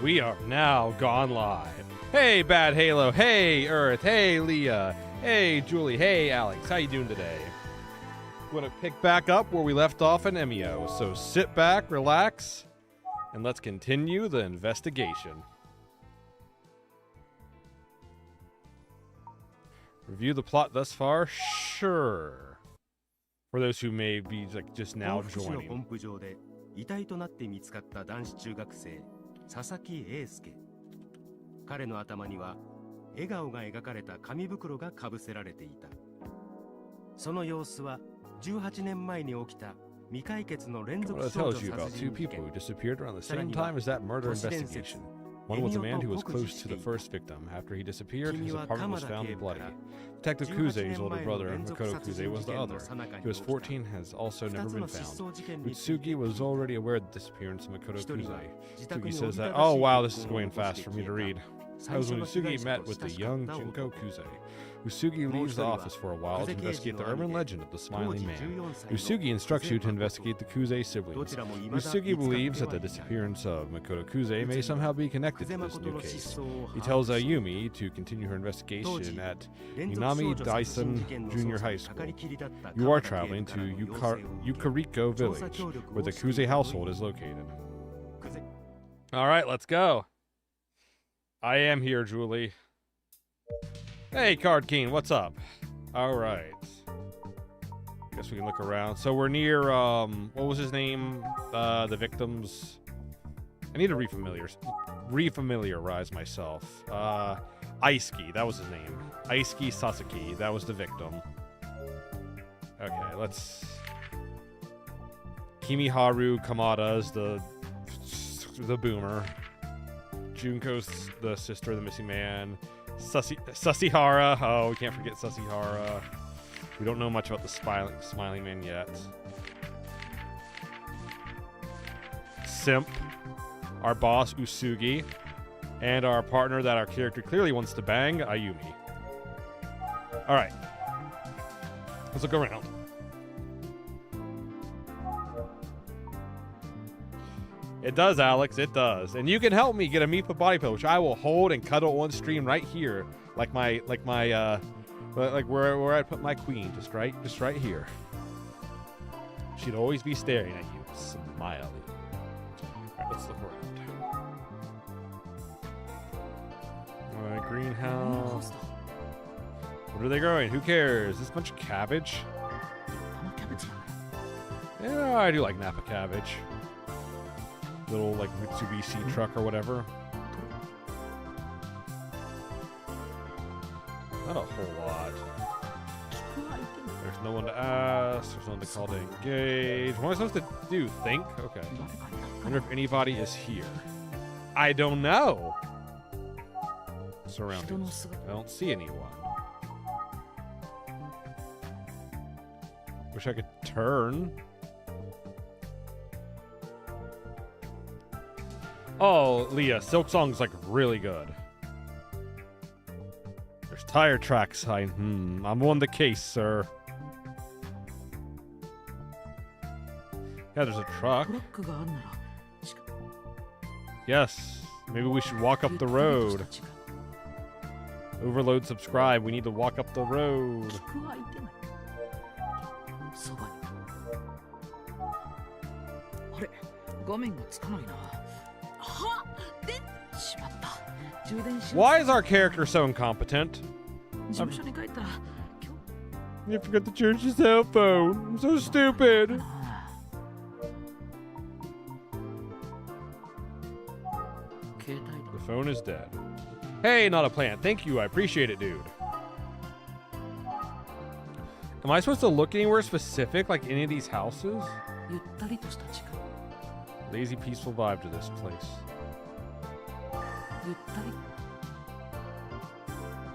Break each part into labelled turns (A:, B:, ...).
A: We are now gone live. Hey, Bad Halo. Hey, Earth. Hey, Leah. Hey, Julie. Hey, Alex. How you doing today? We're going to pick back up where we left off in Emio. So sit back, relax, and let's continue the investigation. Review the plot thus far? Sure. For those who may be like just now joining.
B: 遺体となって見つかった男子中学生佐々木英介。彼の頭には笑顔が描かれた紙袋がかぶせられていた。その様子は18年前に起きた未解決の連続少女殺人事件。
A: One was a man who was close to the first victim. After he disappeared, his apartment was found bloody. Detective Kuze's older brother, Makoto Kuze, was the other. He was 14, has also never been found. Utsugi was already aware of the disappearance of Makoto Kuze. Utsugi says that, oh wow, this is going fast for me to read. That was when Utsugi met with the young Junko Kuze. Utsugi leaves the office for a while to investigate the urban legend of the Smiling Man. Utsugi instructs you to investigate the Kuze siblings. Utsugi believes that the disappearance of Makoto Kuze may somehow be connected to this new case. He tells Ayumi to continue her investigation at Minami Daisen Junior High School. You are traveling to Yukariko Village, where the Kuze household is located. Alright, let's go. I am here, Julie. Hey, Card King, what's up? All right. Guess we can look around. So we're near, what was his name? The victims. I need to refamiliarize myself. Aisuke, that was his name. Aisuke Sasaki, that was the victim. Okay, let's... Kimiharu Kamada is the boomer. Junko's the sister of the missing man. Susihara. Oh, we can't forget Susihara. We don't know much about the smiling man yet. Simp. Our boss, Utsugi. And our partner that our character clearly wants to bang, Ayumi. Alright. Let's look around. It does, Alex. It does. And you can help me get a Impa body pillow, which I will hold and cuddle on stream right here, like where I put my queen, just right here. She'd always be staring at you, smiling. All right, let's look around. All right, greenhouse. What are they growing? Who cares? This bunch of cabbage. Yeah, I do like Napa cabbage. Little like Mitsubishi truck or whatever. Not a whole lot. There's no one to ask. There's no one to call to engage. What am I supposed to do? Think? Okay. Wonder if anybody is here. I don't know. Surroundings. I don't see anyone. Wish I could turn. Oh, Leah, Silk Song's like really good. There's tire tracks. I'm on the case, sir. Yeah, there's a truck. Yes, maybe we should walk up the road. Overload subscribe. We need to walk up the road. Why is our character so incompetent? You forgot to charge your cell phone. I'm so stupid. The phone is dead. Hey, not a plant. Thank you. I appreciate it, dude. Am I supposed to look anywhere specific, like any of these houses? Lazy, peaceful vibe to this place.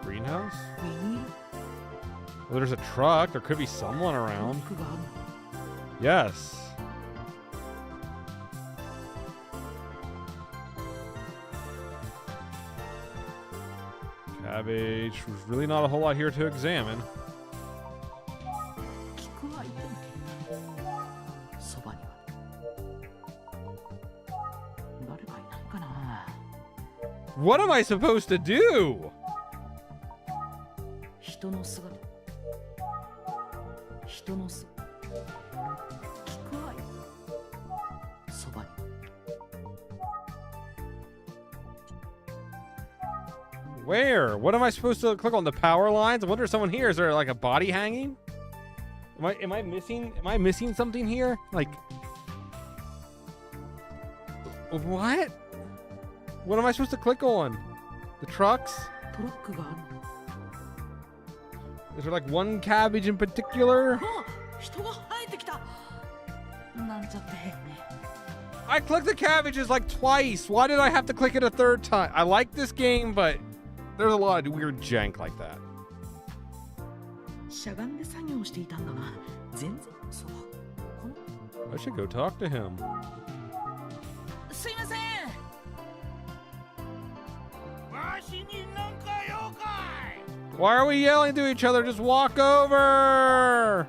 A: Greenhouse? Well, there's a truck. There could be someone around. Yes. Cabbage. There's really not a whole lot here to examine. What am I supposed to do? Where? What am I supposed to click on? The power lines? I wonder if someone here. Is there like a body hanging? Am I missing something here? Like, what? What am I supposed to click on? The trucks? Is there like one cabbage in particular? I clicked the cabbages like twice. Why did I have to click it a third time? I like this game, but there's a lot of weird jank like that. I should go talk to him. Why are we yelling to each other? Just walk over!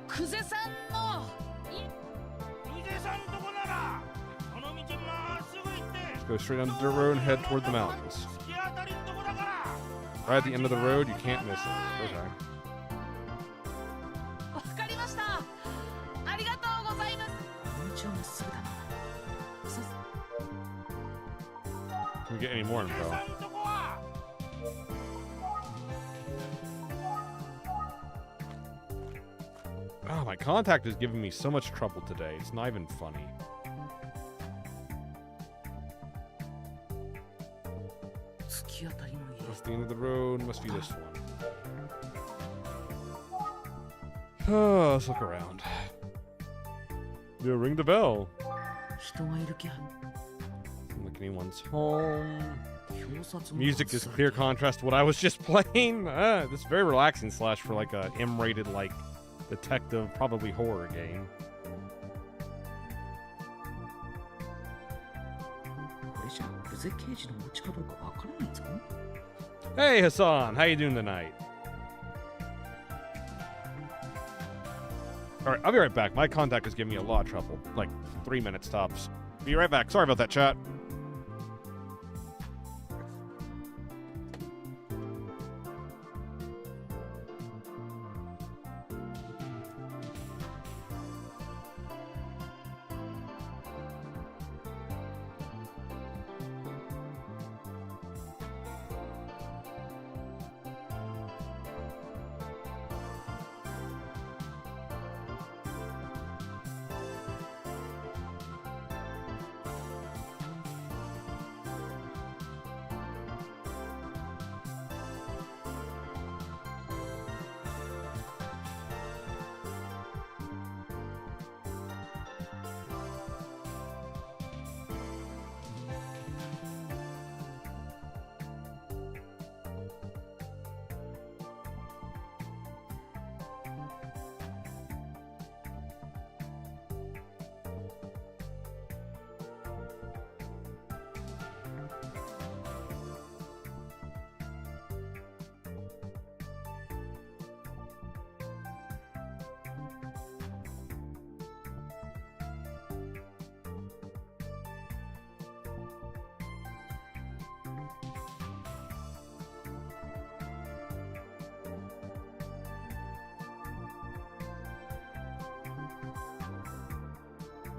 A: Go straight onto the road and head toward the mountains. Right at the end of the road, you can't miss it. Okay. Can we get any more info? Oh, my contact is giving me so much trouble today. It's not even funny. That's the end of the road. Must be this one. Oh, let's look around. Yeah, ring the bell. Look, anyone's home. Music is clear contrast to what I was just playing. This is very relaxing slash for like a M-rated like detective, probably horror game. Hey Hassan, how you doing tonight? Alright, I'll be right back. My contact is giving me a lot of trouble. Like 3 minutes tops. Be right back. Sorry about that, chat.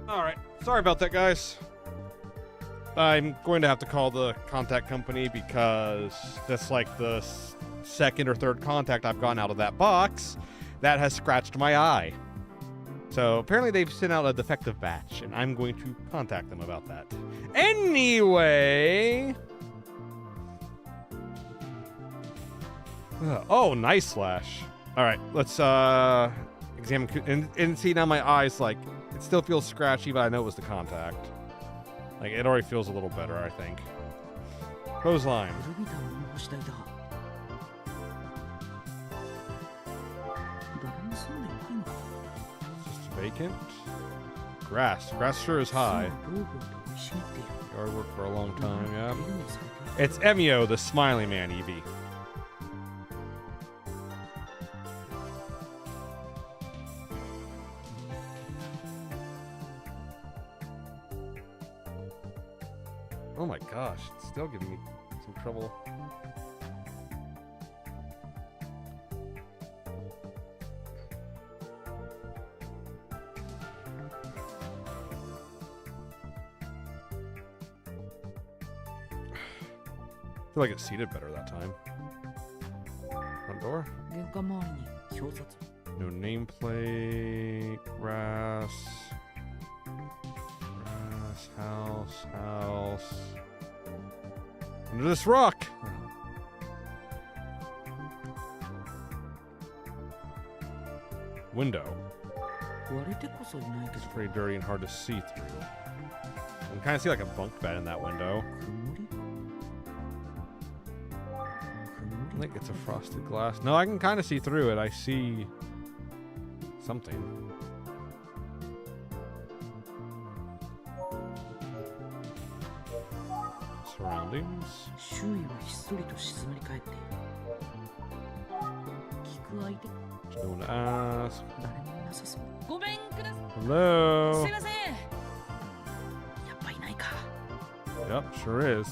A: Alright, sorry about that, guys. I'm going to have to call the contact company because that's like the second or third contact I've gotten out of that box that has scratched my eye. So apparently they've sent out a defective batch, and I'm going to contact them about that. Anyway... oh, nice slash. Alright, let's examine... And see, now my eye's like... It still feels scratchy, but I know it was the contact. Like, it already feels a little better, I think. Clothesline. Just vacant. Grass. Grass sure is high. Yard work for a long time, yeah. It's Emio, the smiley man, Evie. Oh my gosh, it's still giving me some trouble. I feel like it's seated better that time. Front door. No nameplate. Grass. House. Under this rock. Window. It's pretty dirty and hard to see through. I can kind of see like a bunk bed in that window. I think it's a frosted glass. No, I can kind of see through it. I see something. Surroundings. There's no one to ask. Hello. Yep, sure is.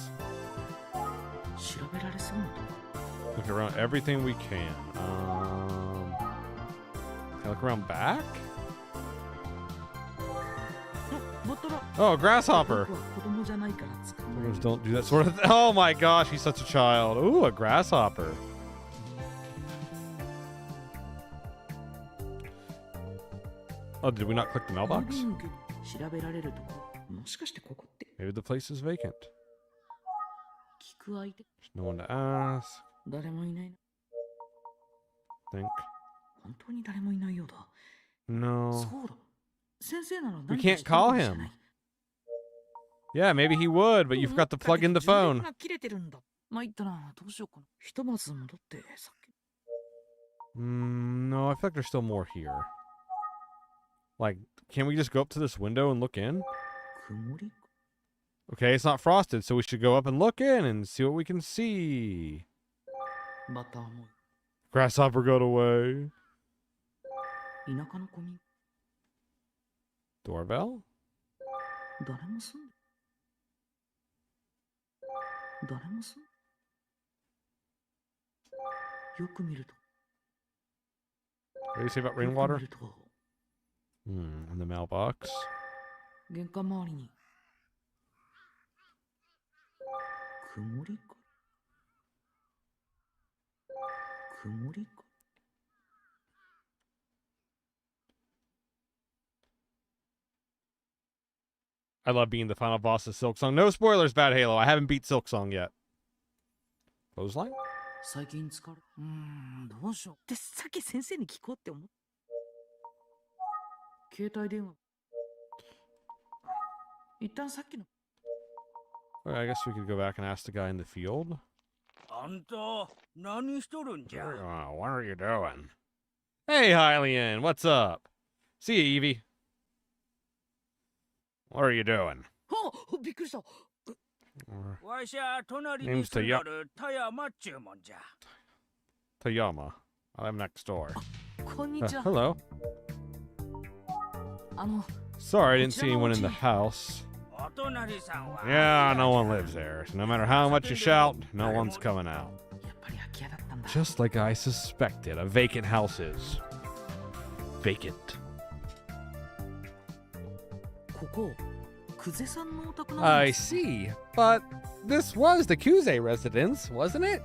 A: Look around everything we can. Can I look around back? Oh, a grasshopper. Children don't do that sort of thing. Oh my gosh, he's such a child. Ooh, a grasshopper. Oh, did we not click the mailbox? Maybe the place is vacant. There's no one to ask. Think. No. We can't call him. Yeah, maybe he would, but you forgot to plug in the phone. No, I feel like there's still more here. Like, can we just go up to this window and look in? Okay, it's not frosted, so we should go up and look in and see what we can see. Grasshopper got away. Doorbell? What do you say about rainwater? In the mailbox. I love being the final boss of Silksong. No spoilers, Bad Halo. I haven't beat Silksong yet. Clothesline? Okay, I guess we could go back and ask the guy in the field. What are you doing? Hey, Hylian, what's up? See you, Evie. What are you doing? Name's Tayama. I'm next door. Hello. Sorry, I didn't see anyone in the house. Yeah, no one lives there. So no matter how much you shout, no one's coming out. Just like I suspected, a vacant house is. Vacant. I see, but this was the Kuze residence, wasn't it?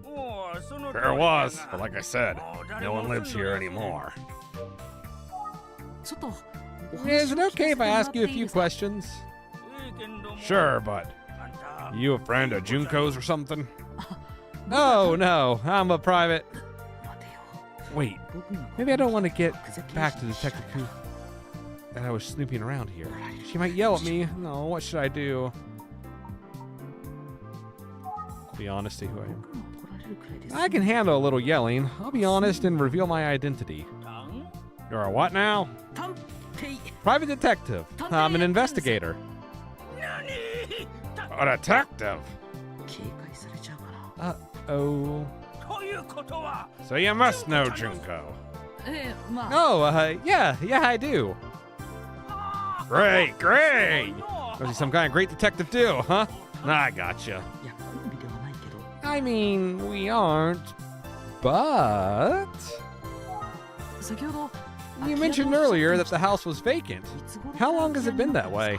A: Sure was, but like I said, no one lives here anymore. Is it okay if I ask you a few questions? Sure, but you a friend of Junko's or something? No, I'm a private. Wait, maybe I don't want to get back to Detective Ku that I was snooping around here. She might yell at me. No, what should I do? I'll be honest to who I am. I can handle a little yelling. I'll be honest and reveal my identity. You're a what now? Private detective. I'm an investigator. A detective? Uh-oh. So you must know Junko. Oh, yeah, I do. Great. Must be some kind of great detective too, huh? I gotcha. I mean, we aren't, but... You mentioned earlier that the house was vacant. How long has it been that way?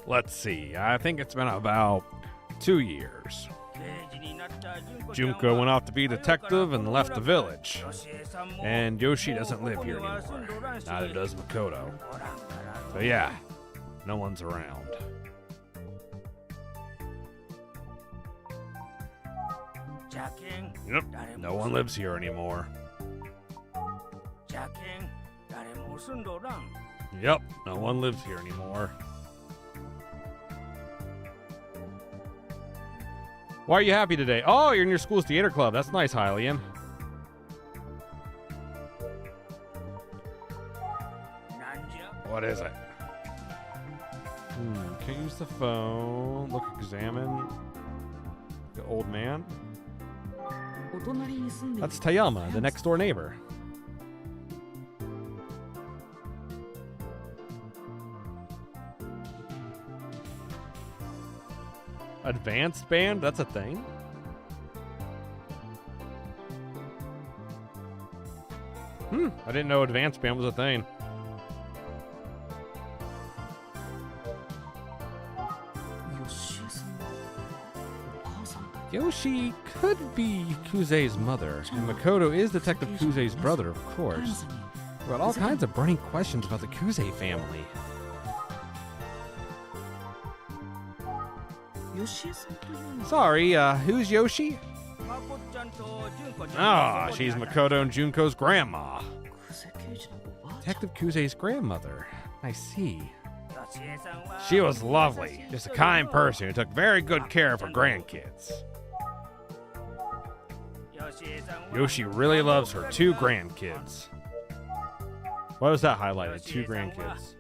A: Let's see, I think it's been about 2 years. Junko went off to be a detective and left the village. And Yoshi doesn't live here anymore. Neither does Makoto. So yeah, no one's around. Yep, no one lives here anymore. Yep, no one lives here anymore. Why are you happy today? Oh, you're in your school's theater club. That's nice, Hylian. What is it? Can't use the phone. Look, examine. The old man. That's Tayama, the next door neighbor. Advanced band? That's a thing? I didn't know advanced band was a thing. Yoshi could be Kuze's mother, and Makoto is Detective Kuze's brother, of course. We've got all kinds of burning questions about the Kuze family. Sorry, who's Yoshi? Ah, she's Makoto and Junko's grandma. Detective Kuze's grandmother. I see. She was lovely, just a kind person who took very good care of her grandkids. Yoshi really loves her 2 grandkids. Why was that highlighted? 2 grandkids.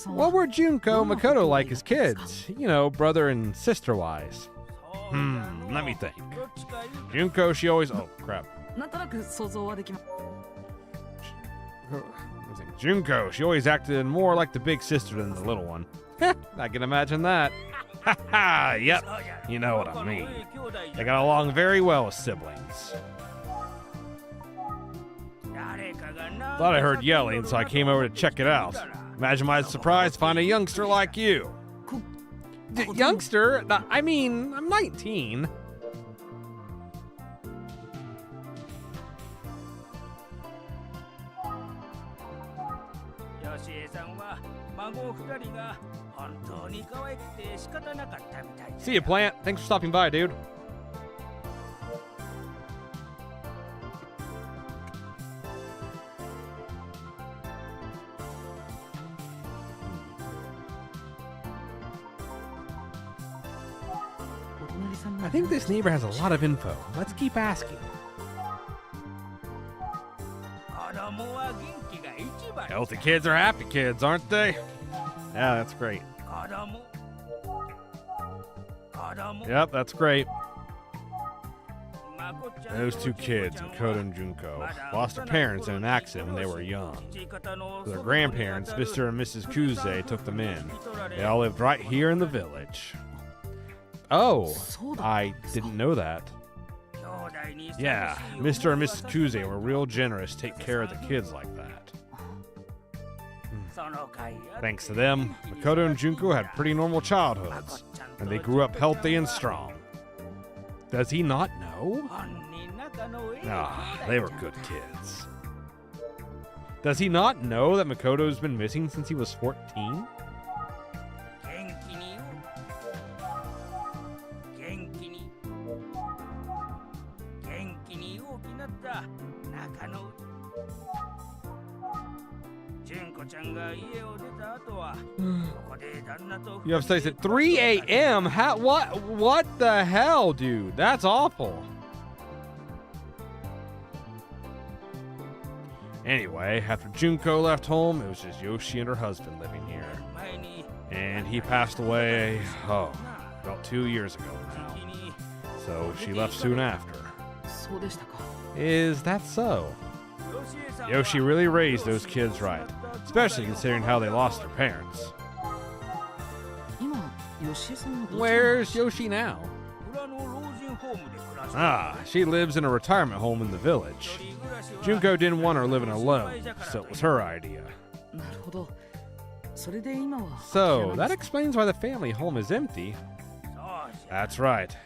A: What were Junko and Makoto like as kids? You know, brother and sister-wise. Let me think. Junko, she always... Oh, crap. Junko, she always acted more like the big sister than the little one. I can imagine that. Ha ha, yep. You know what I mean. They got along very well as siblings. Thought I heard yelling, so I came over to check it out. Imagine my surprise to find a youngster like you. Youngster? I mean, I'm 19. See you, Plant. Thanks for stopping by, dude. I think this neighbor has a lot of info. Let's keep asking. Healthy kids are happy kids, aren't they? Yeah, that's great. Yep, that's great. Those 2 kids, Makoto and Junko, lost their parents in an accident when they were young. Their grandparents, Mr. and Mrs. Kuze, took them in. They all lived right here in the village. Oh, I didn't know that. Yeah, Mr. and Mrs. Kuze were real generous to take care of the kids like that. Thanks to them, Makoto and Junko had pretty normal childhoods, and they grew up healthy and strong. Does he not know? Ah, they were good kids. Does he not know that Makoto's been missing since he was 14? You have studies at 3 a.m.? What the hell, dude? That's awful. Anyway, after Junko left home, it was just Yoshi and her husband living here. And he passed away, about 2 years ago now. So she left soon after. Is that so? Yoshi really raised those kids right, especially considering how they lost their parents. Where's Yoshi now? Ah, she lives in a retirement home in the village. Junko didn't want her living alone, so it was her idea. So, that explains why the family home is empty. That's right.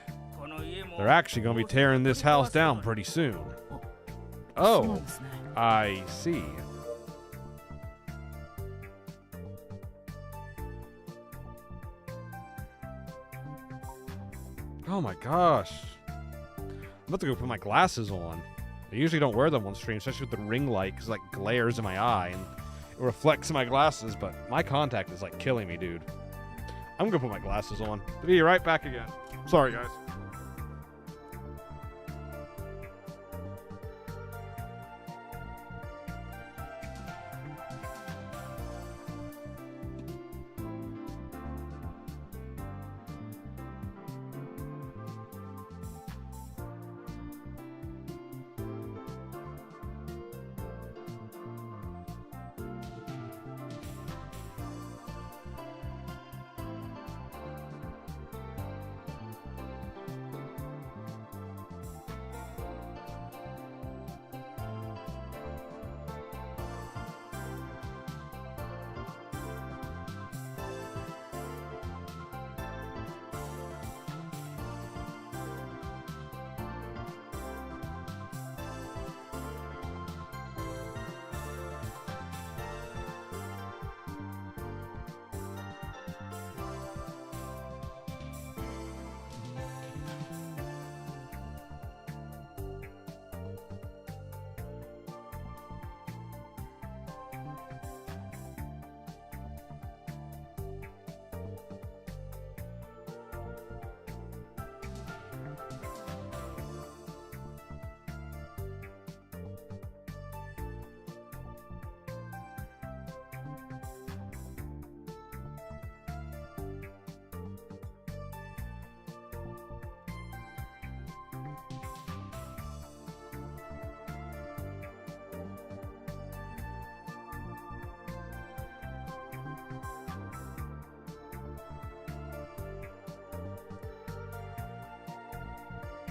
A: They're actually going to be tearing this house down pretty soon. Oh, I see. Oh my gosh. I'm about to go put my glasses on. I usually don't wear them on stream, especially with the ring light, because it like glares in my eye and it reflects in my glasses, but my contact is like killing me, dude. I'm gonna put my glasses on. Be right back again. Sorry, guys.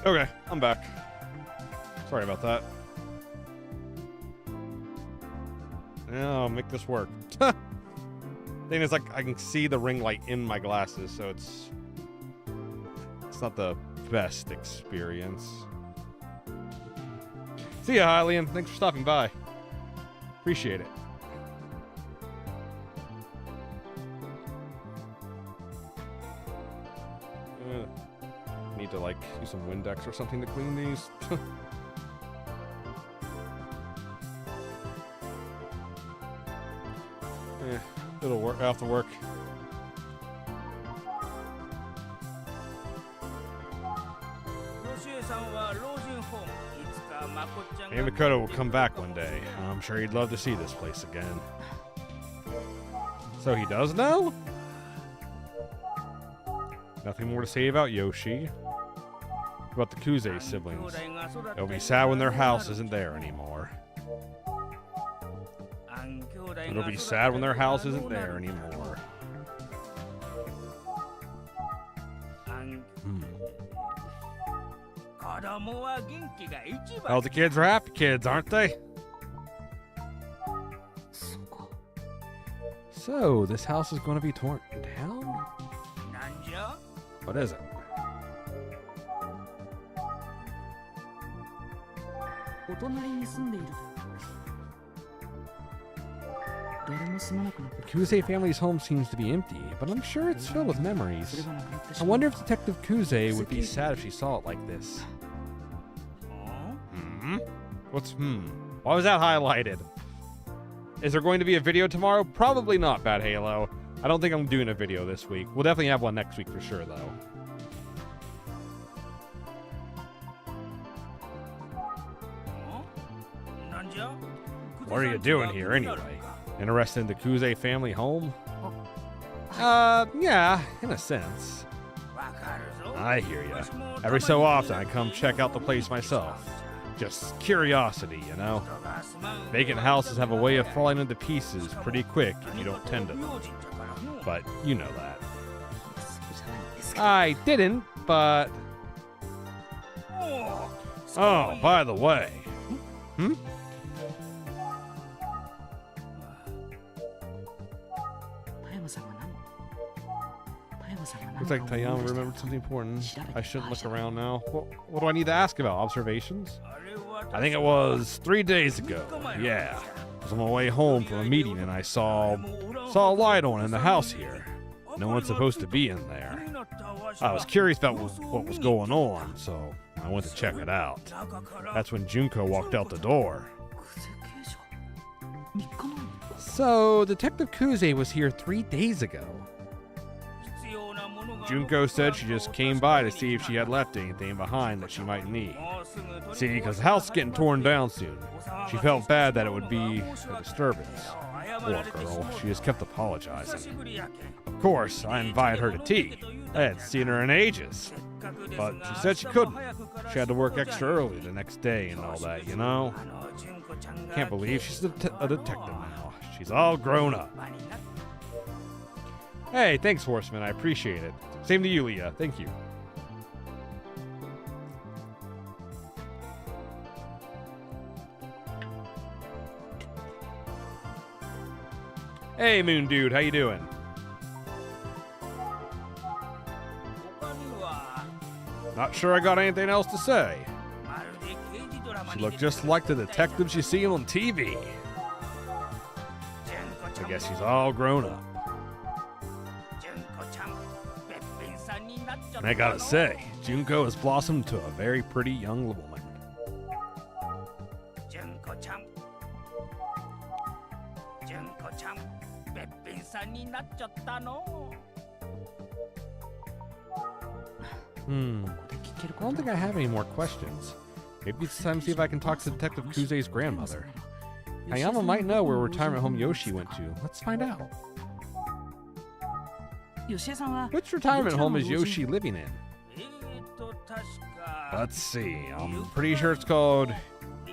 A: Okay, I'm back. Sorry about that. Yeah, I'll make this work. Thing is, like, I can see the ring light in my glasses, so it's not the best experience. See ya, Hylian. Thanks for stopping by. Appreciate it. Need to like use some Windex or something to clean these. It'll work. I'll have to work. Maybe Makoto will come back one day. I'm sure he'd love to see this place again. So he does know? Nothing more to say about Yoshi. About the Kuze siblings. They'll be sad when their house isn't there anymore. It'll be sad when their house isn't there anymore. Oh, the kids are happy kids, aren't they? So, this house is going to be torn down? What is it? The Kuze family's home seems to be empty, but I'm sure it's filled with memories. I wonder if Detective Kuze would be sad if she saw it like this. What's Why was that highlighted? Is there going to be a video tomorrow? Probably not, Bad Halo. I don't think I'm doing a video this week. We'll definitely have one next week for sure, though. What are you doing here, anyway? Interested in the Kuze family home? Yeah, in a sense. I hear ya. Every so often, I come check out the place myself. Just curiosity, you know? Vacant houses have a way of falling into pieces pretty quick if you don't tend to them. But you know that. I didn't, but... Oh, by the way. Looks like Tayama remembered something important. I shouldn't look around now. What do I need to ask about? Observations? I think it was 3 days ago. Yeah. I was on my way home from a meeting and I saw a light on in the house here. No one's supposed to be in there. I was curious about what was going on, so I went to check it out. That's when Junko walked out the door. So, Detective Kuze was here 3 days ago. Junko said she just came by to see if she had left anything behind that she might need. See, because the house is getting torn down soon. She felt bad that it would be a disturbance. Poor girl, she just kept apologizing. Of course, I invited her to tea. I hadn't seen her in ages. But she said she couldn't. She had to work extra early the next day and all that, you know? Can't believe she's a detective now. She's all grown up. Hey, thanks, Horseman. I appreciate it. Same to you, Leah. Thank you. Hey, Moon Dude. How you doing? Not sure I got anything else to say. She looked just like the detectives you see on TV. I guess she's all grown up. And I gotta say, Junko has blossomed to a very pretty young woman. I don't think I have any more questions. Maybe it's time to see if I can talk to Detective Kuze's grandmother. Hayama might know where retirement home Yoshi went to. Let's find out. Which retirement home is Yoshi living in? Let's see. I'm pretty sure it's called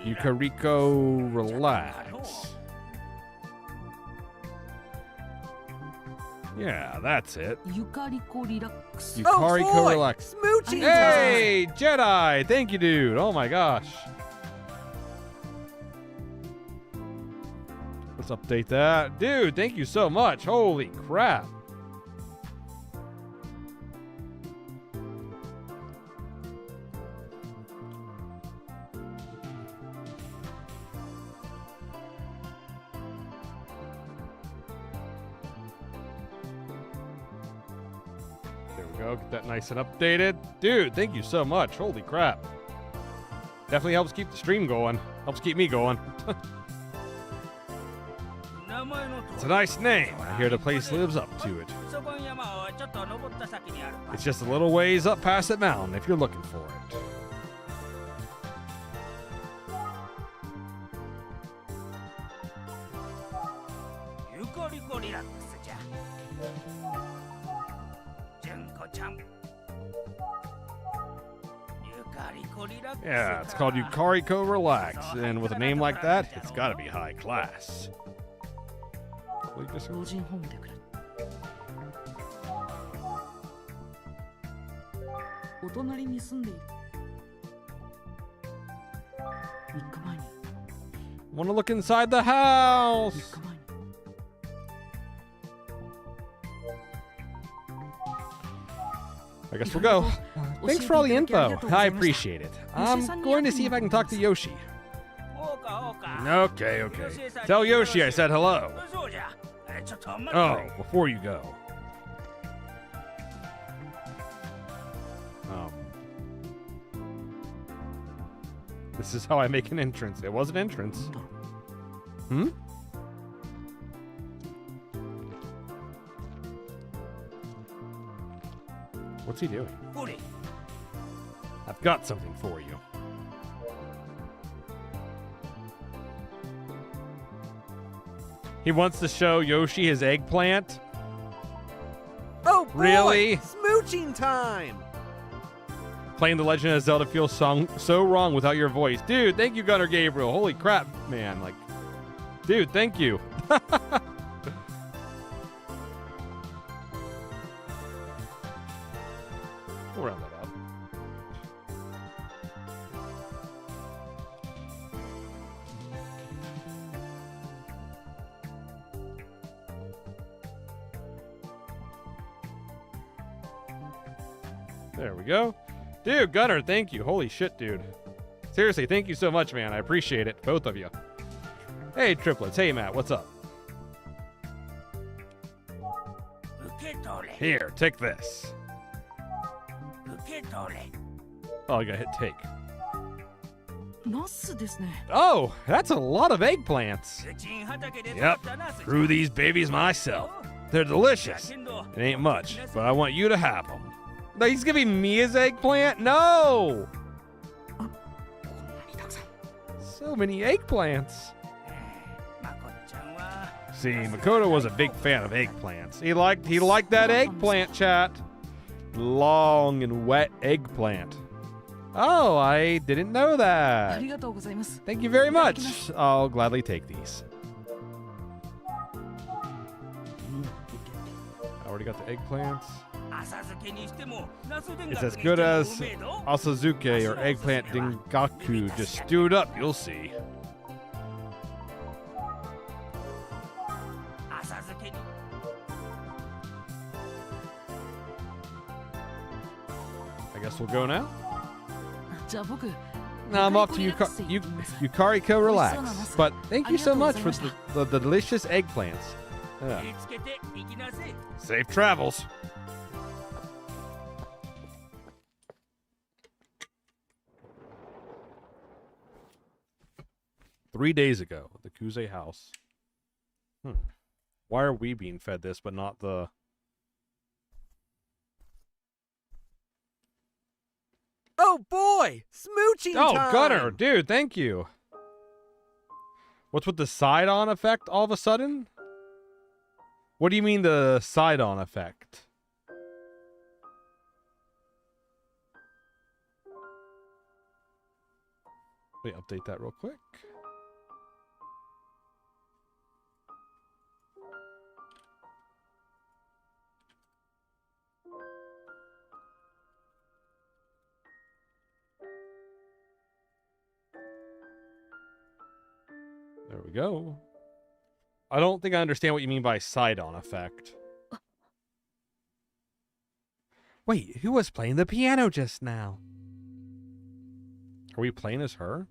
A: Yukariko Relax. Yeah, that's it. Yukariko Relax.
C: Smoochie!
A: Hey, Jedi! Thank you, dude. Oh my gosh. Let's update that. Dude, thank you so much. Holy crap. Get that nice and updated. Dude, thank you so much. Holy crap. Definitely helps keep the stream going. Helps keep me going. It's a nice name. I hear the place lives up to it. It's just a little ways up past that mountain if you're looking for it. Yeah, it's called Yukariko Relax, and with a name like that, it's gotta be high class. Wanna look inside the house? I guess we'll go. Thanks for all the info. I appreciate it. I'm going to see if I can talk to Yoshi. Okay. Tell Yoshi I said hello. Oh, before you go. This is how I make an entrance. It was an entrance. What's he doing? I've got something for you. He wants to show Yoshi his eggplant?
C: Oh, boy!
A: Really?
C: Smooching time!
A: Playing The Legend of Zelda feels so wrong without your voice. Dude, thank you, Gunnar Gabriel. Holy crap, man. Like, dude, thank you. We'll round that up. There we go. Dude, Gunnar, thank you. Holy shit, dude. Seriously, thank you so much, man. I appreciate it. Both of you. Hey, triplets. Hey, Matt. What's up? Here, take this. Oh, I gotta hit take. Oh, that's a lot of eggplants. Yep, grew these babies myself. They're delicious. It ain't much, but I want you to have them. No, he's giving me his eggplant? No! So many eggplants. See, Makoto was a big fan of eggplants. He liked that eggplant, chat. Long and wet eggplant. Oh, I didn't know that. Thank you very much. I'll gladly take these. I already got the eggplants. It's as good as asazuke or eggplant dingaku. Just stew it up, you'll see. I guess we'll go now. Now I'm off to Yukariko Relax. But thank you so much for the delicious eggplants. Yeah. Safe travels. Three days ago, the Kuze house. Why are we being fed this, but not the...
C: Oh boy! Smooching time!
A: Oh, Gunnar! Dude, thank you! What's with the Sidon effect all of a sudden? What do you mean the Sidon effect? Let me update that real quick. There we go. I don't think I understand what you mean by Sidon effect. Wait, who was playing the piano just now? Are we playing as her?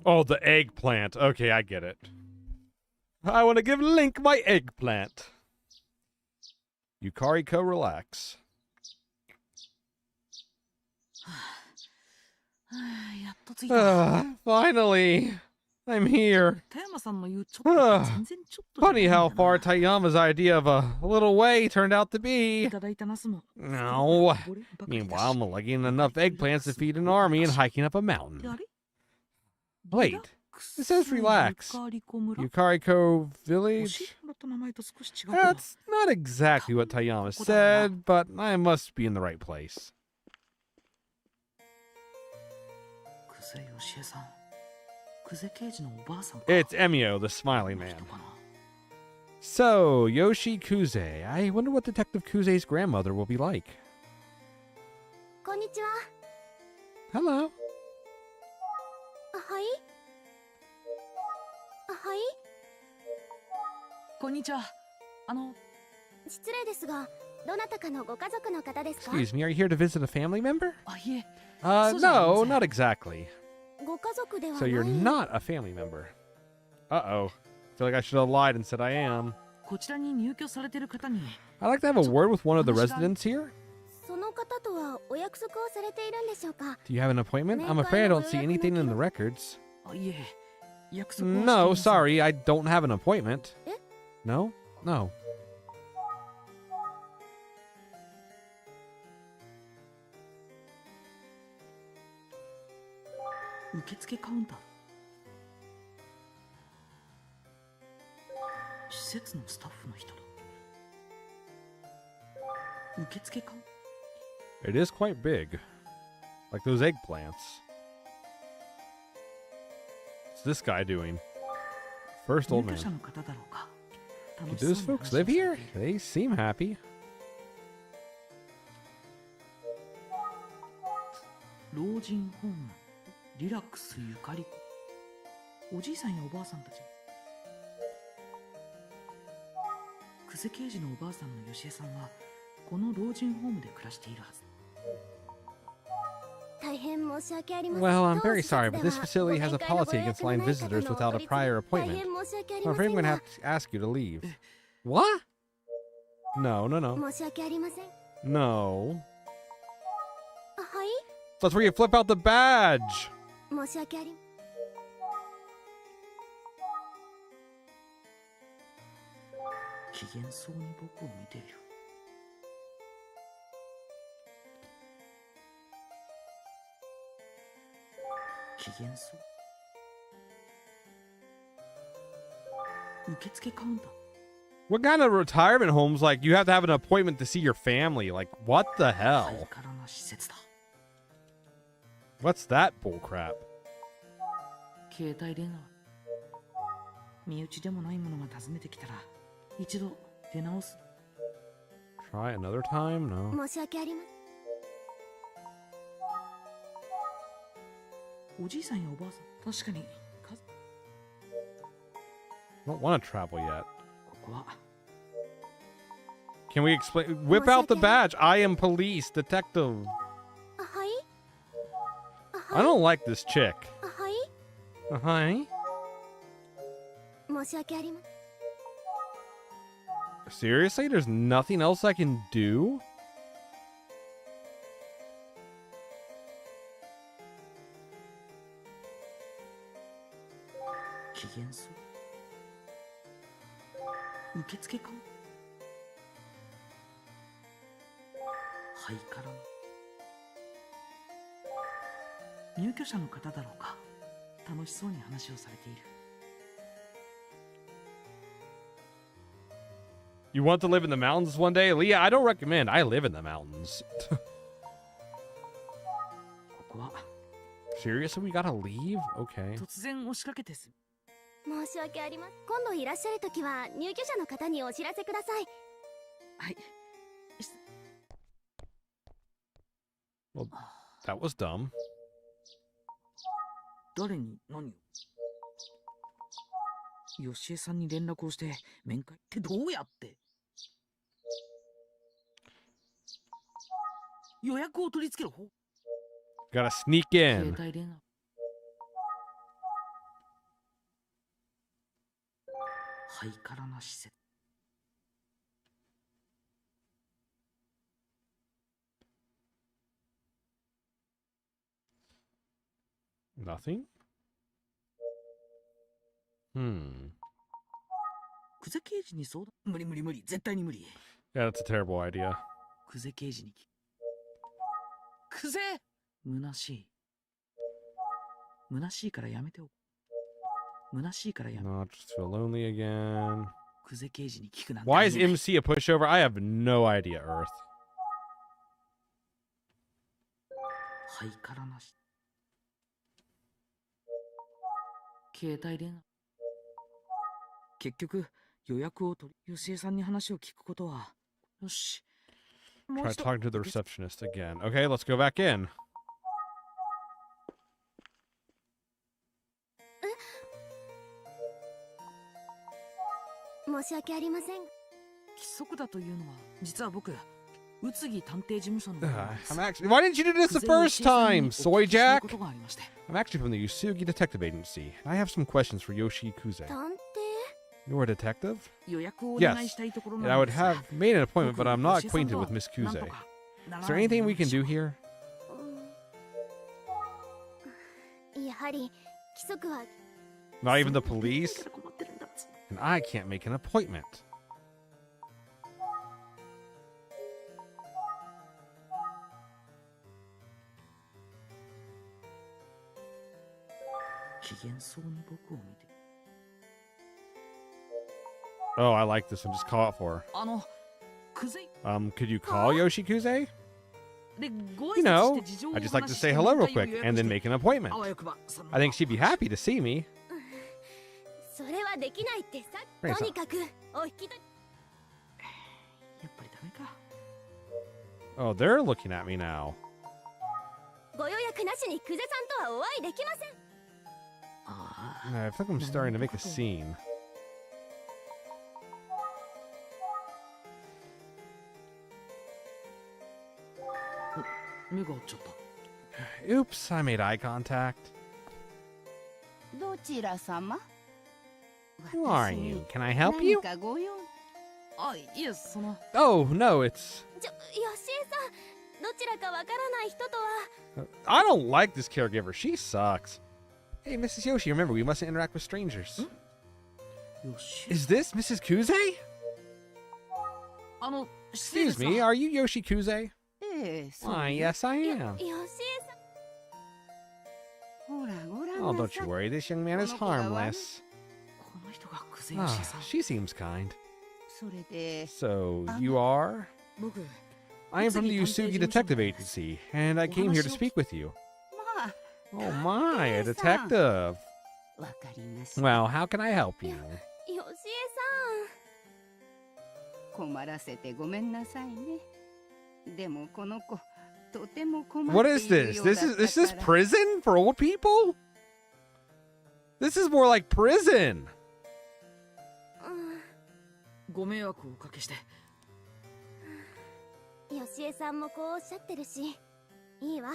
A: Oh, the eggplant. Okay, I get it. I want to give Link my eggplant. Yukariko Relax. Finally, I'm here. Funny how far Tayama's idea of a little way turned out to be. No. Meanwhile, I'm lugging enough eggplants to feed an army and hiking up a mountain. Wait, it says relax. Yukariko Village? That's not exactly what Tayama said, but I must be in the right place. It's Emio, the smiling man. So, Yoshi Kuze. I wonder what Detective Kuze's grandmother will be like. Hello. Excuse me, are you here to visit a family member? No, not exactly. So you're not a family member. Uh-oh. I feel like I should have lied and said I am. I'd like to have a word with one of the residents here. Do you have an appointment? I'm afraid I don't see anything in the records. No, sorry, I don't have an appointment. No? No.
D: 設のスタッフの人だ。受付か。
A: It is quite big. Like those eggplants. What's this guy doing? First old man.
D: 入居者の方だろうか。
A: Do those folks live here? They seem happy.
D: 老人ホーム、リラックスゆかり。おじいさんやおばあさんたち。久世刑事のおばあさんの吉江さんはこの老人ホームで暮らしているはず。
A: Well, I'm very sorry, but this facility has a policy against allowing visitors without a prior appointment. I'm afraid I'm going to have to ask you to leave. What? No, no, no. No. That's where you flip out the badge.
D: 機嫌そうに僕を見ている。機嫌そう。受付カウンター。
A: What kind of retirement homes like you have to have an appointment to see your family? Like, what the
D: ハイ
A: hell?
D: カラな施設だ。
A: What's that bullcrap?
D: 携帯電話。身内でもないものが訪ねてきたら一度出直す。
A: Try another time? No.
D: おじいさんやおばあさん、確かに。
A: I don't want to travel yet.
D: ここは
A: Can we explain? Whip out the badge. I am police detective. I don't like this chick. Hi. Seriously? There's nothing else I can do?
D: 機嫌そう。受付か。ハイカラ。入居者の方だろうか。楽しそうに話をされている。
A: You want to live in the mountains one day? Leah, I don't recommend. I live in the mountains.
D: ここは
A: Seriously? We gotta leave? Okay.
D: 突然押しかけてす。
E: 申し訳ありません。今度いらっしゃるときは入居者の方にお知らせください。
D: はい。
A: Well, that was dumb.
D: 誰に何を。吉江さんに連絡をして面会ってどうやって。予約を取り付ける方。
A: Gotta sneak
D: 携
A: in.
D: 帯電話。ハイカラな施設。
A: Nothing? Hmm.
D: 久世刑事に相談。無理無理無理、絶対に無理。
A: Yeah, that's a terrible idea.
D: 久世刑事に。久世。虚しい。虚しいからやめておく。虚しいからやめ。
A: Not just feel lonely again.
D: 久世刑事に聞くなんて。
A: Why is MC a pushover? I have no idea, Earth.
D: ハイカラなし。携帯電話。結局予約を取り、吉江さんに話を聞くことは。よし。
A: Try talking to the receptionist again. Okay, let's go back in.
E: 申し訳ありません。
D: 規則だというのは、実は僕、宇津木探偵事務所の。
A: I'm actually. Why didn't you do this the first time, Soy Jack?
D: ことがありまして。
A: I'm actually from the Yusugi Detective Agency. I have some questions for Yoshi Kuze.
E: 探偵？
A: You're a detective?
D: 予約をお願いしたいところ
A: And
D: な
A: I
D: ん
A: would
D: ですが。
A: have made an appointment, but I'm not
D: 僕吉江
A: acquainted
D: さん
A: with
D: と
A: Miss
D: なんと
A: Kuze.
D: かなら
A: Is there
D: ない
A: anything
D: も
A: we
D: ので
A: can
D: しょ
A: do
D: うか。
A: here?
E: やはり規則は
A: Not even the police?
D: 困ってるんだ。
A: And I can't make an appointment.
D: 機嫌そうに僕を見て。
A: Oh, I like this one. Just call it for her.
D: クゼイ
A: Could you call Yoshikuze?
D: でご
A: You
D: 挨拶
A: know,
D: して事情を
A: I'd just like to
D: お話し
A: say
D: して
A: hello
D: 面
A: real
D: 会を
A: quick
D: 予約
A: and
D: し
A: then
D: て
A: make an appointment.
D: あわよくばその
A: I think she'd be happy to see me.
E: それはできないってさ。
A: Princess.
E: とにかくお引き取り。
D: やっぱりダメか
A: Oh, they're looking at me now.
E: ご予約なしに久世さんとはお会いできません。
D: あ
A: I feel like I'm starting to make a scene.
D: あ目が合っちゃった
A: Oops, I made eye contact.
F: どちら様
A: Who are you? Can I help you?
F: 何かご用
D: あいえその
A: Oh, no, it's...
E: よしえさん、どちらかわからない人とは。
A: I don't like this caregiver. She sucks. Hey, Mrs. Yoshi, remember, we mustn't interact with strangers.
D: よし
A: Is this Mrs. Kuze?
D: あの失礼で
A: Excuse
D: すが
A: me, are you Yoshi Kuze?
F: ええ、そう
A: Why, yes, I
E: よ
A: am.
E: しえさん。
F: ほらご覧
A: Oh,
F: な
A: don't
F: さ
A: you
F: い
A: worry, this young man is harmless.
D: この人がクゼヨシ
A: Ah,
D: さん
A: she seems kind.
F: それで
A: So, you are?
D: 僕
A: I am from the Yusugi Detective Agency, and I came here to speak with you.
F: まあ
A: Oh my, a detective.
F: わかりました
A: Well, how can I help you?
E: よしえさ
F: 困らせてごめんなさいねでもこの子とても困
A: What
F: って
A: is
F: いる
A: this?
F: ようだ
A: This
F: った
A: is
F: から
A: prison for old people? This is more like prison.
E: ん。
D: ご迷惑をおかけして
E: よしえさんもこうおっしゃってるし、いいわ。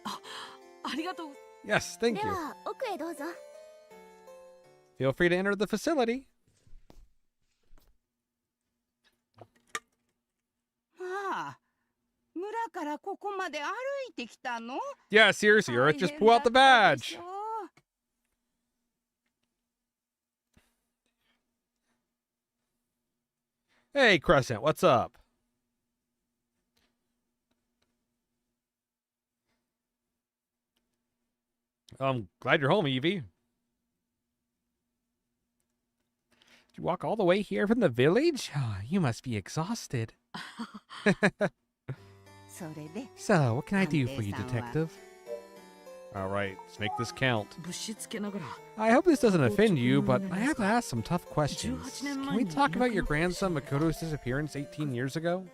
D: ありがとう
A: Yes, thank
E: で
A: you.
E: は奥へどうぞ。
A: Feel free to enter the facility.
F: まあ村からここまで歩いてきたの
A: Yeah, seriously, Earth, just pull out the badge. Hey, Crescent, what's up? I'm glad you're home, Evie. Did you walk all the way here from the village? Oh, you must be exhausted.
F: それで
A: So, what can I do for you, detective? All right, let's make this count.
D: ぶしつけながら
A: I hope this doesn't offend you, but I have to ask some tough questions. Can we talk about your grandson Makoto's disappearance 18 years ago?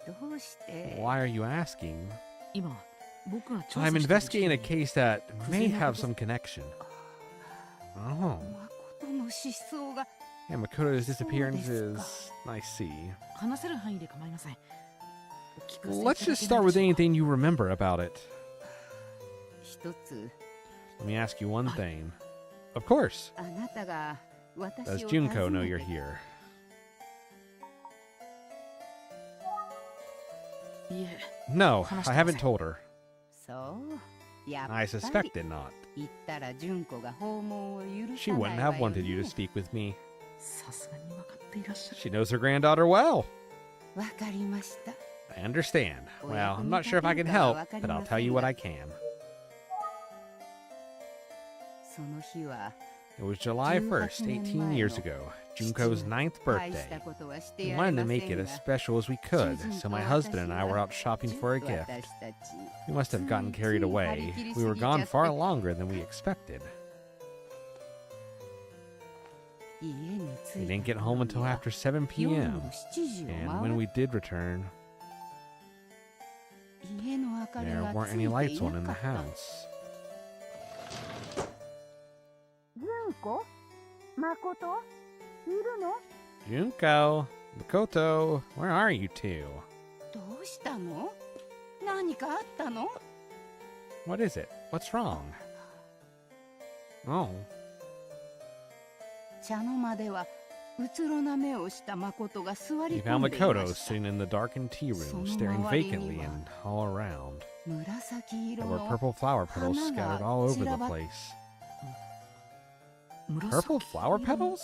F: どうして
A: Why are you asking?
D: 今僕が調査
A: I'm
D: している
A: investigating a
D: 事件
A: case that may have some connection. Oh.
F: 誠の失踪が
A: Yeah, Makoto's disappearance is... I see.
D: 話せる範囲で構いませんお聞かせい
A: Well,
D: ただ
A: let's
D: け
A: just
D: ない
A: start with
D: でしょうか
A: anything you remember about it.
F: 一つ
A: Let me ask you one thing. Of course.
F: あなたが私
A: Does
F: を
A: Junko
F: 訪
A: know
F: ね
A: you're
F: て
A: here?
D: いえ
A: No, I haven't told her.
F: そうやっ
A: I
F: ぱり
A: suspected not.
F: 言ったら純子が訪問を許
A: She
F: さ
A: wouldn't
F: ないわ
A: have
F: よ
A: wanted you to
F: ね
A: speak with me.
D: さすがに分かっていらっしゃる
A: She knows her granddaughter well.
F: わかりました
A: I understand. Well, I'm not sure if I can help, but I'll tell you what I can.
F: その日は
A: It was July 1st, 18 years ago, Junko's 9th
F: 大し
A: birthday.
F: たことはして
A: We
F: やれ
A: wanted
F: ま
A: to
F: せ
A: make it
F: ん
A: as
F: が
A: special as we could, so my husband and I were out shopping for a gift.
F: 私たち
A: We must have gotten carried away. We were gone far longer than we expected.
F: 家に着
A: We
F: いた
A: didn't get home until
F: 頃には
A: after 7
F: 夜
A: p.m.,
F: の7時を
A: and
F: 回
A: when
F: っ
A: we did return,
F: 家の明かり
A: there
F: は
A: weren't
F: つ
A: any
F: い
A: lights
F: てい
A: on in
F: な
A: the
F: かった
A: house.
F: 純子誠いるの
A: Junko, Makoto, where are you two?
F: どうしたの何かあったの
A: What is it? What's wrong? Oh,
F: 茶の間ではうつろな目をした誠が座
A: we
F: り
A: found
F: 込んでいま
A: Makoto
F: した
A: sitting in the darkened tea room, staring vacantly and all around.
F: 紫色
A: There were
F: の
A: purple flower petals scattered all over the place. Purple flower petals?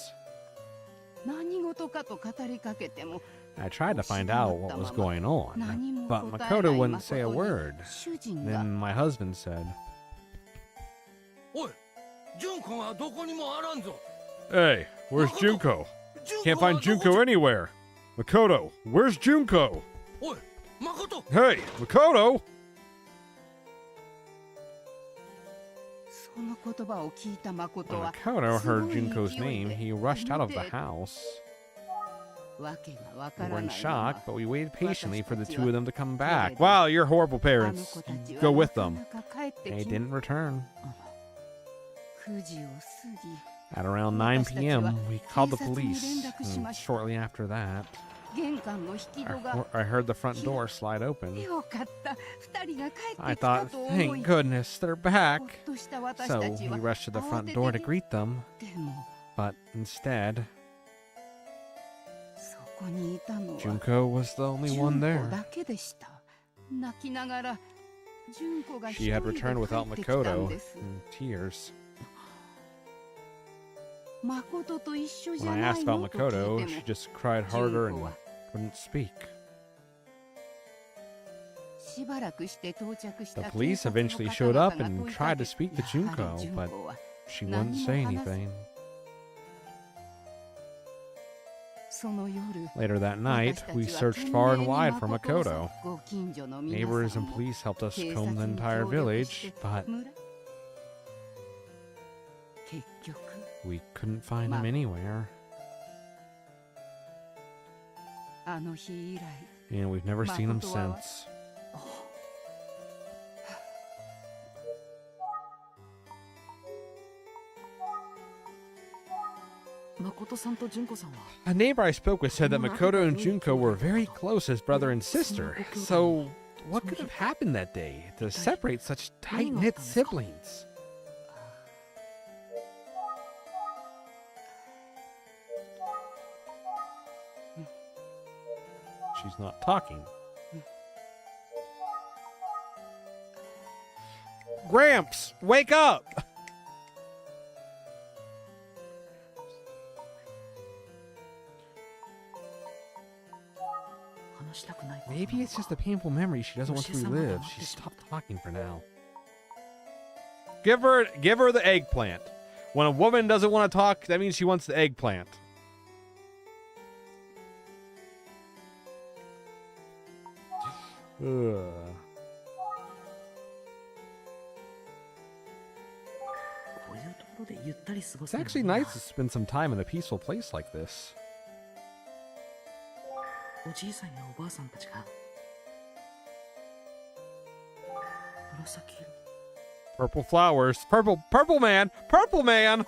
F: 何事かと語りかけても
A: I tried to find out what was going on,
F: 何も
A: but
F: 答えない
A: Makoto wouldn't say a
F: 誠に
A: word.
F: 主人が
A: Then my husband said,
C: おい、純子がどこにもあらんぞ。
A: Hey, where's Junko? Can't find Junko anywhere. Makoto, where's Junko?
C: Oi, Makoto!
A: Hey, Makoto!
F: その言葉を聞いた誠
A: When
F: は
A: Makoto
F: すご
A: heard
F: い
A: Junko's
F: 勢いで
A: name, he rushed out of the house.
F: わけがわか
A: We
F: ら
A: were in
F: ないまま
A: shock, but we waited patiently for the two of them to come back. Wow, you're horrible
F: あの
A: parents.
F: 子たち
A: Go
F: は
A: with
F: な
A: them.
F: かなか帰って
A: They
F: きな
A: didn't return.
F: 9時を過ぎ
A: At around 9 p.m., we called the police. And shortly after that,
F: 玄関の引き戸が
A: I heard the front door slide open.
F: よかった2人が帰って
A: I
F: きた
A: thought,
F: と思
A: thank
F: い
A: goodness, they're
F: ほ
A: back.
F: っとした私
A: So
F: たち
A: we
F: は
A: rushed to the
F: 慌
A: front
F: て
A: door to
F: て
A: greet them,
F: でも
A: but instead,
F: そこにいたのは
A: Junko was the only
F: 純
A: one
F: 子
A: there.
F: だけでした泣きながら純子が一
A: She
F: 人
A: had
F: で
A: returned
F: 帰
A: without
F: ってきたん
A: Makoto
F: です
A: in tears.
F: 誠と一緒じ
A: When
F: ゃ
A: I
F: ない
A: asked
F: の
A: about
F: と聞
A: Makoto,
F: いて
A: she
F: も
A: just cried harder and couldn't speak.
F: しばらくして到着し
A: The
F: た
A: police
F: 警察の
A: eventually
F: 方
A: showed
F: 々
A: up
F: が
A: and
F: 問いか
A: tried
F: け
A: to speak to
F: やはり
A: Junko,
F: 純
A: but
F: 子は
A: she wouldn't say anything.
F: その夜
A: Later that night, we searched far and wide for Makoto. Neighbors and police helped us comb the entire village, but
F: 結局
A: we couldn't find him anywhere.
F: あの日以来
A: And we've never seen him
F: Makoto wa-
A: since.
D: 誠さんと純子さんは
A: A neighbor I spoke with said that Makoto and Junko were very close as brother and sister. So, what could have happened that day to separate such tight-knit siblings? She's not talking. Gramps, wake up!
D: 話したくないことなのか
A: Maybe it's just a painful memory she doesn't want to relive. She stopped talking for now. Give her the eggplant. When a woman doesn't want to talk, that means she wants the eggplant. Ugh.
D: こういうところでゆったり過ご
A: It's
D: すの
A: actually
D: もな
A: nice to spend some time in a peaceful place like this.
D: おじいさんやおばあさんたちが紫色
A: Purple flowers. Purple man! Purple man!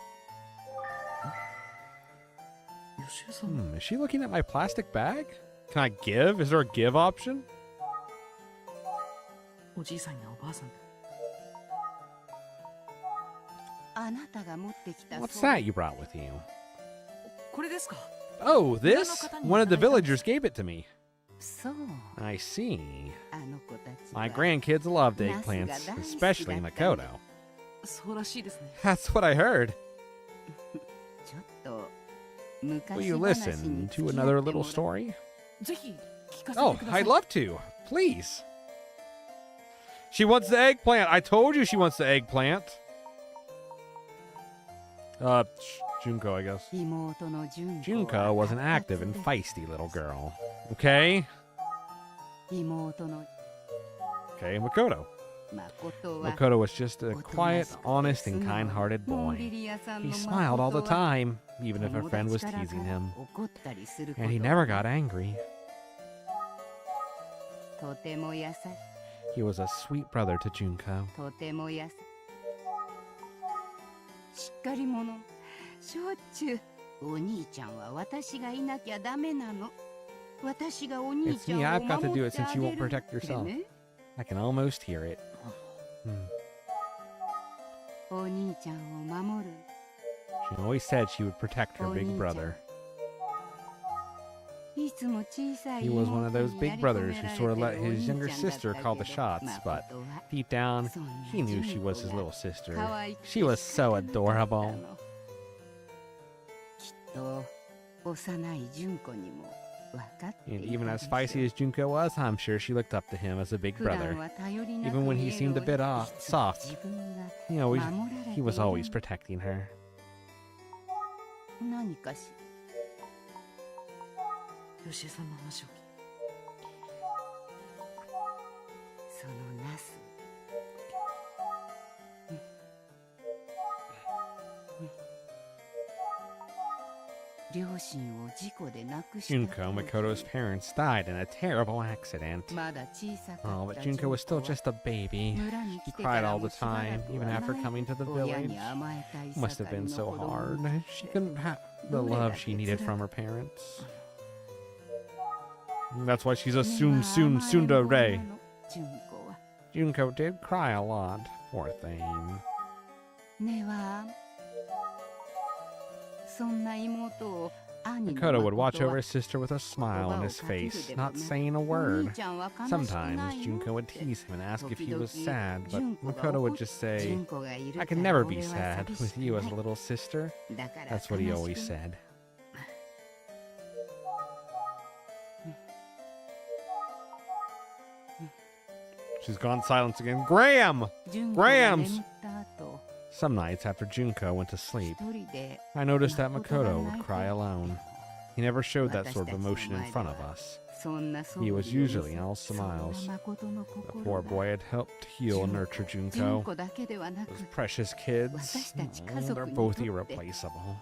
D: 吉江さん、
A: Is she looking at my plastic bag? Can I give? Is there a give option?
D: おじいさんやおばあさん
F: あなたが持ってきた
A: What's that you brought with you?
D: これですか
A: Oh, this? One of the villagers gave it to me.
F: そう
A: I see.
F: あの子たち
A: My
F: は
A: grandkids loved eggplants, especially Makoto.
D: そうらしいですね
A: That's what I heard.
F: ちょっと
A: Will you
F: 昔話
A: listen
F: に
A: to
F: 付き合って
A: another
F: も
A: little
F: ら
A: story?
D: ぜひ聞かせて
A: Oh,
D: ください
A: I'd love to. Please. She wants the eggplant. I told you she wants the eggplant. Junko, I guess.
F: 妹の純子
A: Junko was an
F: は
A: active and
F: 活発
A: feisty little girl. Okay?
F: 妹の
A: Okay, Makoto.
F: 誠は
A: Makoto was just a
F: おとな
A: quiet,
F: しくて
A: honest, and
F: 素直
A: kind-hearted
F: のん
A: boy.
F: びり屋さん
A: He
F: の
A: smiled all the
F: 誠は
A: time, even if a
F: 友
A: friend
F: 達
A: was
F: から
A: teasing him.
F: 怒ったりすること
A: And he never got angry.
F: とても優しい
A: He was a sweet brother to Junko.
F: とても優しいしっかり者しょっちゅうお兄ちゃんは私がいなきゃダメなの私がお兄
A: It's
F: ちゃ
A: me,
F: んを
A: I've got to
F: 守
A: do
F: っ
A: it
F: てあ
A: since you
F: げ
A: won't
F: る
A: protect
F: って
A: yourself.
F: ね
A: I can almost hear it. Hmm.
F: お兄ちゃんを守る
A: She always said she would protect her big brother.
F: いつも小さい
A: He was one of those
F: 妹に
A: big
F: やり
A: brothers
F: 込め
A: who
F: られ
A: sort of
F: て
A: let
F: るお
A: his
F: 兄ちゃ
A: younger
F: んだった
A: sister
F: け
A: call
F: ど
A: the shots, but
F: 誠は
A: deep down,
F: そんな
A: he knew she
F: 純
A: was
F: 子
A: his
F: が
A: little sister.
F: 可愛くて
A: She was so
F: 仕方なかった
A: adorable.
F: のきっと幼い純子にも分かってい
A: And
F: た
A: even
F: で
A: as
F: しょう
A: feisty as Junko was, I'm sure she looked up to him as a big
F: 普段
A: brother.
F: は頼りなく
A: Even when he
F: 見える
A: seemed a bit
F: い
A: off,
F: つも
A: soft,
F: 自分が
A: you know,
F: 守られてい
A: he was
F: る
A: always protecting her.
F: 何かし
D: よしえさんの話を聞い
F: そのナス両親を事故で亡くした
A: Junko, Makoto's parents, died in a terrible accident.
F: まだ小さか
A: Oh,
F: った
A: but Junko was still just a baby.
F: 村に
A: He
F: 来て
A: cried
F: から
A: all
F: も
A: the
F: しばら
A: time,
F: く
A: even
F: は
A: after
F: な
A: coming to the
F: 親
A: village.
F: に甘えたい
A: It must have been
F: 盛り
A: so
F: の子供
A: hard. She couldn't have the love she needed from her parents. That's why she's a tsundere.
F: 純子は
A: Junko did cry a lot. Poor thing.
F: ねはそんな妹を兄の
A: Makoto would watch
F: 誠
A: over
F: は
A: his sister with a smile on his face, not saying a
F: お
A: word.
F: 兄ちゃんは悲しく
A: Sometimes
F: ないの
A: Junko would
F: って
A: tease him and ask if he was sad, but
F: 純子が
A: Makoto
F: 怒
A: would
F: っ
A: just say,
F: 純子がいる
A: I
F: か
A: can
F: ら
A: never
F: 俺
A: be
F: は
A: sad
F: 寂し
A: with
F: く
A: you
F: な
A: as a
F: い
A: little sister.
F: だから
A: That's what he
F: 悲し
A: always
F: く
A: said. She's gone silent again. Graham!
F: 純子が眠
A: Grams!
F: った後
A: Some nights after Junko went to sleep,
F: 一人で
A: I noticed that Makoto would cry alone. He never showed that sort of emotion in front of us.
F: そんな素
A: He
F: 振
A: was
F: りを見せ
A: usually all
F: そんな
A: smiles.
F: 誠の
A: The
F: 心
A: poor
F: が
A: boy had helped heal and nurture
F: 純
A: Junko.
F: 子だけではなく
A: Those precious kids.
F: 私たち家
A: Oh,
F: 族
A: they're
F: に
A: both
F: とって
A: irreplaceable.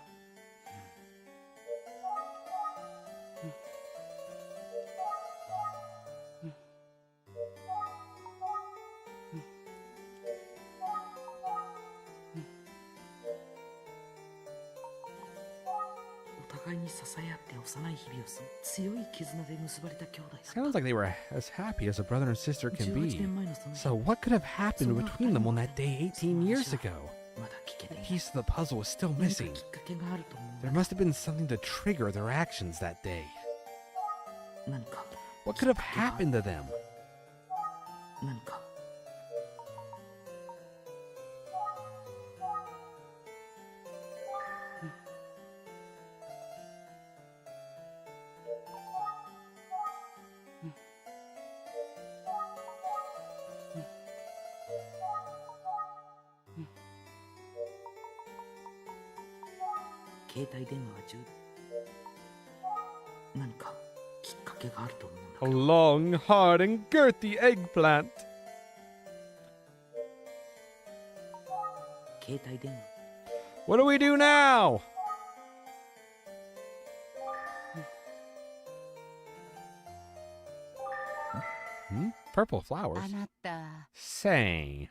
D: お互いに支え合って幼い日々を過ご強い絆で結ばれた兄弟だった
A: Sounds like they were as happy as a brother and sister can
D: 18
A: be.
D: 年前のその日
A: So what could have happened between them on that day 18 years ago?
D: まだ聞けて
A: The
D: いない
A: piece of the puzzle was still
D: 何か
A: missing.
D: きっかけがあると思う
A: There must have been something to trigger their actions that day.
D: 何か
A: What could have happened to them?
D: 何か携帯電話は充何かきっかけがあると思うんだ
A: A
D: けど
A: long, hard, and girthy eggplant.
D: 携帯電話
A: What do we do now? Purple
F: あ
A: flowers.
F: なた
A: Say.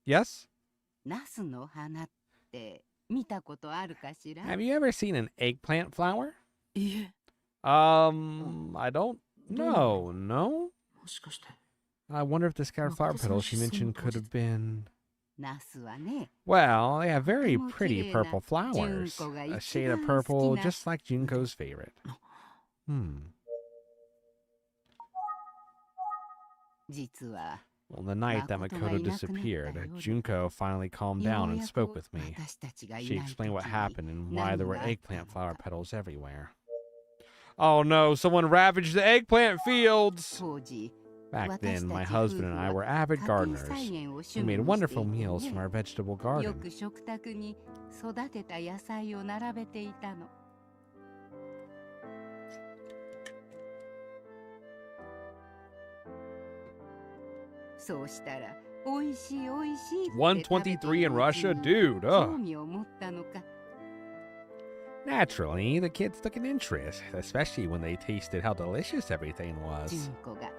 A: Yes?
F: ナスの花って見たことあるかしら
A: Have you ever seen an eggplant flower?
D: いえ
A: I don't know. No?
D: もしかして
A: I wonder if the scattered flower
D: Makoto-san
A: petals she
D: は
A: mentioned could have been.
F: ナスはね
A: Well, they have very
F: とても
A: pretty
F: 綺麗な
A: purple flowers.
F: 純子が
A: A
F: 一
A: shade of
F: 番好き
A: purple,
F: な
A: just like Junko's favorite. Hmm.
F: 実は
A: Well, the night that Makoto disappeared, Junko finally calmed down and spoke with me.
F: 私たちがい
A: She
F: ない
A: explained what
F: 時に
A: happened and why there were
F: 何があった
A: eggplant
F: のか
A: flower petals everywhere. Oh no, someone ravaged the eggplant fields!
F: 当時
A: Back then, my husband and I were avid
F: 家庭
A: gardeners.
F: 菜園を
A: We
F: 趣味
A: made
F: に
A: wonderful
F: していて
A: meals from our vegetable
F: よ
A: garden.
F: く食卓に育てた野菜を並べていたの。そうしたら、おいしいおいしいって
A: 123 in Russia? Dude,
F: 興味を持ったのか。
A: Naturally, the kids took an interest, especially when they tasted how delicious everything
F: 純
A: was.
F: 子が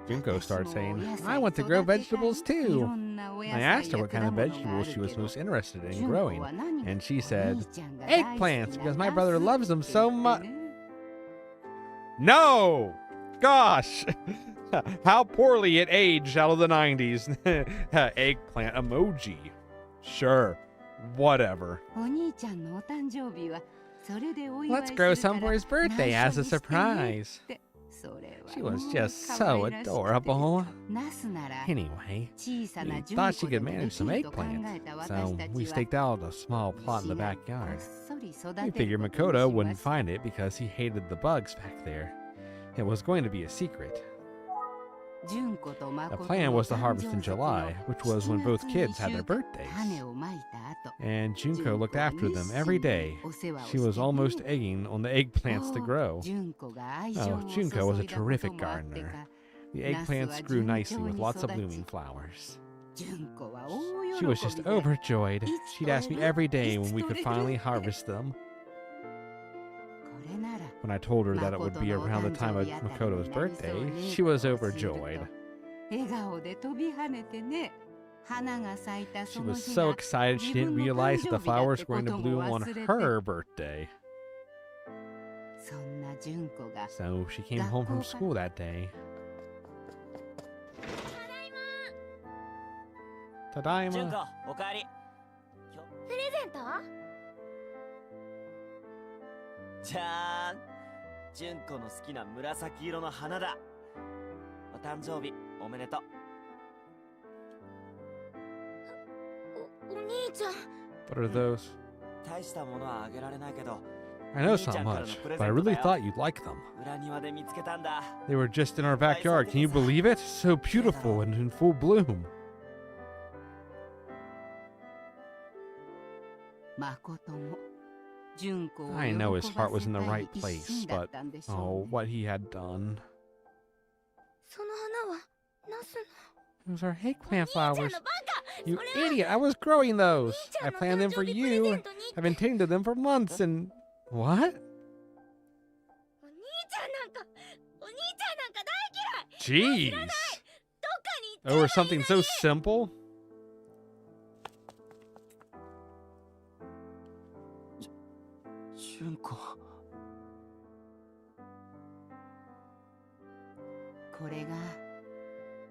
A: Junko started
F: 私も
A: saying,
F: お野
A: I
F: 菜
A: want to grow
F: 育てたい
A: vegetables
F: い
A: too.
F: ろんなお野
A: I
F: 菜
A: asked her
F: や
A: what kind of
F: 果物があ
A: vegetables
F: る
A: she was
F: けど
A: most interested in
F: 純子
A: growing,
F: は何か
A: and she
F: お
A: said,
F: 兄ちゃんが大好きな
A: eggplants, because my
F: ナ
A: brother
F: ス
A: loves them
F: って
A: so
F: 言
A: much.
F: ってね
A: No! Gosh! How poorly it aged out of the 90s. Eggplant emoji. Sure. Whatever.
F: お兄ちゃんのお誕生日はそれでお祝い
A: Let's
F: す
A: grow
F: る
A: some
F: か
A: for
F: ら
A: his birthday
F: 内
A: as
F: 緒
A: a
F: にしてね
A: surprise.
F: ってそれは
A: She
F: もう
A: was just
F: 可
A: so
F: 愛らしくて
A: adorable.
F: ナスなら
A: Anyway,
F: 小さな
A: we
F: 純
A: thought
F: 子
A: she
F: で
A: could
F: も
A: manage
F: でき
A: some
F: ると考
A: eggplant,
F: えた
A: so
F: 私た
A: we
F: ちは
A: staked out a small plot in the
F: こ
A: backyard.
F: っそり育
A: We
F: て
A: figured
F: ることに
A: Makoto
F: しま
A: wouldn't
F: した
A: find it because he hated the bugs back there. It was going to be a secret. The plan was to harvest in July, which was when both kids had their birthdays. And Junko looked after them every day. She was almost egging on the eggplants to grow. Oh, Junko was a terrific gardener. The eggplants grew nicely with lots of blooming flowers. She was just overjoyed. She'd ask me every day when we could finally harvest them. When I told her that it would be around the time of Makoto's birthday, she was overjoyed. She was so excited she didn't realize that the flowers were going to bloom on her birthday. So she came home from school that day. Tadaima.
G: 純子、おかえり。
E: プレゼント？
G: じゃーん。純子の好きな紫色の花だ。お誕生日おめでとう。
E: お兄ちゃん。
A: What are those?
G: 大したものはあげられないけど。
A: I know it's not much, but I really thought you'd like them.
G: 裏庭で見つけたんだ。
A: They were just in our backyard. Can you believe it? So beautiful and in full bloom. I know his heart was in the right place, but oh, what he had done.
E: その花はナスの。
A: Those are eggplant flowers. You idiot! I was growing those. I planned them for you. I've been tending them for months and... What?
E: お兄ちゃんなんか大嫌い。
A: Jeez.
E: どっかに行っ
A: Over something so simple?
G: 純子。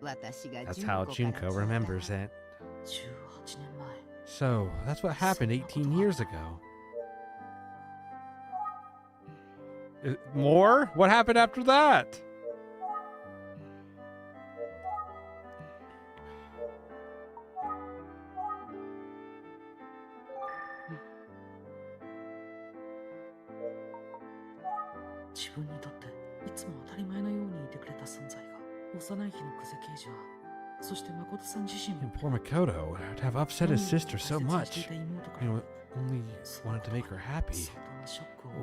A: That's how Junko remembers it. So, that's what happened 18 years ago. More? What happened after that? And poor Makoto to have upset his sister so much. You know, only wanted to make her happy.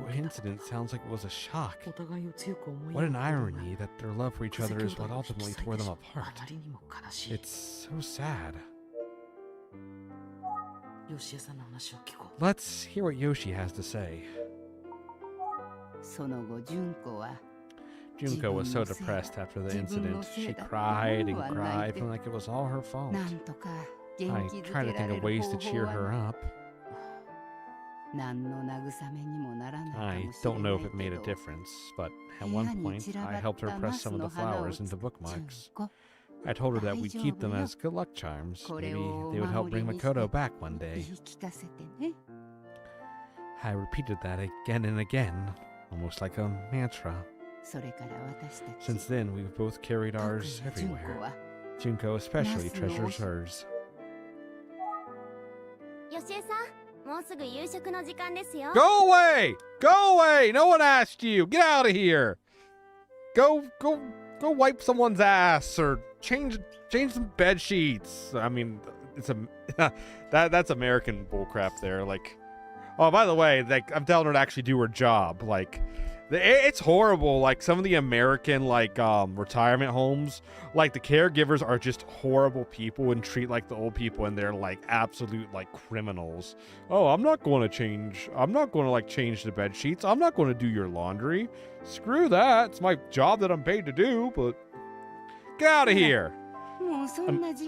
A: The incident sounds like it was a shock. What an irony that their love for each other is what ultimately tore them apart. It's so sad. Let's hear what Yoshi has to say. Junko was so depressed after the incident. She cried and cried, feeling like it was all her fault. I tried to think of ways to cheer her up. I don't know if it made a difference, but at one point, I helped her press some of the flowers into bookmarks. I told her that we'd keep them as good luck charms. Maybe they would help bring Makoto back one day. I repeated that again and again, almost like a mantra. Since then, we've both carried ours everywhere. Junko especially treasures hers.
E: よしえさん、もうすぐ夕食の時間ですよ。
A: Go away! Go away! No one asked you! Get out of here! Go wipe someone's ass or change some bed sheets. I mean, it's a that's American bullcrap there. Like, oh, by the way, like I'm telling her to actually do her job. Like, it's horrible. Like some of the American retirement homes, like the caregivers are just horrible people and treat like the old people and they're like absolute like criminals. Oh, I'm not going to change the bed sheets. I'm not going to do your laundry. Screw that. It's my job that I'm paid to do, but get out of here.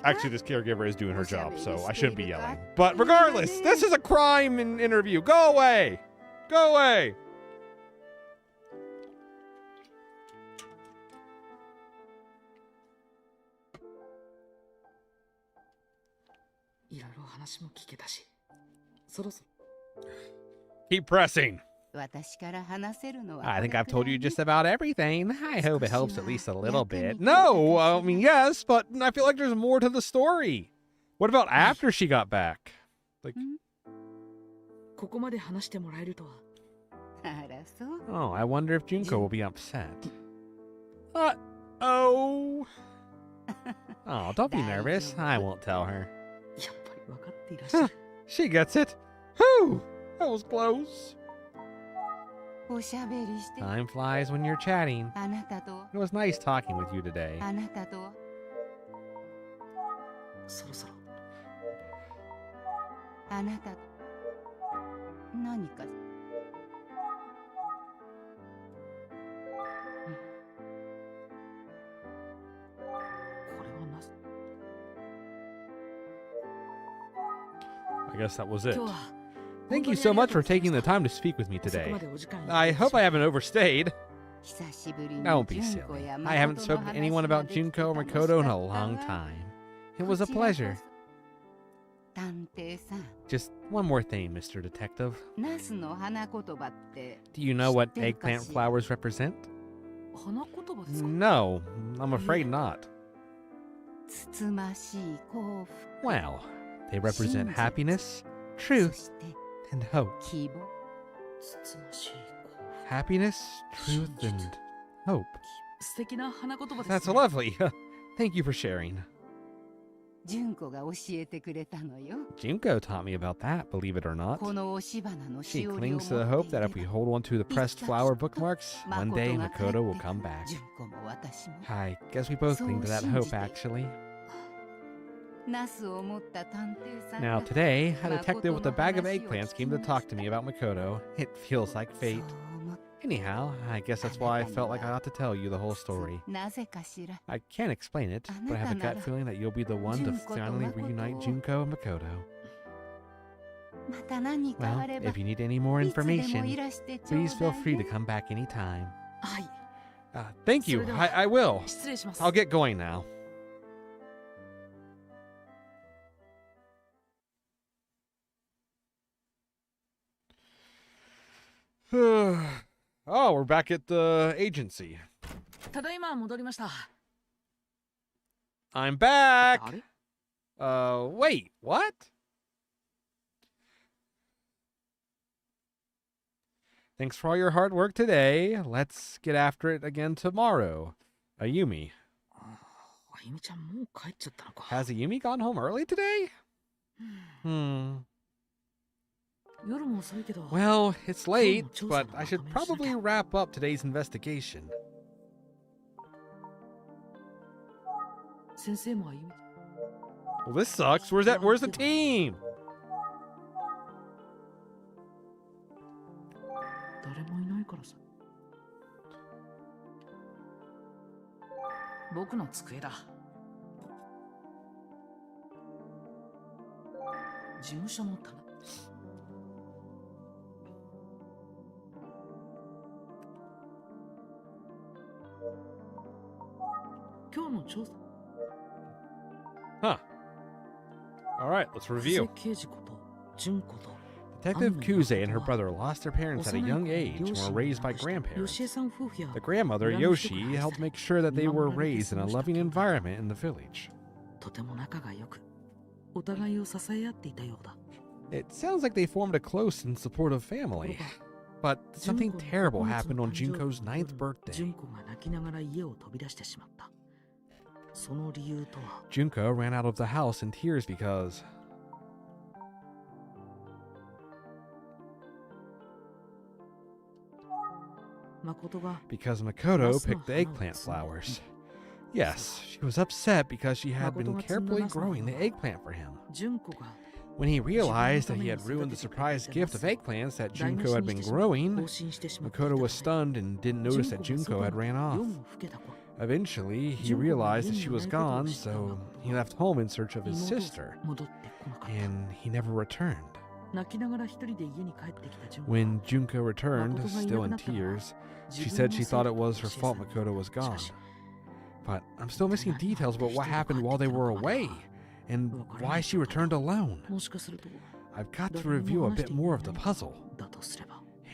A: Actually, this caregiver is doing her job, so I shouldn't be yelling. But regardless, this is a crime interview. Go away. Go away. Keep pressing. I think I've told you just about everything. I hope it helps at least a little bit. No, I mean, yes, but I feel like there's more to the story. What about after she got back? Like, oh, I wonder if Junko will be upset. Uh-oh. Oh, don't be nervous. I won't tell her.
D: やっぱり分かっていらっしゃる。
A: She gets it. Whew! That was close.
F: おしゃべりして。
A: Time flies when you're chatting.
F: あなたと、
A: It was nice talking with you today.
F: あなたと、
D: そろそろ。
F: あなたと、何か。
D: これはなぜ
A: I guess that was it.
D: 今日は
A: Thank you so much for taking the time to speak with me
D: 遅く
A: today.
D: までお時間いただき
A: I hope I haven't overstayed.
F: 久しぶりに
A: Don't be
F: 純子
A: silly.
F: や
A: I haven't
F: 誠の
A: spoken to
F: 話
A: anyone
F: が
A: about
F: できて
A: Junko or
F: 楽しか
A: Makoto
F: っ
A: in
F: た
A: a
F: わ
A: long time. It
F: こ
A: was a
F: ちらこそ
A: pleasure.
F: 探偵さん、
A: Just one more thing, Mr. Detective.
F: ナスの花言葉って
A: Do you know what
F: 知ってるかしら？
A: eggplant flowers represent?
D: 花言葉ですか
A: No, I'm afraid not.
F: つつましい幸福、
A: Well, they represent
F: Shinji.
A: happiness,
F: そ
A: truth,
F: して
A: and hope.
F: 希望。
D: つつましい幸
A: Happiness, truth, and hope.
D: 福。素敵な花言葉です
A: That's
D: ね。
A: lovely. Thank you for sharing.
F: 純子が教えてくれたのよ。
A: Junko taught me about that, believe it or not.
F: この押し花の
A: She
F: しおりを
A: clings to the
F: 持
A: hope
F: ってい
A: that
F: れ
A: if we
F: ば
A: hold on to the pressed flower bookmarks, one day
F: 誠が帰って
A: Makoto will
F: く
A: come
F: る
A: back.
F: 純子も私も
A: I guess we both cling to that hope, actually.
F: ナスを持った探偵さん
A: Now
F: が
A: today, a detective with a bag of
F: 誠の話を
A: eggplants came to talk to me about Makoto. It feels like
F: そう
A: fate.
F: 思っ
A: Anyhow, I guess that's why I felt like I ought to tell you the whole story.
F: なぜかしら
A: I can't explain it, but I have a gut feeling that you'll be the one to
F: Junko to
A: finally
F: Makoto
A: reunite
F: を
A: Junko and Makoto.
F: また何か
A: Well,
F: あれば
A: if you need any more
F: いつでもい
A: information,
F: らしてちょう
A: please
F: だ
A: feel
F: い
A: free to
F: ね
A: come back anytime.
D: はい。
A: Thank you.
D: それでは、
A: I will.
D: 失礼します。
A: I'll get going now. Oh, we're back at the agency.
D: ただいま戻りました。
A: I'm
D: あ
A: back.
D: れ
A: Wait, what? Thanks for all your hard work today. Let's get after it again tomorrow. Ayumi.
D: あゆみちゃんもう帰っちゃったのか。
A: Has Ayumi gone home early today? Hmm.
D: 夜も遅いけど。
A: Well, it's late,
D: Joe-san
A: but
D: will
A: I should
D: come in
A: probably
D: soon.
A: wrap up today's investigation.
D: 先生もあゆみ。
A: Well, this sucks. Where's the team?
D: 誰もいないからさ。僕の机だ。事務所の棚。今日の調査。
A: Huh. All right, let's review.
D: 刑事こと純子と
A: Detective Kuze and her brother lost their parents at a young age and were raised by grandparents.
D: 吉江さん夫婦や
A: The grandmother, Yoshi, helped make sure that they were raised in a loving environment in the village.
D: とても仲が良くお互いを支え合っていたようだ。
A: It sounds like they formed a close and supportive family. But something terrible happened on Junko's 9th birthday.
D: 純子が泣きながら家を飛び出してしまった。その理由とは
A: Junko ran out of the house in tears because... Because Makoto picked the eggplant flowers. Yes, she was upset because she had been carefully growing the eggplant for him.
D: 純子が
A: When he realized that he had ruined the surprise gift of eggplants that Junko had been growing, Makoto was stunned and didn't notice that Junko had ran off. Eventually, he realized that she was gone, so he left home in search of his sister, and he never returned. When Junko returned, still in tears, she said she thought it was her fault Makoto was gone. But I'm still missing details about what happened while they were away, and why she returned alone. I've got to review a bit more of the puzzle.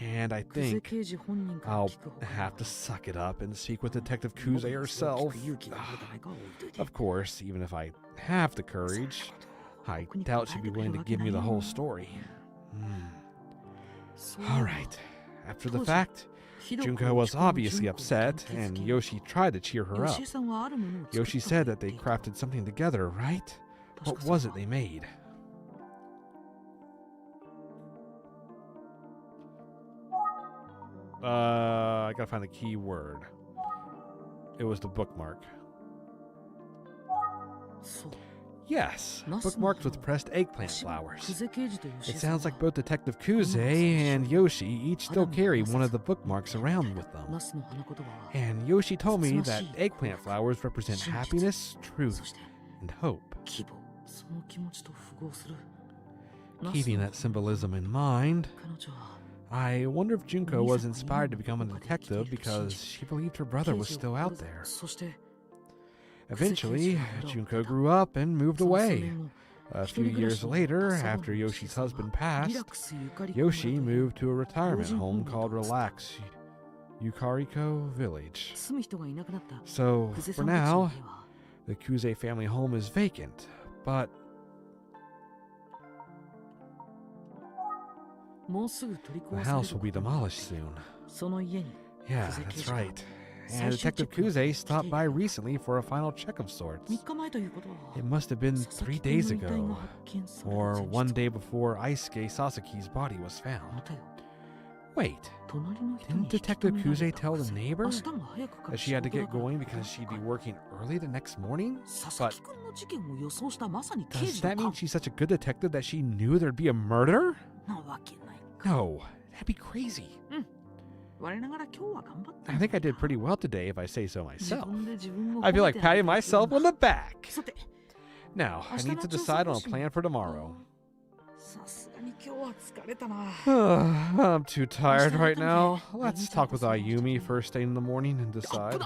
A: And I think I'll have to suck it up and speak with Detective Kuze herself. Of course, even if I have the courage, I doubt she'd be willing to give me the whole story. Alright, after the fact, Junko was obviously upset, and Yoshi tried to cheer her up. Yoshi said that they crafted something together, right? What was it they made? I gotta find the key word. It was the bookmark. Yes, bookmarked with pressed eggplant flowers. It sounds like both Detective Kuze and Yoshi each still carry one of the bookmarks around with them. And Yoshi told me that eggplant flowers represent happiness, truth, and hope. Keeping that symbolism in mind, I wonder if Junko was inspired to become a detective because she believed her brother was still out there. Eventually, Junko grew up and moved away. A few years later, after Yoshi's husband passed, Yoshi moved to a retirement home called Relax Yukariko Village. So, for now, the Kuze family home is vacant, but the house will be demolished soon. Yeah, that's right. And Detective Kuze stopped by recently for a final check of sorts. It must have been 3 days ago, or 1 day before Aisuke Sasaki's body was found. Wait, didn't Detective Kuze tell the neighbor that she had to get going because she'd be working early the next morning? But does that mean she's such a good detective that she knew there'd be a murder? No, that'd be crazy. I think I did pretty well today, if I say so myself. I feel like patting myself on the back. Now, I need to decide on a plan for tomorrow. I'm too tired right now. Let's talk with Ayumi first thing in the morning and decide.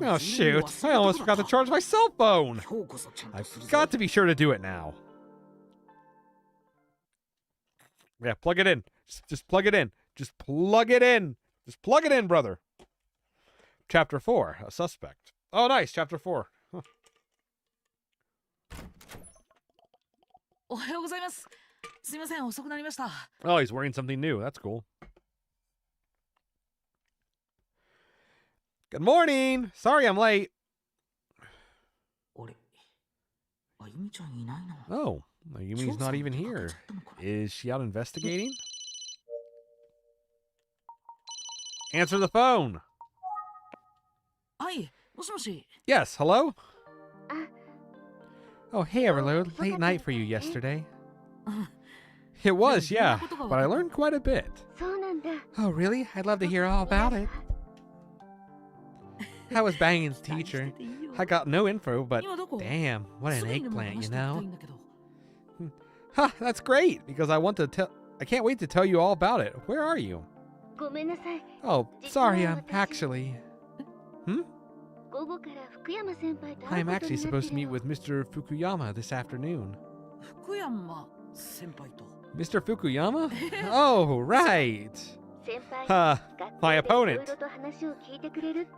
A: Oh shoot, I almost forgot to charge my cell phone. I've got to be sure to do it now. Yeah, plug it in. Just plug it in. Just plug it in. Just plug it in, brother. Chapter 4, a suspect. Oh, nice. Chapter 4. Huh. Oh, he's wearing something new. That's cool. Good morning. Sorry I'm late. Oh, Ayumi's not even here. Is she out investigating? Answer the phone. Yes, hello? Oh, hey, Everload. Late night for you yesterday. It was, yeah, but I learned quite a bit. Oh, really? I'd love to hear all about it. I was banging the teacher. I got no info, but damn, what an eggplant, you know? Huh, that's great, because I can't wait to tell you all about it. Where are you? Oh, sorry, I'm actually... I'm actually supposed to meet with Mr. Fukuyama this afternoon. Mr. Fukuyama? Oh, right. My opponent.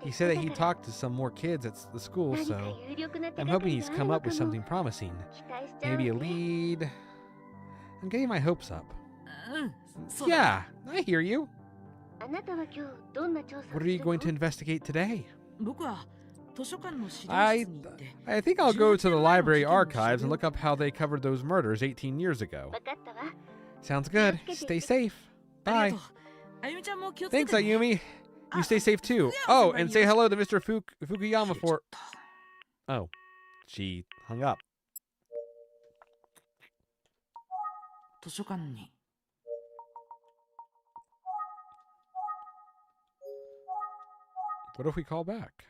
A: He said that he talked to some more kids at the school, so I'm hoping he's come up with something promising. Maybe a lead. I'm getting my hopes up. Yeah, I hear you. What are you going to investigate today? I think I'll go to the library archives and look up how they covered those murders 18 years ago. Sounds good. Stay safe. Bye. Thanks, Ayumi. You stay safe too. Oh, and say hello to Mr. Fukuyama for... Oh, she hung up. What if we call back?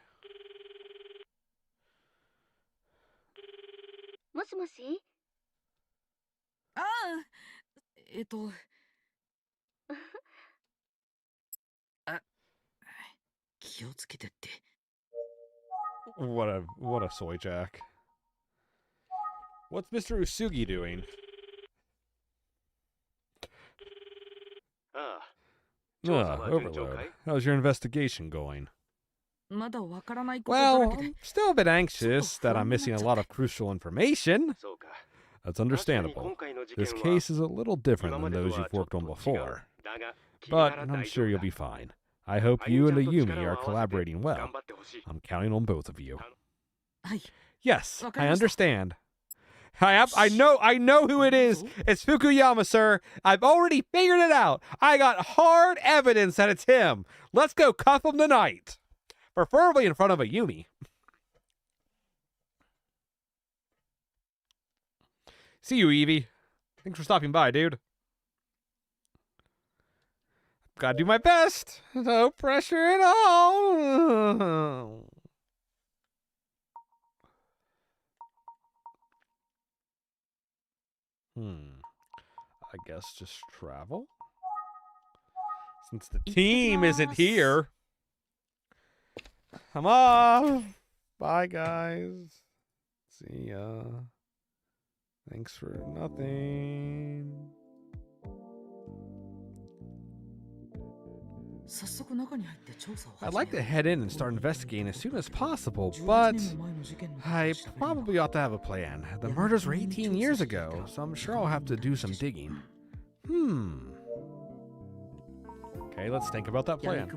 A: What a soy jack. What's Mr. Usugi doing? Overload. How's your investigation going? Well, I'm still a bit anxious that I'm missing a lot of crucial information. That's understandable. This case is a little different than those you've worked on before. but I'm sure you'll be fine. I hope you and Ayumi are collaborating well. I'm counting on both of you. Yes, I understand. I know who it is. It's Fukuyama, sir. I've already figured it out. I got hard evidence that it's him. Let's go cuff him tonight. Preferably in front of Ayumi. See you, Evie. Thanks for stopping by, dude. Gotta do my best. No pressure at all. I guess just travel? Since the team isn't here. I'm off. Bye, guys. See ya. Thanks for nothing. I'd like to head in and start investigating as soon as possible, but I probably ought to have a plan. The murders were 18 years ago, so I'm sure I'll have to do some digging. Okay, let's think about that plan.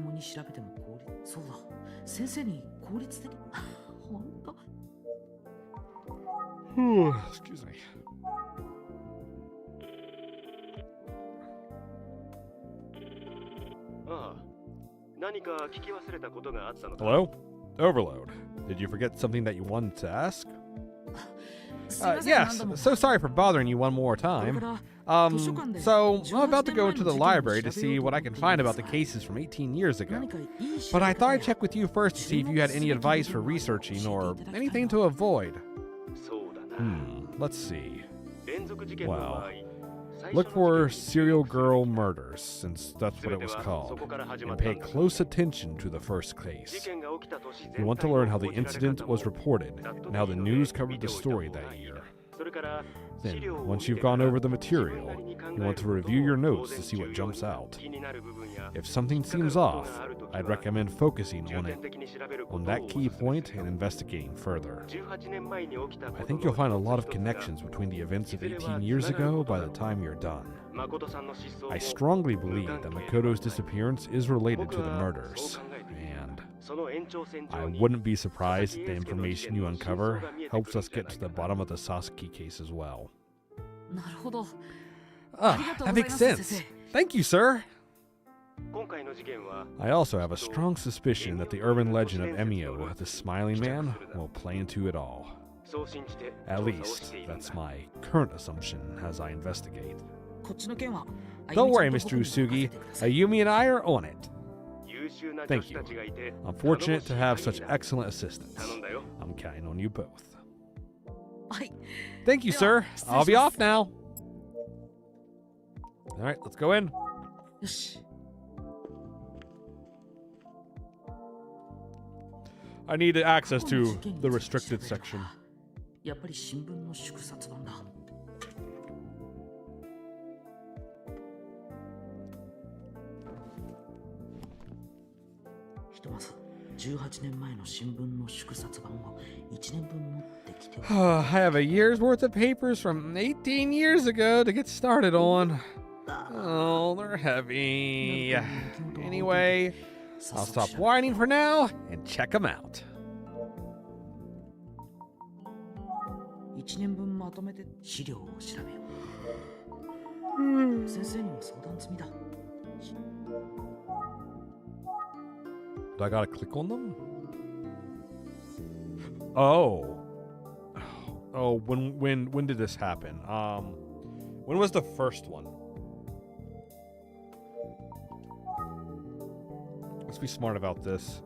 A: Excuse me. Hello? Overload. Did you forget something that you wanted to ask? Yes, so sorry for bothering you one more time. So I'm about to go into the library to see what I can find about the cases from 18 years ago. But I thought I'd check with you first to see if you had any advice for researching or anything to avoid. Let's see. Well, look for serial girl murders, since that's what it was called, and pay close attention to the first case. You want to learn how the incident was reported and how the news covered the story that year. Then, once you've gone over the material, you want to review your notes to see what jumps out. If something seems off, I'd recommend focusing on that key point and investigating further. I think you'll find a lot of connections between the events of 18 years ago by the time you're done. I strongly believe that Makoto's disappearance is related to the murders, and I wouldn't be surprised if the information you uncover helps us get to the bottom of the Sasuke case as well. That makes sense. Thank you, sir. I also have a strong suspicion that the urban legend of Emio, the smiling man, will play into it all. At least, that's my current assumption as I investigate. Don't worry, Mr. Usugi. Ayumi and I are on it. Thank you. I'm fortunate to have such excellent assistants. I'm counting on you both. Thank you, sir. I'll be off now. All right, let's go in. I need access to the restricted section. I have a year's worth of papers from 18 years ago to get started on. Oh, they're heavy. Anyway, I'll stop whining for now and check them out. Do I gotta click on them? Oh, when did this happen? When was the first one? Let's be smart about this.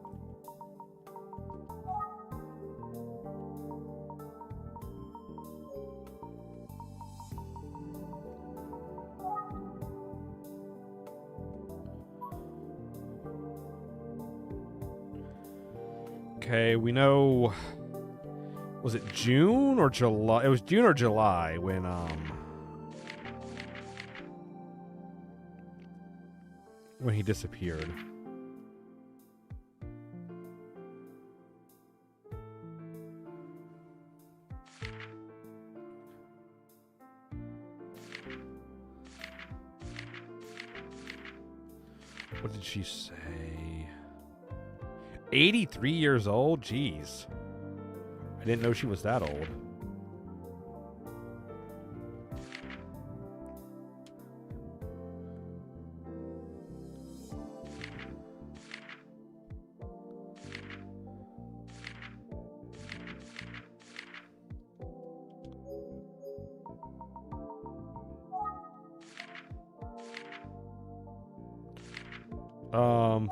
A: Okay, we know. Was it June or July? It was June or July when he disappeared. What did she say? 83 years old? Jeez. I didn't know she was that old.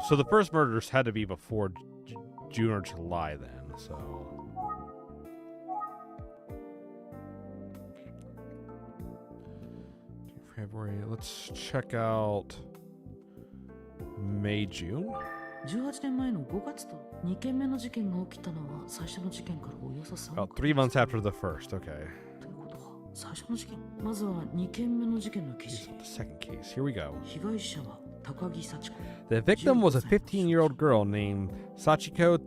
A: So the first murders had to be before June or July then, so. February, let's check out May, June.
D: 18年前の5月と2件目の事件が起きたのは最初の事件からおよそ3
A: About 3 months after the first, okay.
D: ということは最初の事件まずは2件目の事件の記事
A: The second case, here we go.
D: 被害者は高木幸子
A: The victim was a 15-year-old girl named Sachiko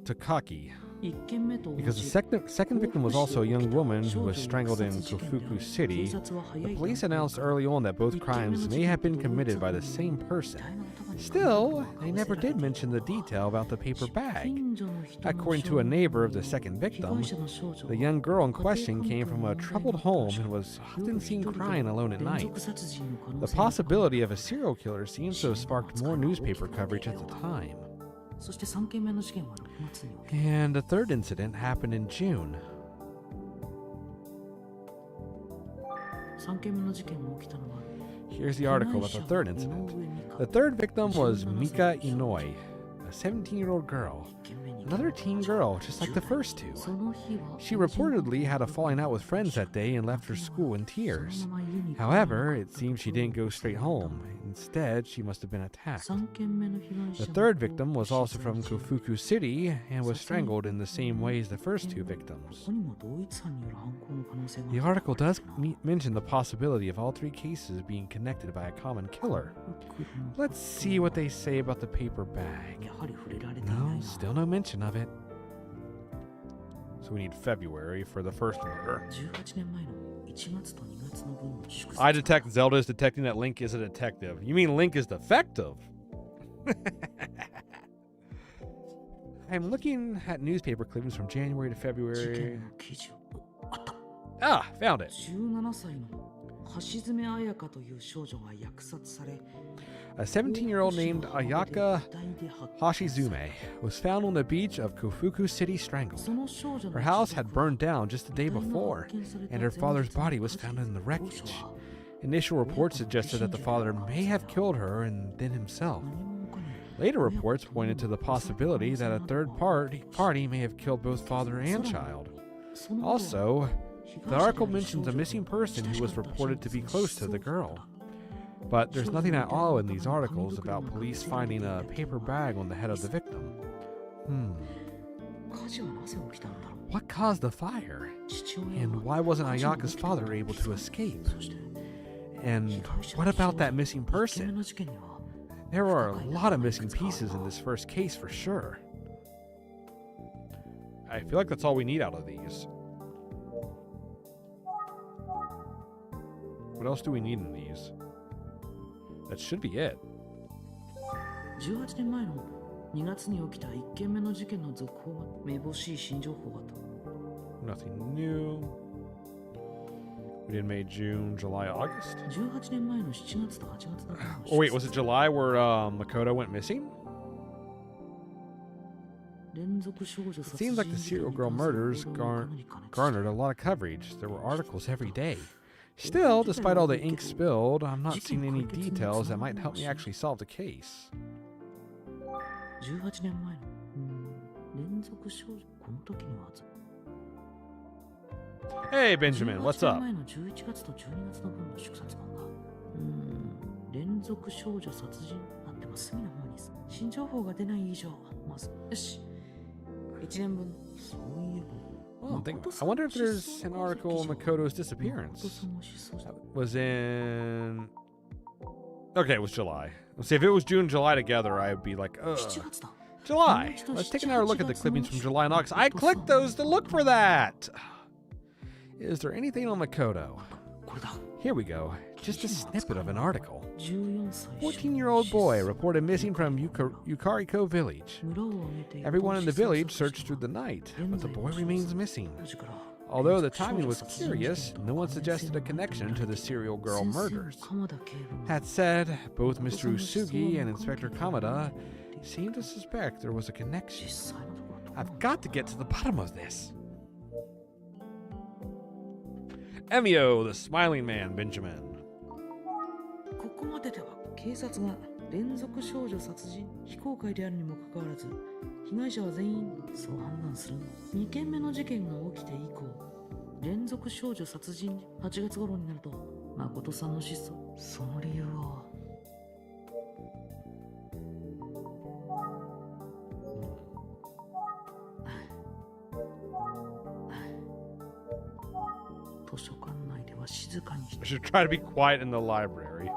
A: Takaki.
D: 1件目と同
A: Because the
D: じ
A: second victim was also a young woman who was strangled in Kofuku City, the police announced early on that both crimes may have been committed by the same person. Still, they never did mention the detail about the paper bag. According to a neighbor of the second victim, the young girl in question came from a troubled home and was often seen crying alone at night. The possibility of a serial killer seems to have sparked more newspaper coverage at the time.
D: そして3件目の事件は6月に起き
A: And the third incident happened in June.
D: 3件目の事件が起きたのは
A: Here's the article about the third incident. The third victim was Mika Inoi, a 17-year-old girl. Another teen girl, just like the first two.
D: その日は
A: She reportedly had a falling out with friends that day and left her school in tears. However, it seems she didn't go straight home. Instead, she must have been attacked.
D: 3件目の被害者
A: The third victim was also from Kofuku City and was strangled in the same way as the first two victims.
D: ここにも同一犯による犯行の可能性が
A: The article does mention the possibility of all three cases being connected by a common killer. Let's see what they say about the paper bag.
D: やはり触れられていない
A: No,
D: な
A: still no mention of it. So we need February for the first murder.
D: 18年前の1月と2月の分の祝
A: I detect Zelda is detecting that Link is a detective. You mean Link is defective? I'm looking at newspaper clippings from January to
D: 事
A: February.
D: 件の記事をあった
A: Ah, found it.
D: 17歳の橋爪彩香という少女が虐殺され
A: A 17-year-old named Ayaka Hashizume was found on the beach of Kofuku City strangled.
D: その少女の
A: Her house had burned down just the day before, and her father's body was found in the wreckage. Initial reports suggested that the father may have killed her and then himself. Later reports pointed to the possibility that a third party may have killed both father and child. Also, the article mentions a missing person who was reported to be close to the girl. But there's nothing at all in these articles about police finding a paper bag on the head of the victim.
D: 火事はなぜ起きたんだろう
A: What caused the fire?
D: 父親
A: And
D: は
A: why wasn't Ayaka's father able to escape?
D: そして
A: And what about that missing
D: 1件目
A: person?
D: の事件には
A: There are a lot of missing pieces in this first case for sure. I feel like that's all we need out of these. What else do we need in these? That should be it.
D: 18年前の2月に起きた1件目の事件の続報がめぼしい新情報があった
A: Nothing new. We did May, June, July, August.
D: 18年前の7月と8月だったの
A: Oh wait, was it July where Makoto went missing?
D: 連続少女
A: It
D: 殺
A: seems
D: 人
A: like the
D: 事件
A: serial
D: に
A: girl
D: 関する
A: murders
D: 報道がかなり過熱した
A: garnered a lot of coverage. There were articles every day. Still, despite all the ink spilled, I'm not seeing any details that might help me actually solve the case.
D: 18年前の連続少女この時には
A: Hey, Benjamin, what's
D: 18
A: up?
D: 年前の11月と12月の分の祝殺版が連続少女殺人あっても隅の方に新情報が出ない以上まずよし1年分そういえば
A: Well, I wonder if there's an article on Makoto's disappearance. That was in... Okay, it was July. Let's see, if it was June and July together, I'd be like, ugh.
D: 7月だ
A: July! Let's take another look at the clippings from July and August. I clicked those to look for that! Is there anything on Makoto?
D: これだ
A: Here we go. Just a snippet of an article.
D: 14歳
A: 14-year-old boy reported missing from Yukariko village.
D: 村を挙げて
A: Everyone in the village searched through the night, but the boy remains missing. Although the timing was curious, no one suggested a connection to the serial girl murders. That said, both Mr. Usugi and Inspector Kamada seemed to suspect there was a connection. I've got to get to the bottom of this. Emio, the smiling man, Benjamin.
D: ここまででは警察が連続少女殺人非公開であるにもかかわらず被害者は全員そう判断するの。2件目の事件が起きて以降連続少女殺人8月頃になると誠さんの失踪その理由を図書館内では静かにして
A: I should try to be quiet in the library.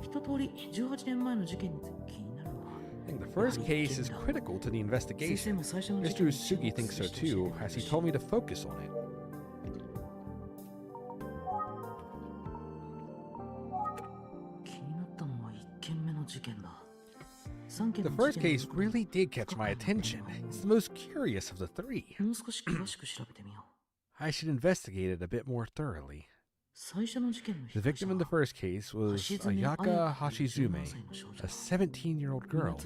D: 一通り18年前の事件について気になるのは
A: I think the first case is critical to the investigation. Mr. Usugi thinks so too, as he told me to focus on it.
D: 気になったのは1件目の事件だ
A: The first case really did catch my attention. It's the most curious of the three.
D: もう少し詳しく調べてみよう
A: I should investigate it a bit more thoroughly.
D: 最初の事件の
A: The
D: 被害者
A: victim
D: は
A: in the first case was Ayaka Hashizume, a 17-year-old girl.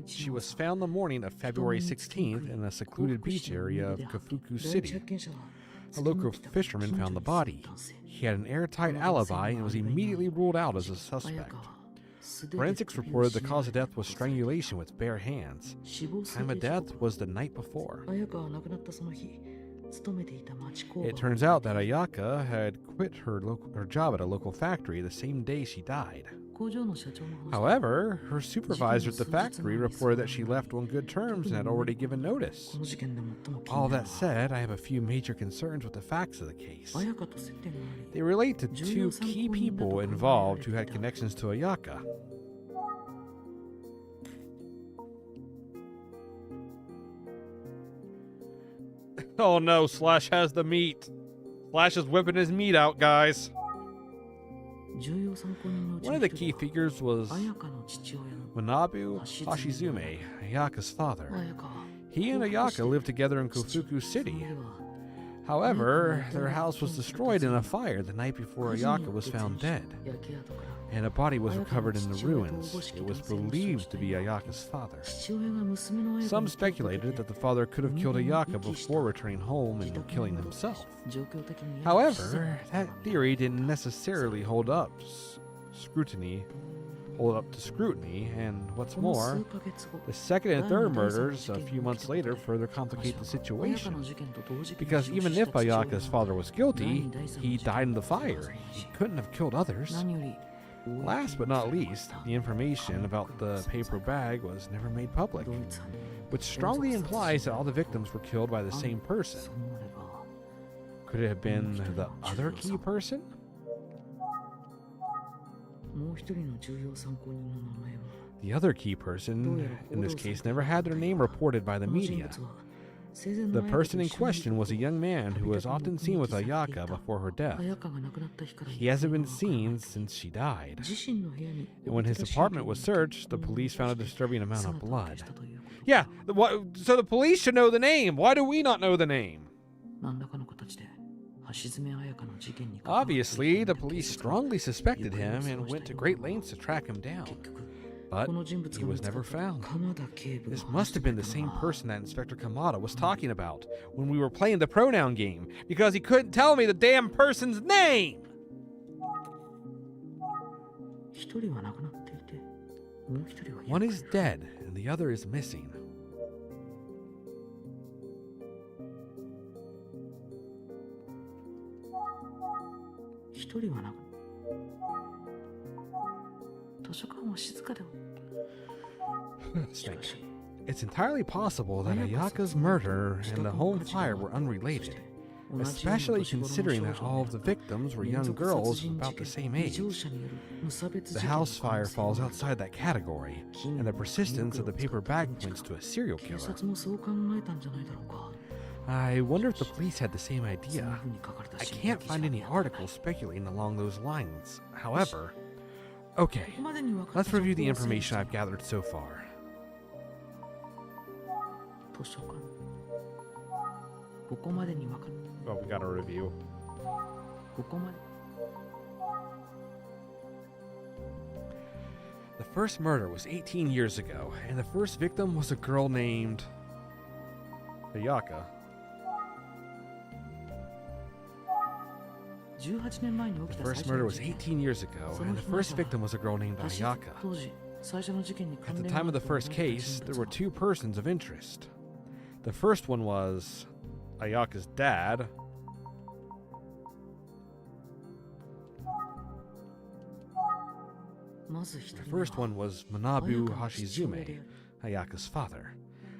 A: She was found the morning of February 16th in a secluded beach area of Kafuku City. A local fisherman found the body. He had an airtight alibi and was immediately ruled out as a suspect. Forensics reported the cause of death was strangulation with bare hands. Time of death was the night before.
D: 綾香は亡くなったその日勤めていた町工場
A: It turns out that Ayaka had quit her job at a local factory the same day she died.
D: 工場の社長の話
A: However, her supervisor at the factory reported that she left on good terms and had already given notice.
D: この事件で最も気に
A: All
D: なる
A: that
D: のは
A: said, I have a few major concerns with the facts of the case.
D: 綾香と接点があり
A: They relate to two key people involved who had connections to Ayaka. Oh no, Slash has the meat. Slash is whipping his meat out, guys.
D: 重要参考人のうち
A: One
D: の
A: of the
D: 一
A: key
D: 人
A: figures was
D: は綾香の父親の
A: Manabu Hashizume, Ayaka's father.
D: 綾香は
A: He and Ayaka lived together in Kofuku
D: そ
A: City.
D: れでは
A: However, their house was destroyed in a fire the night before
D: 火事に
A: Ayaka
D: よ
A: was
D: って
A: found
D: 全
A: dead,
D: 焼け跡から
A: and a body was recovered in the ruins. It was believed to be Ayaka's father.
D: 父親が娘の綾香
A: Some
D: に手をかけ
A: speculated
D: て
A: that the father could have killed Ayaka before returning home and killing himself.
D: 状況的に
A: However, that theory didn't necessarily hold up to scrutiny, and what's
D: この
A: more,
D: 数ヶ月後
A: the second and third murders a few months later further complicate the
D: 綾香
A: situation.
D: の事件と同時期に
A: Because
D: 死
A: even
D: 亡した
A: if
D: 父親は
A: Ayaka's father was guilty, he died in the fire. He couldn't have killed others.
D: 何より
A: Last but not least, the information about the paper bag was never made public,
D: 同一犯
A: which strongly implies that all the victims were killed by the same person.
D: そうなれば
A: Could it have been the other key person?
D: もう一人の重要参考人の名前は
A: The other key person, in this case, never had their name reported by the
D: この人
A: media.
D: 物は生前の
A: The
D: 綾香と
A: person in
D: 一緒に
A: question was a young man who was often seen with Ayaka before her death.
D: 綾香が亡くなった日から
A: He hasn't been seen since she died.
D: 自身の部屋に
A: And when his apartment was searched, the police found a disturbing amount of
D: 姿を
A: blood.
D: 消したということ
A: Yeah, so the police should know the name. Why do we not know the name?
D: 何らかの形で橋爪綾香の事件に関わっている
A: Obviously, the police strongly suspected him and went to great lengths to track him down.
D: 結局
A: But
D: この人物
A: he
D: が見
A: was
D: つか
A: never
D: った
A: found.
D: 鎌田警部が
A: This
D: 話
A: must
D: して
A: have
D: く
A: been
D: れ
A: the
D: た
A: same
D: のは
A: person that Inspector Kamada was talking about when we were playing the pronoun game, because he couldn't tell me the damn person's name!
D: 一人は亡くなっていてもう一人は
A: One is dead and the other is missing.
D: 一人は亡く図書館は静かでは
A: Stink. It's entirely possible that Ayaka's murder and the home fire were unrelated, especially considering that all of the victims were young girls of about the same age. The house fire falls outside that category, and the persistence of the paper bag points to a serial
D: 警
A: killer.
D: 察もそう考えたんじゃないだろうか
A: I wonder if the police had the same idea. I can't find any articles speculating along those lines. However, okay, let's review the information I've gathered so far. Oh, we got a review. The first murder was 18 years ago, and the first victim was a girl named Ayaka. The first murder was 18 years ago, and the first victim was a girl named Ayaka. At the time of the first case, there were two persons of interest. The first one was Ayaka's dad. The first one was Manabu Hashizume, Ayaka's father.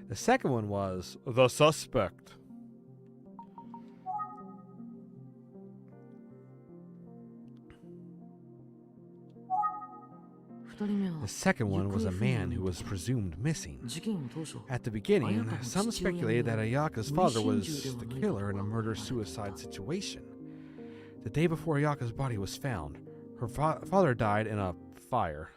A: The second one was the suspect. The second one was a man who was presumed missing. At the beginning, some speculated that Ayaka's father was the killer in a murder-suicide situation. The day before Ayaka's body was found, her father died in a fire.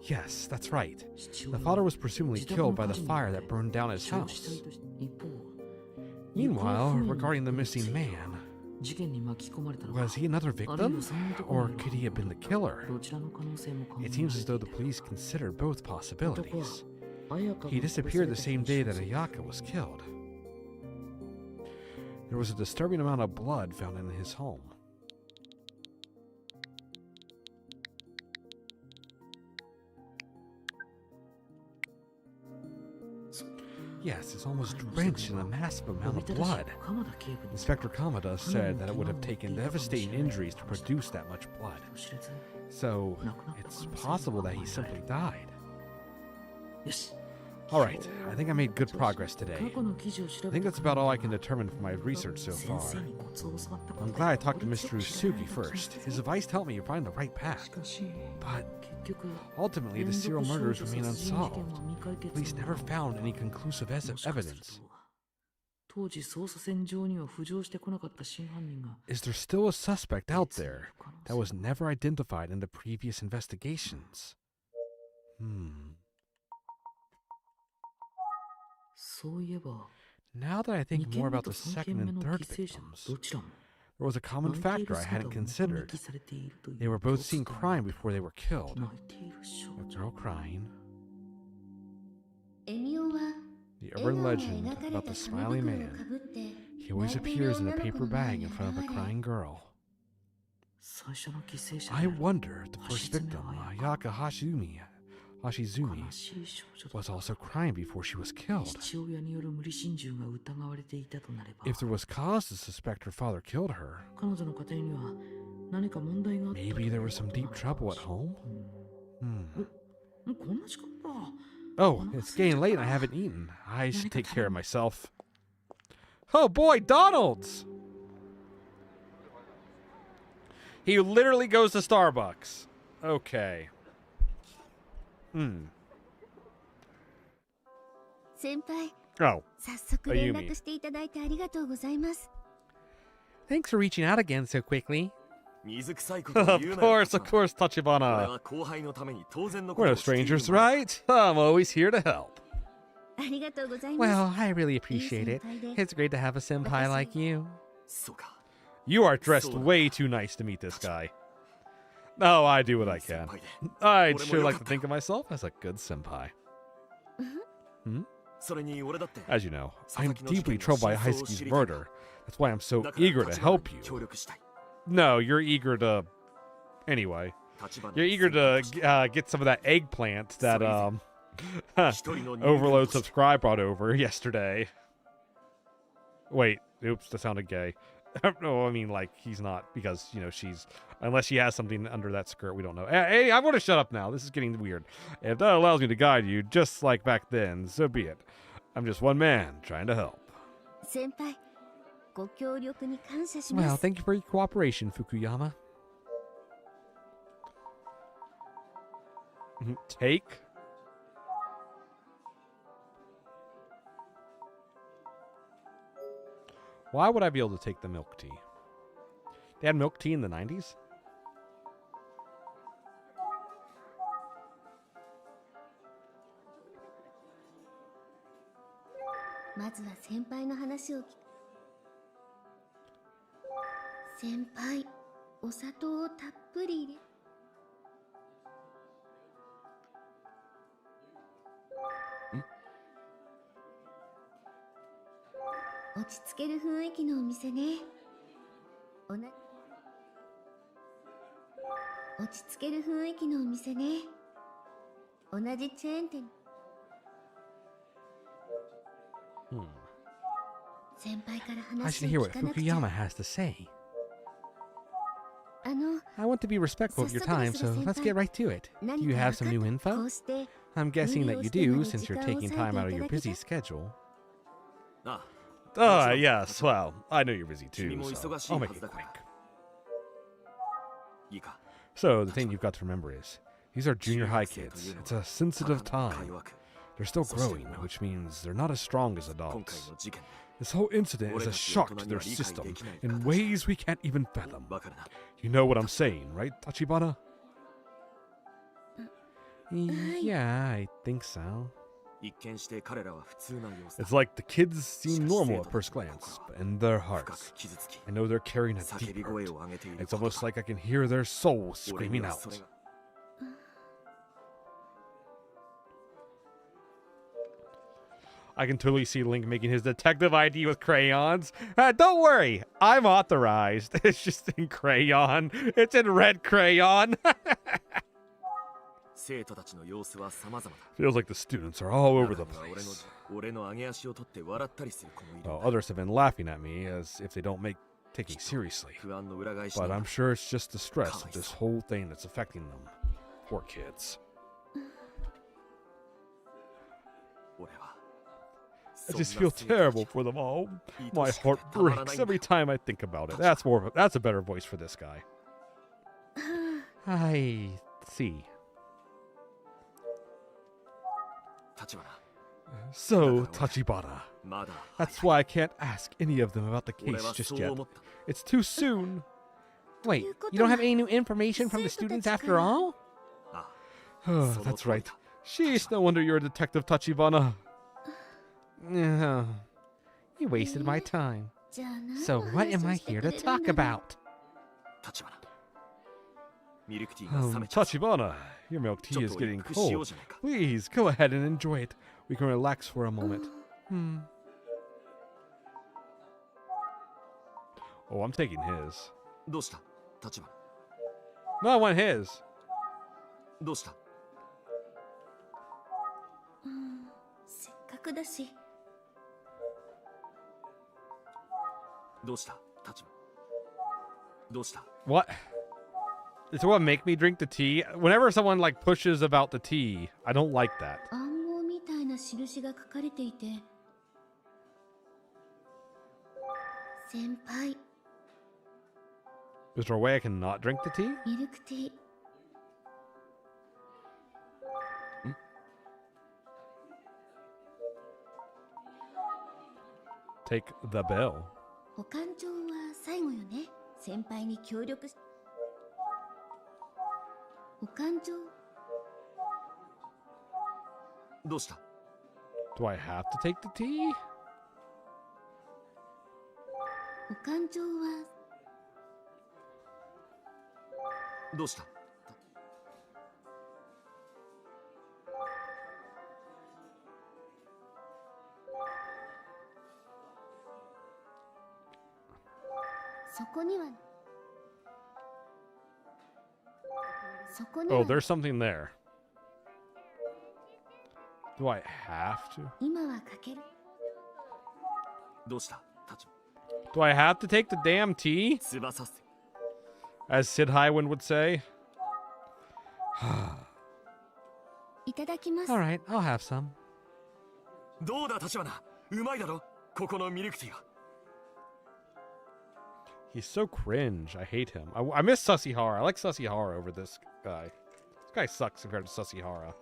A: Yes, that's right. The father was presumably killed by the fire that burned down his house. Meanwhile, regarding the missing man, was he another victim? Or could he have been the killer? It seems as though the police considered both possibilities. He disappeared the same day that Ayaka was killed. There was a disturbing amount of blood found in his home. Yes, it's almost drenched in a massive amount of blood. Inspector Kamada said that it would have taken devastating injuries to produce that much blood. So, it's possible that he simply died. Alright, I think I made good progress today. I think that's about all I can determine from my research so far. I'm glad I talked to Mr. Usugi first. His advice helped me find the right path. But ultimately, the serial murders remain unsolved. Police never found any conclusive evidence. Is there still a suspect out there that was never identified in the previous investigations? Now that I think more about the second and third victims, there was a common factor I hadn't considered. They were both seen crying before they were killed. A girl crying. The urban legend about the smiling man. He always appears in a paper bag in front of a crying girl. I wonder if the first victim, Ayaka Hashizumi, was also crying before she was killed. If there was cause to suspect her father killed her, maybe there was some deep trouble at home? Oh, it's getting late and I haven't eaten. I should take care of myself. Oh boy, Donald's! He literally goes to Starbucks. Okay. Oh, Ayumi. Thanks for reaching out again so quickly. Of course, Tachibana. We're no strangers, right? I'm always here to help. Well, I really appreciate it. It's great to have a senpai like you. You are dressed way too nice to meet this guy. No, I do what I can. I'd sure like to think of myself as a good senpai. As you know, I'm deeply troubled by Haisuke's murder. That's why I'm so eager to help you. No, you're eager to... Anyway. You're eager to get some of that eggplant that Overload Subscribe brought over yesterday. Wait, oops, that sounded gay. No, I mean, like, he's not, because, you know, she's... Unless she has something under that skirt, we don't know. Hey, I want to shut up now. This is getting weird. If that allows me to guide you, just like back then, so be it. I'm just one man, trying to help. Well, thank you for your cooperation, Fukuyama. Take? Why would I be able to take the milk tea? They had milk tea in the 90s?
E: まずは先輩の話を聞く。先輩、お砂糖をたっぷり入れ。落ち着ける雰囲気のお店ね。落ち着ける雰囲気のお店ね。同じチェーン店。先輩から
A: I
E: 話
A: should
E: を
A: hear
E: 聞
A: what
E: かなくちゃ。
A: Fukuyama has to say.
E: あの、
A: I want to be respectful of your time, so let's get right to it. Do you have some new
E: こ
A: info?
E: うして
A: I'm guessing that you do, since you're taking time out of your busy schedule. Yes, well, I know you're busy too, so I'll make it quick. So, the thing you've got to remember is, these are junior high kids. It's a sensitive time. They're still growing, which means they're not as strong as adults. This whole incident is a shock to their system in ways we can't even fathom. You know what I'm saying, right, Tachibana? Yeah, I think so. It's like the kids seem normal at first glance, but in their hearts, I know they're carrying a deep hurt. It's almost like I can hear their souls screaming out. I can totally see Link making his detective ID with crayons. Don't worry, I'm authorized. It's just in crayon. It's in red crayon. Feels like the students are all over the place. Well, others have been laughing at me as if they don't make taking seriously. But I'm sure it's just the stress of this whole thing that's affecting them. Poor kids. I just feel terrible for them all. My heart breaks every time I think about it. That's a better voice for this guy. I see. So, Tachibana, that's why I can't ask any of them about the case just yet. It's too soon. Wait, you don't have any new information from the students after all? Oh, that's right. Sheesh, no wonder you're a detective, Tachibana. You wasted my time. So what am I here to talk about? Tachibana, your milk tea is getting cold. Please, go ahead and enjoy it. We can relax for a moment. Oh, I'm taking his. No, I want his.
E: せっかくだし。
A: What? Does what make me drink the tea? Whenever someone like pushes about the tea, I don't like that.
E: 暗号みたいな印が書かれていて。先輩、
A: Is there a way I can not drink the tea?
E: ミルクティー。
A: Take the bill.
E: 保管帳は最後よね。先輩に協力し。保管帳。
A: Do I have to take the tea?
E: 保管帳は。 そこには。そこには。
A: Oh, there's something there. Do I have to?
E: 今はかける。
A: Do I have to take the damn tea? As Sid Highwind would say.
E: いただきます。
A: All right, I'll have some.
B: どうだ立花、うまいだろここのミルクティーは。
A: He's so cringe. I hate him. I miss Susihara. I like Susihara over this guy. This guy sucks compared to Susihara.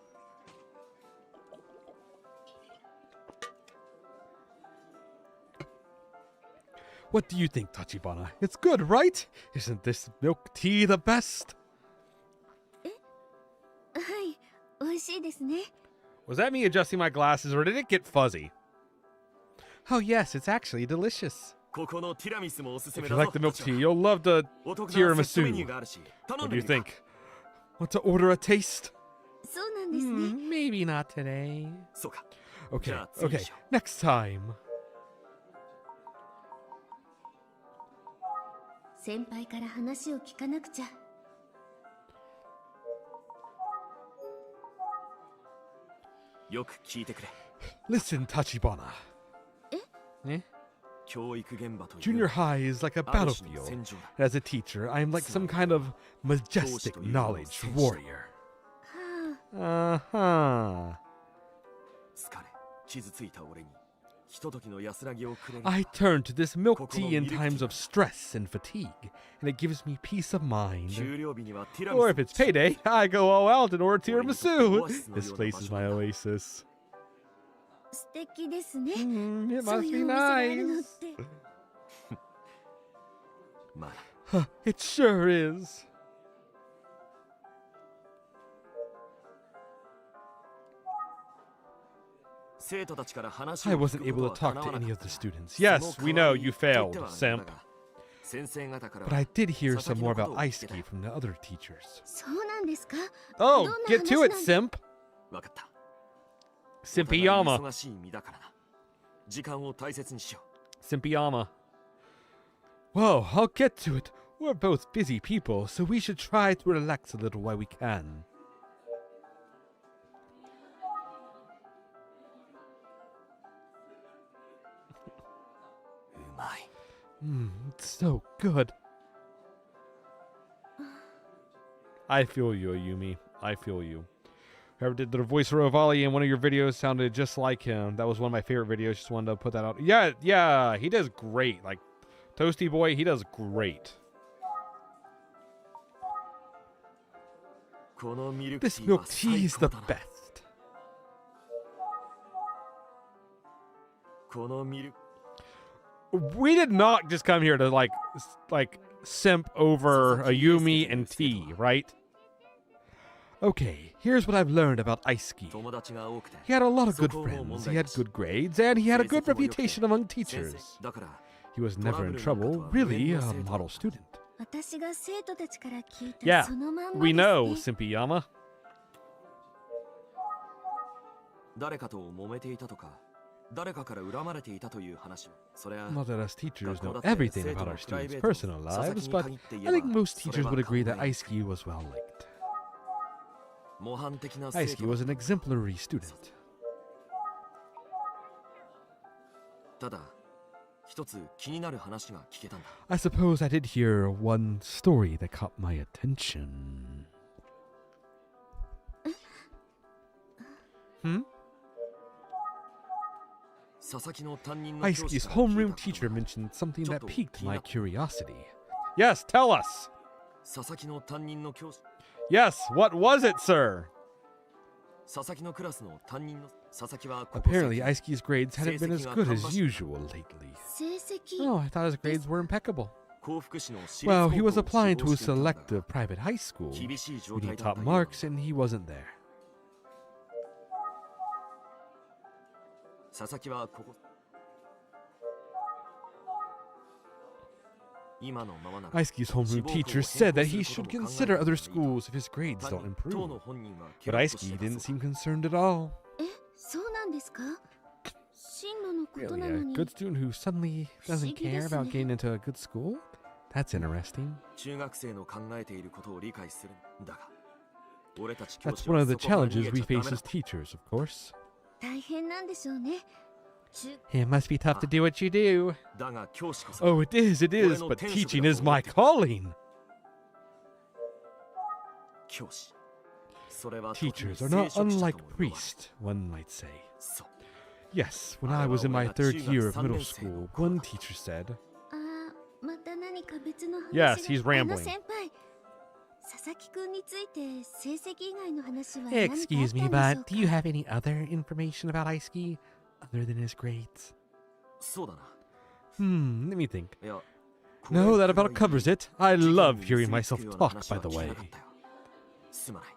A: What do you think, Tachibana? It's good, right? Isn't this milk tea the best?
E: はい、美味しいですね。
A: Was that me adjusting my glasses, or did it get fuzzy? Oh yes, it's actually delicious.
B: ここのティラミスもおすすめ
A: If
B: だ
A: you
B: ぞ。
A: like the milk tea, you'll love the
B: お得なセットメニュ
A: tiramisu.
B: ーがあるし、頼
A: What
B: ん
A: do
B: で
A: you
B: みる
A: think? Want to order a taste?
E: そうなんですね。
A: Maybe not today.
B: そうか。
A: Okay,
B: じゃあ次
A: okay.
B: にしよ
A: Next time.
E: 先輩から話を聞かなくちゃ。
B: よく聞いてくれ。
A: Listen, Tachibana.
E: え？
A: Eh?
B: 教育現場という
A: Junior high is like a
B: ある種の
A: battlefield.
B: 戦場だ。
A: And as a teacher, I am like some kind of majestic knowledge warrior.
E: は
A: Uh-huh.
B: 疲れ、傷ついた俺に、ひとときの安らぎをくれる。
A: I turn to this milk tea in times of stress and fatigue, and it gives me peace of mind.
B: 給料日にはティラミス
A: Or if it's payday, I go all out and order tiramisu. This place is my oasis.
E: あ、素敵ですね。
A: It
E: そう
A: must
E: い
A: be
E: うお店があるのっ
A: nice.
E: て。
B: まあ、
A: It sure is. I wasn't able to talk to any of the students. Yes, we know you failed, Simp. But I did hear some more about Aisuke from the other teachers.
E: そうなんですか。
A: Oh,
E: どんな
A: get to
E: 話
A: it,
E: なん
A: Simp.
B: わかった。
A: Simpiyama.
B: 忙しい身だからな。時間を大切にしよ
A: Simpiyama. Whoa, I'll get to it. We're both busy people, so we should try to relax a little while we can.
B: う。うまい。
A: It's so good. I feel you, Ayumi. I feel you. Whoever did the voice for Ovali in one of your videos sounded just like him. That was one of my favorite videos. Just wanted to put that out. Yeah, he does great. Like, Toasty Boy, he does great.
B: このミルクテ
A: This
B: ィーは
A: milk tea
B: 最
A: is
B: 高
A: the
B: だな。
A: best.
B: このミル
A: We did not just come here to like simp over Ayumi and tea, right? Okay, here's what I've learned about Aisuke.
B: 友達が多くて
A: He had a lot of good
B: そこも問
A: friends,
B: 題
A: he
B: な
A: had
B: し
A: good grades, and he had a good
B: 成績も良くて
A: reputation among
B: 先
A: teachers.
B: 生だから
A: He was never in trouble, really a model student.
E: 私が生徒たちから聞い
A: Yeah,
E: たそのまんま
A: We
E: です
A: know,
E: ね。
A: Simpiyama.
B: 誰かと揉めていたとか誰かから恨まれていたという話はそれは
A: Not that us teachers
B: 学校
A: know
B: だって
A: everything
B: 生徒
A: about
B: の
A: our
B: プライ
A: students'
B: ベート
A: personal
B: 佐々
A: lives,
B: 木に
A: but
B: 限って言え
A: I think
B: ば
A: most
B: それ
A: teachers
B: は
A: would agree
B: 考
A: that
B: えない
A: Aisuke was well liked.
B: 模範的な生
A: Aisuke
B: 徒
A: was an exemplary student.
B: ただ一つ気になる話が聞けたんだ
A: I suppose I did hear one story that caught my attention. Hmm?
B: 佐々木の担任の教
A: Aisuke's
B: 師から聞い
A: homeroom
B: たこと
A: teacher
B: が
A: mentioned something that
B: Chotto
A: piqued my
B: quinatta.
A: curiosity. Yes, tell us!
B: 佐々木の担任の教師
A: Yes, what was it, sir?
B: 佐々木のクラスの担任の佐々木はここ
A: Apparently,
B: 最近
A: Aisuke's grades hadn't been as good as usual lately.
E: 成績、
A: Oh, I thought his grades were impeccable.
B: 幸福市の私立
A: Well,
B: 高
A: he
B: 校
A: was
B: を
A: applying
B: 志
A: to
B: 望
A: a
B: していたんだ
A: selective private high school.
B: 厳しい状
A: We
B: 態
A: need
B: だった
A: top
B: ようだ
A: marks, and he wasn't there.
B: 佐々木はここ今のままなら
A: Aisuke's homeroom teacher said that he should consider other schools if his grades
B: 単
A: don't
B: に当
A: improve.
B: の本人は
A: But
B: ケロッとして
A: Aisuke
B: た
A: didn't
B: そう
A: seem
B: だ
A: concerned at all.
E: え、そうなんですか。進路のこと
A: Really,
E: なの
A: a
E: に。
A: good student who suddenly doesn't care about getting into a good school? That's interesting.
B: 中学生の考えていることを理解するんだが俺たち教
A: That's
B: 師
A: one
B: は
A: of
B: そ
A: the
B: こから逃
A: challenges
B: げ
A: we
B: ちゃダメ
A: face
B: だ
A: as teachers, of course.
E: 大変なんでしょうね。
A: It must be tough to do what you do.
B: だが教師こそ
A: Oh, it is, but teaching is my calling.
B: 教師それは時に
A: Teachers are
B: 聖
A: not
B: 職者
A: unlike
B: とも呼ばれる
A: priests, one might say.
B: そう
A: Yes, when I was in my third year of middle school, one teacher said,
E: あー、また何か別の話
A: Yes,
E: が
A: he's rambling.
E: 先輩、佐々
A: Excuse me, but do you have any other information about Aisuke other than his grades?
B: そうだな。
A: Let me think.
B: いや、
A: No, that about covers it. I love hearing myself talk, by the way.
B: すまない。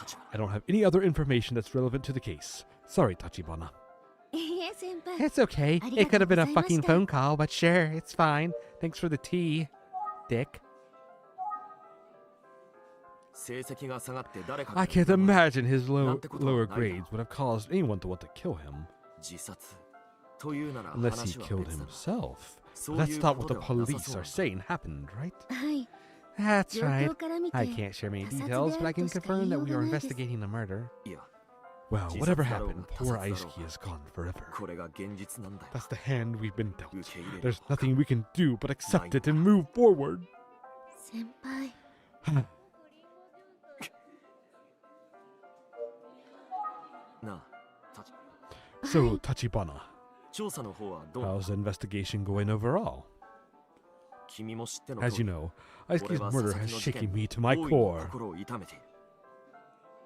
B: 立花。
A: I don't have any other information that's relevant to the case. Sorry, Tachibana. It's okay. It could have been a fucking phone call, but sure, it's fine. Thanks for the tea, Dick.
B: 成績が下がって誰か
A: I can't imagine his lower grades would have caused anyone to want to kill him.
B: 自殺というなら
A: Unless he
B: 話は
A: killed
B: 別だな。
A: himself.
B: そ
A: But
B: う
A: that's
B: いう
A: not
B: こ
A: what
B: と
A: the
B: ではなさ
A: police
B: そう
A: are
B: だ。
A: saying happened, right?
E: はい。
A: That's right.
E: 状況から見て
A: I can't share many
E: 他殺で
A: details,
E: あ
A: but I
E: ると
A: can
E: しか
A: confirm
E: 言い
A: that
E: よう
A: we
E: が
A: are
E: ないです。
A: investigating the murder.
B: いや、
A: Well,
B: 自
A: whatever
B: 殺だろう
A: happened,
B: が他
A: poor
B: 殺だろう
A: Aisuke
B: が
A: is gone forever.
B: これが現実なんだよ。
A: That's the hand we've been dealt.
B: 受け入れる
A: There's nothing we can do but accept it and
B: Nine.
A: move forward.
E: 先輩。
B: なあ、立花。
A: So, Tachibana,
B: 調査の方はどうなの？
A: how's the investigation going overall?
B: 君も知っての
A: As
B: 通
A: you
B: り、
A: know,
B: 俺
A: Aisuke's
B: は
A: murder
B: 佐々
A: has
B: 木の事
A: shaken
B: 件
A: me to
B: に
A: my
B: 大いに
A: core.
B: 心を痛めている。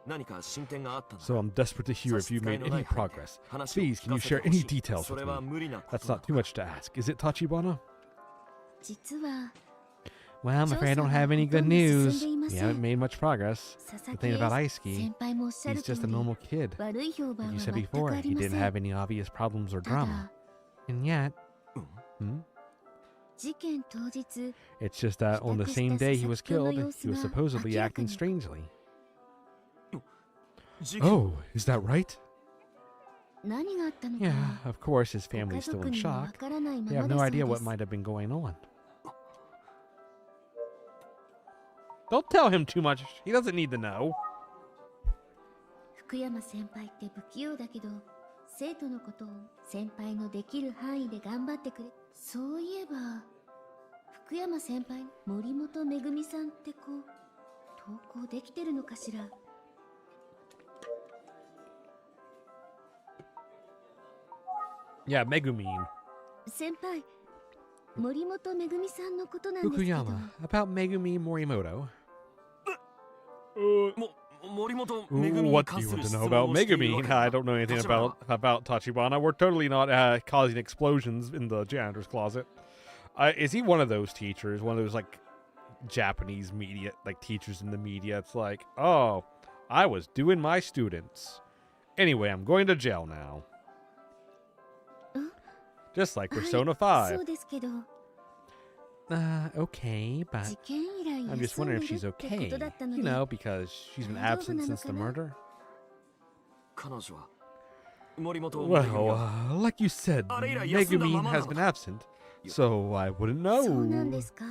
B: 何か進展があったな
A: So I'm desperate to hear if you've made any progress. Please, can you share any details
B: そ
A: with
B: れは
A: me?
B: 無理なこ
A: That's
B: とな
A: not too
B: の
A: much to ask. Is it Tachibana?
E: 実は
A: Well, I'm afraid I don't have any good news. We haven't made much progress.
E: 佐
A: The
E: 々
A: thing
E: 木
A: about
E: 先
A: Aisuke,
E: 輩もおっしゃ
A: he's
E: る通
A: just a
E: り
A: normal kid.
E: 悪い評判
A: Like
E: は
A: you said
E: 全く
A: before,
E: あ
A: he
E: りま
A: didn't
E: せ
A: have
E: ん。
A: any obvious problems or
E: た
A: drama.
E: だ
A: And yet,
B: うん
A: hmm?
E: 事件当日
A: It's just that on the same day he was killed, he was supposedly acting
E: 明らかに
A: strangely.
B: 事件
A: Oh, is that right?
E: 何があったのか
A: Yeah, of course his
E: ご家
A: family's still
E: 族
A: in
E: にはわ
A: shock.
E: からないま
A: They
E: ま
A: have
E: だ
A: no
E: そう
A: idea
E: で
A: what
E: す。
A: might have been going on. Don't tell him too much. He doesn't need to know.
E: 福山先輩って不器用だけど生徒のことを先輩のできる範囲で頑張ってくれ。そういえば福山先輩森本めぐみさんって子投稿できてるのかしら。
A: Yeah, Megumin.
E: 先輩森本めぐみさんのことなんですけど
A: Fukuyama, about Megumi Morimoto.
B: 森本めぐみ
A: Ooh,
B: に
A: what do
B: 関
A: you
B: する
A: want to
B: 質
A: know
B: 問
A: about
B: をしているわ
A: Megumi?
B: けだ。
A: I don't know anything
B: 立花
A: about Tachibana. We're totally not causing explosions in the janitor's closet. Is he one of those teachers? One of those like Japanese media, like teachers in the media? It's like, oh, I was doing my students. Anyway, I'm going to jail now. Just like
E: はい
A: Persona
E: そ
A: 5.
E: うですけど
A: Okay, but
E: 事件以来
A: I'm just
E: 休ん
A: wondering
E: で
A: if
E: る
A: she's
E: ってこ
A: okay.
E: とだったの
A: You
E: で
A: know, because she's been
E: 大丈夫
A: absent
E: なの
A: since
E: か
A: the
E: な？
A: murder.
B: 彼女は森本めぐみ
A: Well,
B: は
A: like you said, Megumi has been absent, so I wouldn't
E: そうなん
A: know.
E: ですか。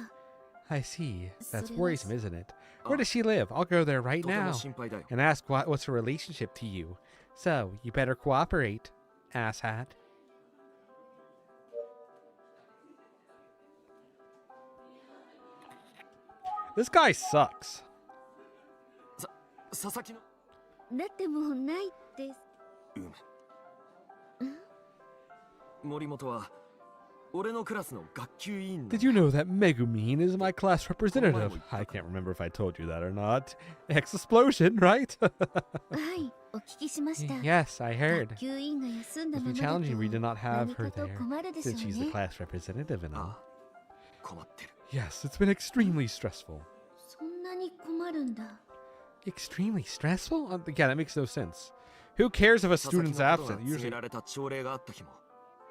A: I see. That's
E: それは
A: worrisome, isn't it? Where does she live? I'll go there right
B: とても
A: now
B: 心配だよ。
A: and ask what's her relationship to you. So, you better cooperate, asshat. This guy sucks.
B: 佐々木の
E: だってもうないです。
B: 森本は俺のクラスの学級委員なんだ。
A: Did you know that Megumin is my class representative? I can't remember if I told you that or not. Explosion, right?
E: はいお聞きしました。
A: Yes, I heard.
E: 学級委員が休んだ
A: It'd
E: ま
A: be
E: まだと
A: challenging. We did not have
E: 何
A: her
E: かと
A: there
E: 困るでしょ
A: since
E: う
A: she's the
E: ね。
A: class representative and all.
B: ああ困ってる。
A: Yes, it's been extremely stressful.
E: そんなに困るんだ。
A: Extremely stressful? Yeah, that makes no sense. Who cares if a
B: 佐々木
A: student's
B: のことが
A: absent?
B: 告げ
A: Usually,
B: られた朝礼があった日も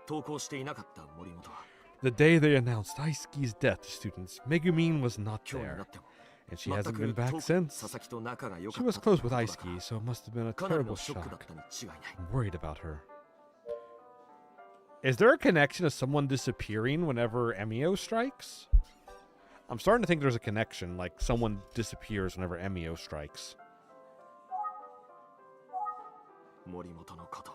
B: 登校していなかった森本は
A: the day they announced Aisuke's death to students, Megumin was not
B: 今日にな
A: there,
B: っても
A: and she
B: 全
A: hasn't
B: く
A: been back
B: 佐
A: since.
B: 々木と仲が良
A: She
B: かっ
A: was
B: た
A: close
B: ってこ
A: with
B: とだ
A: Aisuke,
B: から
A: so it must have been a
B: かなり
A: terrible
B: のショックだ
A: shock.
B: ったに違いない
A: I'm worried about her. Is there a connection to someone disappearing whenever Emio strikes? I'm starting to think there's a connection, like someone disappears whenever Emio strikes.
B: 森本のこと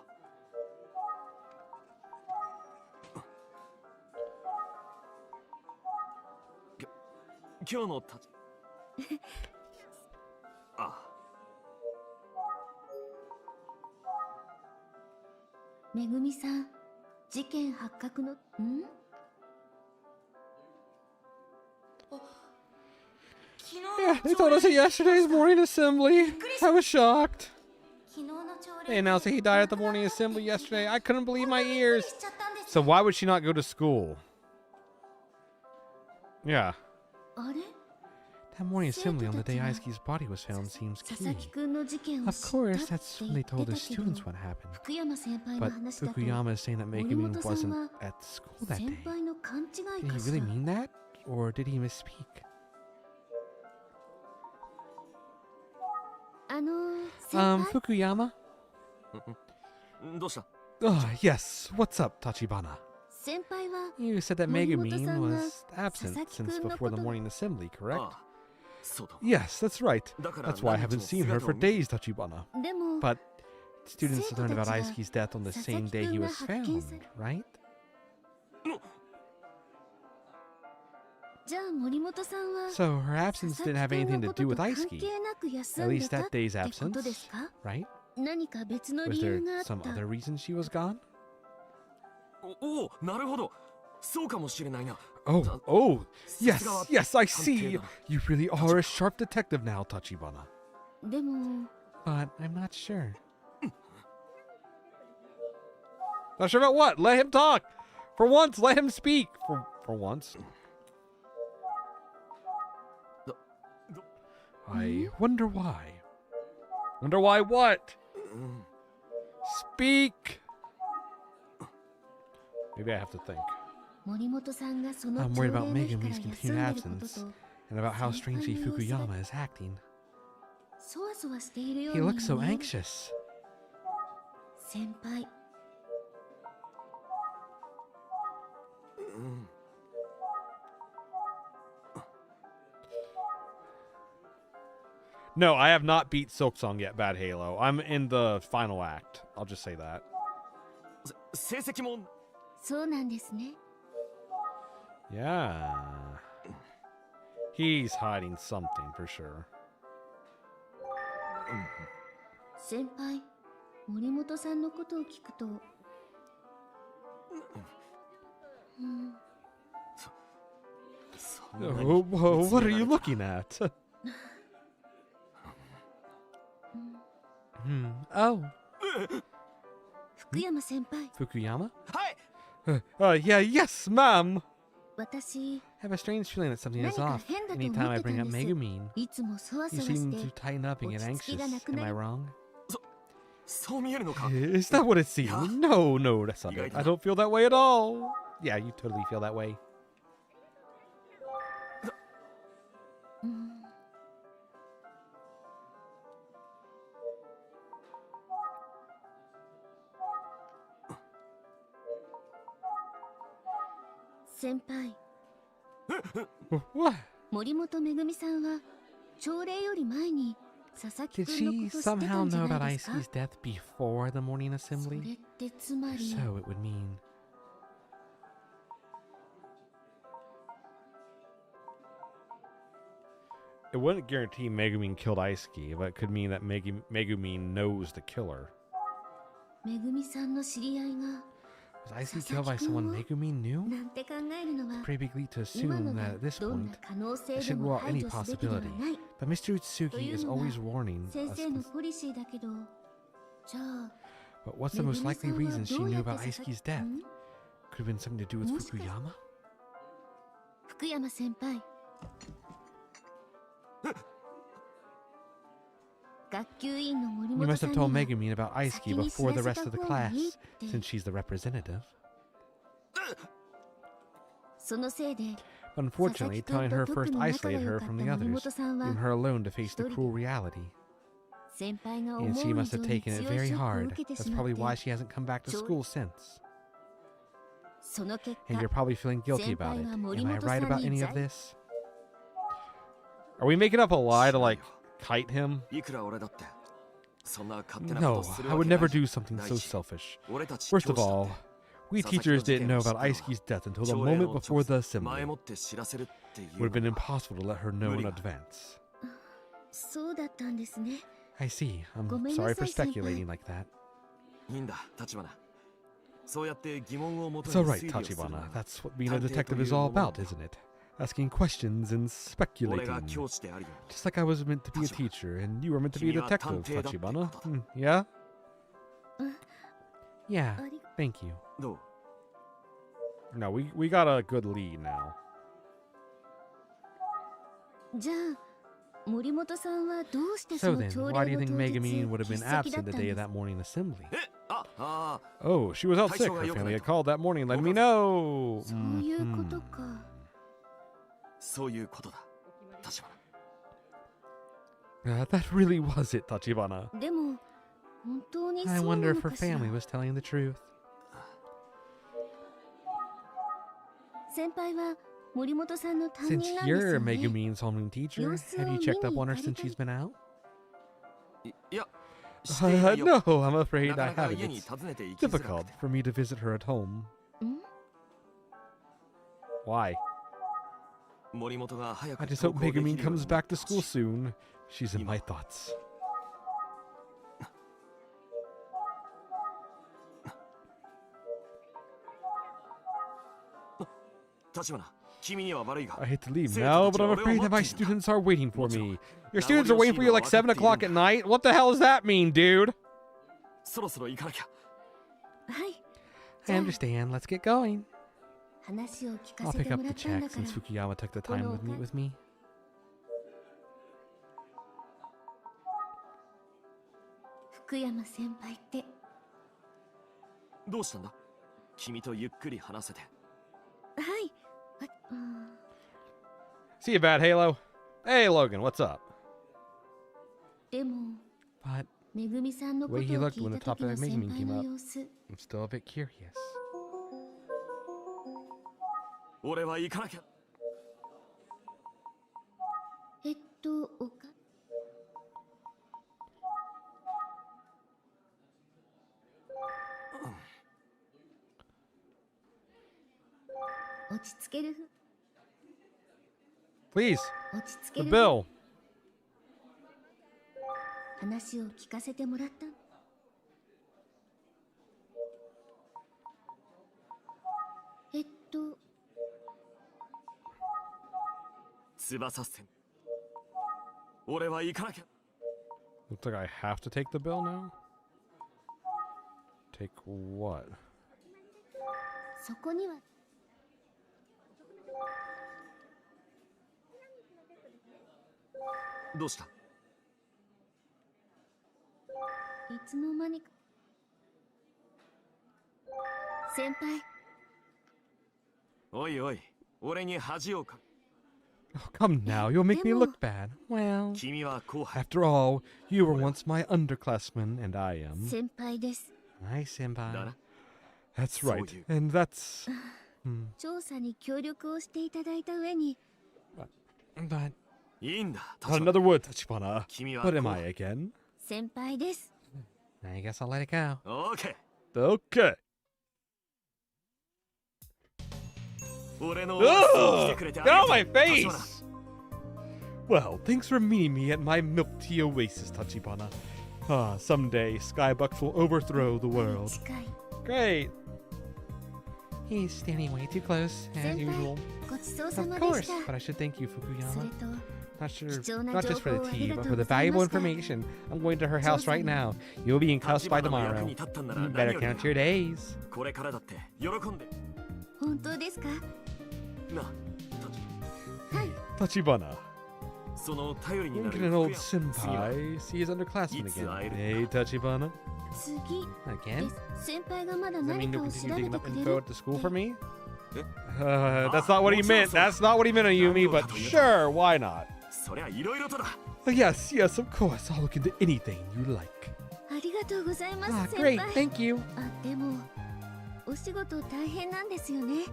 B: 今日のたちああ
E: めぐみさん、事件発覚の
D: 昨日
A: Yeah, Yeah, they told us at yesterday's morning assembly. I was shocked. They announced that he died at the morning assembly yesterday. I couldn't believe my ears. So why would she not go to school? Yeah. That morning assembly on the day Aisuke's body was found seems key. Of course, that's when they told the students what happened. But Fukuyama is saying that Megumi wasn't at school that day. Did he really mean that? Or did he misspeak? Fukuyama? Oh, yes. What's up, Tachibana? You said that Megumi was absent since before the morning assembly, correct? Yes, that's right. That's why I haven't seen her for days, Tachibana. But students learned about Aisuke's death on the same day he was found, right? So her absence didn't have anything to do with Aisuke. At least that day's absence, right? Was there some other reason she was gone? Oh, yes, I see. You really are a sharp detective now, Tachibana. But I'm not sure. Not sure about what? Let him talk. For once, let him speak. For once. I wonder why. Wonder why what? Speak! Maybe I have to think. I'm worried about Megumi's continued absence and about how strangely Fukuyama is acting. He looks so anxious. No, I have not beat Silksong yet, Bad Halo. I'm in the final act. I'll just say that. Yeah. He's hiding something for sure. Whoa, what are you looking at? Oh. Fukuyama? Yes, ma'am. I have a strange feeling that something is off. Anytime I bring up Megumin, you seem to tighten up and get anxious. Am I wrong? Is that what it seems? No, that's not it. I don't feel that way at all. Yeah, you totally feel that way. What? Did she somehow know about Aisuke's death before the morning assembly? If so, it would mean... It wouldn't guarantee Megumin killed Aisuke, but it could mean that Megumin knows the killer. Was Aisuke killed by someone Megumin knew? It's pretty big leap to assume that at this point, it should rule out any possibility. But Mr. Utsugi is always warning us. But what's the most likely reason she knew about Aisuke's death? Could have been something to do with Fukuyama? You must have told Megumin about Aisuke before the rest of the class, since she's the representative. But unfortunately, telling her first isolated her from the others, leaving her alone to face the cruel reality. And she must have taken it very hard. That's probably why she hasn't come back to school since. And you're probably feeling guilty about it. Am I right about any of this? Are we making up a lie to, like, kite him? No, I would never do something so selfish. First of all, we teachers didn't know about Aisuke's death until the moment before the assembly. It would have been impossible to let her know in advance. I see. I'm sorry for speculating like that. It's alright, Tachibana. That's what being a detective is all about, isn't it? asking questions and
B: 俺が
A: speculating.
B: 教師であるよ
A: Just like I was meant to be a teacher and you were meant to be a detective, Tachibana. Yeah? Yeah,
E: あり
A: thank you.
B: どう
A: No, we got a good lead now.
E: じゃあ森本さんはどうしてそ
A: So
E: の
A: then,
E: 朝
A: why do
E: 礼
A: you
E: の
A: think
E: 当
A: Megumin would
E: 日
A: have
E: 欠
A: been
E: 席だ
A: absent
E: っ
A: the
E: たん
A: day
E: で
A: of
E: す
A: that morning assembly?
B: えああ
A: Oh, she was out sick. Her family had called that morning, letting me know.
E: そういうことか、
B: そういうことだ立花
A: That really was it, Tachibana.
E: でも本当に
A: I
E: そう
A: wonder
E: な
A: if
E: の
A: her
E: かしら
A: family was telling the truth.
E: 先輩は森本さんの担
A: Since
E: 任なんです
A: you're
E: よね
A: Megumin's homeroom teacher, have you checked up on her since she's been out?
B: いやしていないよ
A: No, I'm afraid
B: なか
A: I
B: なか
A: haven't.
B: 家に
A: It's
B: 訪ねて行きづらく
A: difficult
B: て
A: for me to visit her at home.
E: ん
A: Why?
B: 森本が早
A: I
B: く
A: just hope
B: 登校でき
A: Megumin
B: るよう
A: comes
B: に
A: back to school soon. She's in my thoughts.
B: 立花君には悪いが
A: I hate to leave now, but I'm afraid that my students are waiting for me. Your students are waiting for you like 7 o'clock at night? What the hell does that mean, dude?
B: そろそろ行かなきゃ
E: はい
A: I understand. Let's get going.
E: 話を聞か
A: I'll
E: せ
A: pick
E: て
A: up
E: もら
A: the
E: ったんだ
A: check
E: から
A: since Fukuyama took the time to meet with me.
E: 福山先輩って
B: どうしたんだ君とゆっくり話せて
E: はいうん
A: See you, Bad Halo. Hey, Logan, what's up?
E: でも
A: But
E: めぐみさんのことを
A: way he
E: 聞
A: looked
E: い
A: when the
E: た時
A: topic
E: の
A: of
E: 先
A: Megumin
E: 輩
A: came
E: の
A: up,
E: 様子
A: I'm still a bit curious.
B: 俺は行かなきゃ
E: おか落ち着ける
A: Please,
E: 落ち着
A: the
E: ける
A: bill.
E: 話を聞かせてもらった
B: 翼戦俺は行かなきゃ
A: Looks like I have to take the bill now. Take what?
E: そこには
B: どうした
E: いつの間にか先輩
B: おいおい俺に恥をか
A: Oh, come now, you'll make me look bad. Well,
B: 君は後輩
A: after all, you were once my underclassman, and I am.
E: 先輩です
A: Hi, Senpai.
B: だな
A: That's
B: So
A: right,
B: you-
A: and that's...
E: 調査に協力をしていただいた上に
A: But
B: いいんだ
A: not another word, Tachibana.
B: 君は
A: What am
B: 後
A: I
B: 輩
A: again?
E: 先輩です
A: I guess I'll let it go.
B: オーケ
A: Okay.
B: ー俺のオフィスに来て
A: Ugh!
B: くれてあ
A: Get
B: りが
A: out
B: とう
A: my
B: 立花
A: face! Well, thanks for meeting me at my milk tea oasis, Tachibana. Ah, someday Skybucks will overthrow the world.
E: 近い
A: Great. He's standing way too close, as
E: 先輩
A: usual.
E: ごちそう
A: Of
E: さまで
A: course,
E: した
A: but I should thank you,
E: そ
A: Fukuyama.
E: れと
A: Not sure,
E: 貴重な
A: not just for
E: 情報
A: the
E: をあり
A: tea,
E: が
A: but
E: とう
A: for the
E: ござい
A: valuable
E: ました
A: information. I'm going to her house right now. You'll be in cuffs
B: 立
A: by
B: 花の役
A: tomorrow.
B: に立ったんなら
A: You
B: 何
A: better
B: より
A: count
B: だ
A: your days.
B: これからだって喜んで
E: 本当ですか
B: な
E: はい
A: Tachibana.
B: その頼りに
A: Look
B: な
A: at
B: る
A: an old
B: 次は
A: senpai. See his underclassman
B: It's
A: again.
B: Iron.
A: Hey, Tachibana.
E: 次
A: Again?
E: です先輩がまだ
A: Does that
E: 何
A: mean
E: か
A: you'll
E: を調
A: continue
E: べ
A: digging
E: て
A: up
E: くれ
A: info
E: る
A: at the school for me?
B: Eh?
A: That's not what he meant. That's not what he meant on Yumi, but sure, why not?
B: そりゃいろいろとだ
A: Yes, yes, of course. I'll look into anything you like.
E: ありがとうございま
A: Ah,
E: す
A: great.
E: 先輩
A: Thank you.
E: あでもお仕事大変なんですよね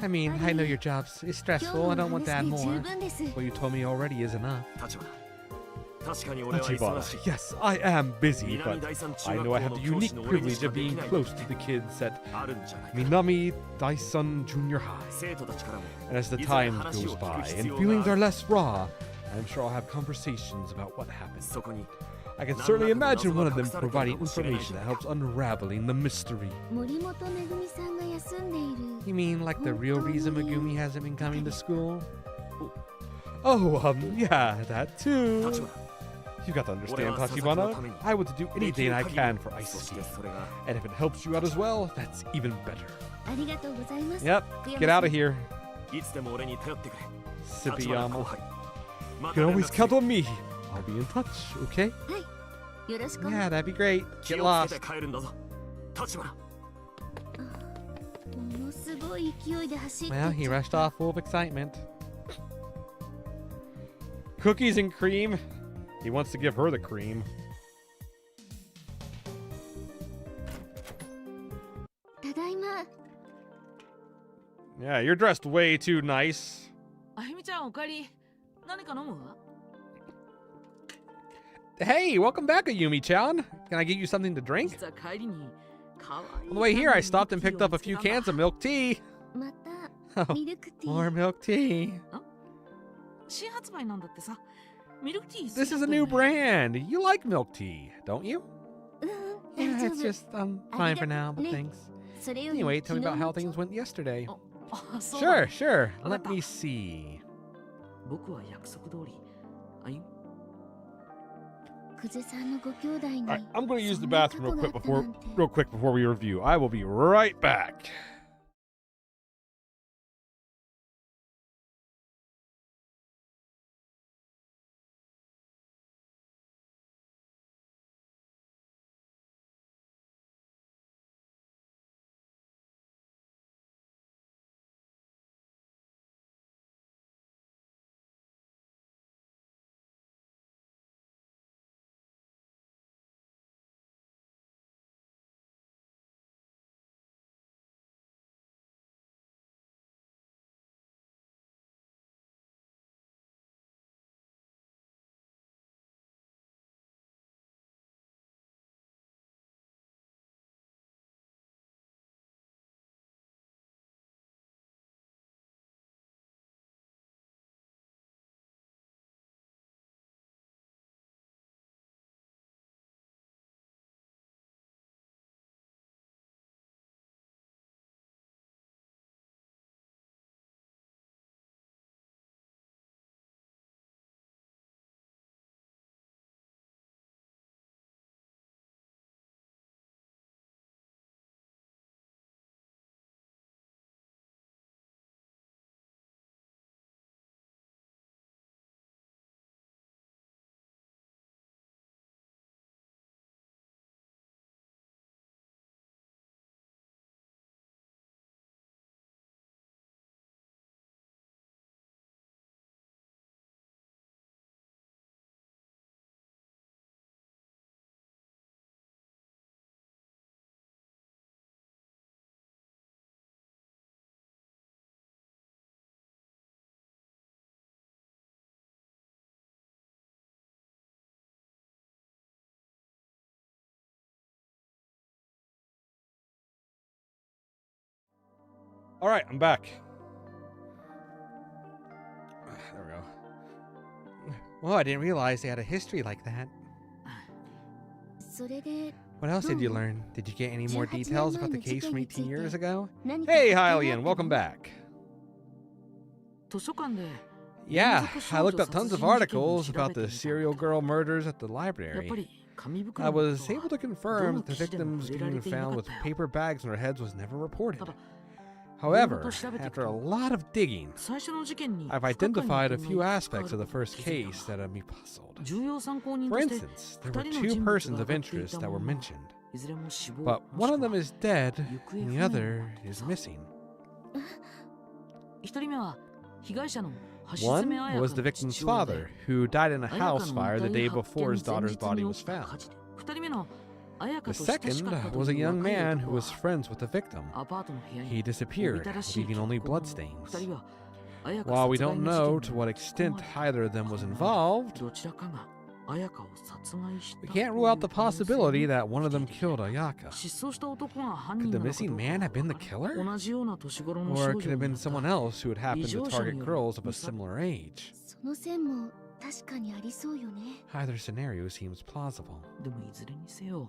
A: I mean, I know your job is stressful. I don't want to add
E: 今日
A: more.
E: の話で十分です
A: What you told me already is enough.
B: 立花確かに俺は
A: Tachibana.
B: 忙しい
A: Yes, I am busy,
B: 南
A: but
B: 第三中
A: I
B: 学
A: know I
B: 校
A: have
B: の
A: the
B: 教
A: unique
B: 師の俺に
A: privilege
B: しか
A: of
B: でき
A: being
B: ない
A: close to the kids at
B: あるんじゃないか
A: Minami Daisun Junior High.
B: 生徒たちからも
A: And as the
B: いずれ
A: time
B: 話
A: goes
B: を聞く
A: by
B: 必
A: and
B: 要
A: feelings
B: があ
A: are
B: る
A: less raw, I'm sure I'll have conversations about what happened.
B: そこに
A: I can certainly imagine one of them providing information that helps unraveling the mystery.
E: 森本めぐみさんが休んでいる
A: You mean like the real reason Megumi hasn't been coming to school? Oh, yeah, that too. You got to understand, Tachibana. I would do anything I can for ice
B: そして
A: skating.
B: それが
A: And if it helps you out as well, that's even better.
E: ありがとうございます
A: Yep, get out of here,
B: いつでも俺に頼ってくれ
A: Sipiyama.
B: 後輩
A: You
B: ま
A: can
B: た連
A: always
B: 絡する
A: count on me. I'll be in touch, okay?
E: よろしく
A: Yeah, that'd be great.
B: 気
A: Get
B: をつけ
A: lost.
B: て帰るんだぞ立花
E: ものすごい勢いで走って
A: Well, he rushed off full of excitement. Cookies and cream. He wants to give her the cream.
E: ただいま
A: Yeah, you're dressed way too nice.
D: あゆみちゃんおかえり。何か飲む？
A: Hey, welcome back, Ayumi-chan. Can I get you something to drink?
D: 実は帰りに可愛い
A: On the way here, I stopped and picked up a few cans of milk tea.
E: また
A: Oh,
E: ミルクティ
A: more
E: ー
A: milk tea.
D: 新発売なんだってさ。ミルクティー
A: This is a new brand. You like milk tea, don't you?
E: うん
A: Yeah,
E: 大
A: it's
E: 丈
A: just fine for now, but
E: ね
A: thanks.
E: 夫それより
A: Anyway, tell me
E: 昨
A: about
E: 日
A: how
E: の
A: things went yesterday.
D: あ、そうだ
A: Sure, sure.
D: What
A: Let me see.
D: 僕は約束通り。あゆみ。
E: 久世さんのご兄弟に
A: All right, I'm going to use the
E: そんな
A: bathroom
E: 過去があったなんて
A: real quick before we review. I will be right back. All right, I'm back. There we go. Well, I didn't realize they had a history like that.
E: それで
A: What else did you learn? Did you get any more
E: 18
A: details about the
E: 年前の
A: case from
E: 事件について
A: 18 years ago?
E: 何か
A: Hey,
E: 発見があった
A: Hylian,
E: の
A: welcome back.
D: 図書館で
A: Yeah, I looked up tons of
D: 連続少女殺人事件を
A: articles
D: 調べ
A: about
D: て
A: the
D: みた。
A: serial girl murders at the
D: やっぱ
A: library.
D: り紙袋
A: I
D: のこと
A: was able
D: は
A: to confirm that the
D: どの記事でも
A: victims
D: 触れられ
A: being
D: ていなか
A: found
D: っ
A: with
D: たよ。
A: paper bags on their heads was never reported.
D: ただ
A: However,
D: いろいろと調べていくと
A: after a lot of digging,
D: 最初の事件に
A: I've
D: 不可解な
A: identified a
D: 点が
A: few
D: いくつかあ
A: aspects of
D: る
A: the
D: ことに
A: first
D: 気づい
A: case
D: た
A: that had me puzzled.
D: 重要参考人
A: For
D: として
A: instance, there
D: 二
A: were
D: 人の
A: two
D: 人物
A: persons
D: が
A: of
D: 挙がってい
A: interest
D: た
A: that
D: も
A: were
D: のの
A: mentioned,
D: いずれも死亡
A: but
D: も
A: one
D: し
A: of
D: くは
A: them is dead
D: 行方
A: and
D: 不
A: the
D: 明
A: other
D: の
A: is missing.
D: 一人目は被害者の橋
A: One
D: 爪彩
A: was
D: 香
A: the
D: の
A: victim's
D: 父親で
A: father, who died in a
D: 彩
A: house
D: 香の
A: fire
D: 遺
A: the
D: 体
A: day
D: 発
A: before
D: 見
A: his
D: 前
A: daughter's
D: 日
A: body
D: に
A: was
D: 起きた
A: found.
D: 火事で二人目の彩香
A: The
D: と親しか
A: second
D: ったと
A: was a
D: いう
A: young
D: 若い
A: man who
D: 男
A: was
D: は
A: friends with the victim.
D: アパートの部屋
A: He
D: に
A: disappeared,
D: おびただしい
A: leaving
D: 血
A: only
D: 痕を
A: bloodstains.
D: 二人は彩香
A: While we
D: 殺害
A: don't
D: の
A: know
D: 事
A: to
D: 件
A: what
D: に
A: extent
D: 巻き込まれ
A: either of them was
D: この
A: involved,
D: どちらかが彩香を殺害した
A: we
D: という
A: can't rule out the
D: 可能性
A: possibility
D: も
A: that one of
D: 否
A: them
D: 定できない
A: killed Ayaka.
D: 失踪した男が犯
A: Could
D: 人
A: the
D: なのかど
A: missing
D: うか
A: man
D: は
A: have been the
D: わからない
A: killer?
D: 同じような年頃の
A: Or
D: 少
A: could
D: 女
A: it have
D: に
A: been
D: なった
A: someone else who had happened to
D: 異常者に
A: target
D: よる
A: girls of a
D: 無差別
A: similar age?
E: その線も確かにありそうよね。
A: Either scenario seems plausible.
D: でもいずれにせよ、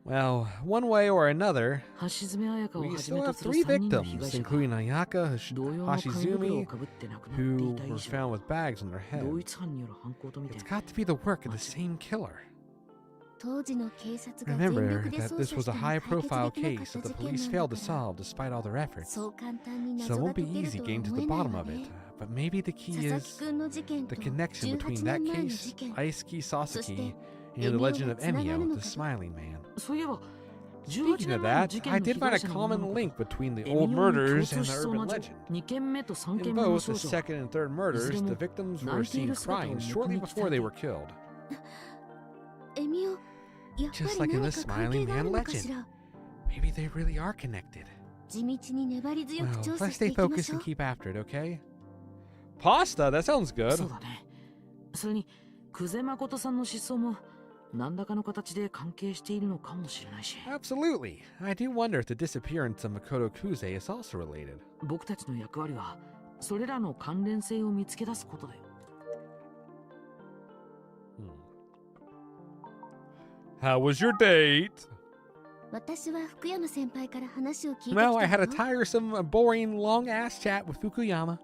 A: Well, one way or another,
D: 橋爪彩香を
A: we
D: はじめ
A: still
D: と
A: have
D: する
A: 3
D: 3人の被
A: victims,
D: 害者
A: including
D: が
A: Ayaka
D: 同様の紙袋を
A: Hashizumi,
D: かぶって亡くなってい
A: who
D: た以
A: were
D: 上、
A: found with bags on their
D: 同
A: head.
D: 一犯による犯行とみて
A: It's got to be the work of the same killer.
E: 当時の警察が全
A: Remember
E: 力で
A: that
E: 捜
A: this
E: 査
A: was
E: して
A: a
E: も
A: high
E: 解決
A: profile
E: できなかっ
A: case
E: た
A: that the
E: 事件
A: police
E: なん
A: failed
E: だ
A: to
E: から、
A: solve despite all their efforts.
E: そう簡単に
A: So it
E: 謎が
A: won't be
E: 解ける
A: easy
E: とは
A: getting to
E: 思
A: the
E: えない
A: bottom
E: わ
A: of
E: ね。
A: it. But maybe the key
E: 佐々
A: is
E: 木くんの事件
A: the
E: と
A: connection between
E: 18
A: that
E: 年前の
A: case,
E: 事件、
A: Aisuke
E: そして
A: Sasaki, and the legend of
E: エミオが繋がる
A: Emio,
E: の
A: the
E: かと。
A: smiling man.
D: そういえば、18
A: Speaking
D: 年
A: of
D: 前の
A: that,
D: 事
A: I
D: 件の
A: did
D: 被
A: find
D: 害
A: a
D: 者の
A: common
D: 女の子
A: link
D: と
A: between the
D: エミオ
A: old
D: に共
A: murders
D: 通
A: and
D: し
A: the
D: そうな
A: urban
D: 女
A: legend.
D: 2件目と3
A: In
D: 件目の
A: both
D: 少
A: the
D: 女
A: second and third murders, the victims were seen crying shortly before they were killed.
E: エミオ、やっぱ
A: Just
E: り
A: like in
E: 何
A: the
E: か関係
A: smiling
E: がある
A: man
E: のかしら。
A: Maybe they really are connected.
E: 地道に粘り強く
A: Well,
E: 調査
A: let's
E: してい
A: stay
E: きま
A: focused
E: しょ
A: and
E: う。
A: keep after it, okay? Pasta, that sounds good.
D: そうだね。それに、久世誠さんの失踪も何らかの形で関係しているのかもしれないし、
A: Absolutely. I do wonder if the disappearance of Makoto Kuze is also related.
D: 僕たちの役割はそれらの関連性を見つけ出すことだよ。
A: How was your date?
E: 私は福山先輩から話を聞いてき
A: Well, I
E: た
A: had a
E: の。
A: tiresome, boring, long-ass chat with Fukuyama.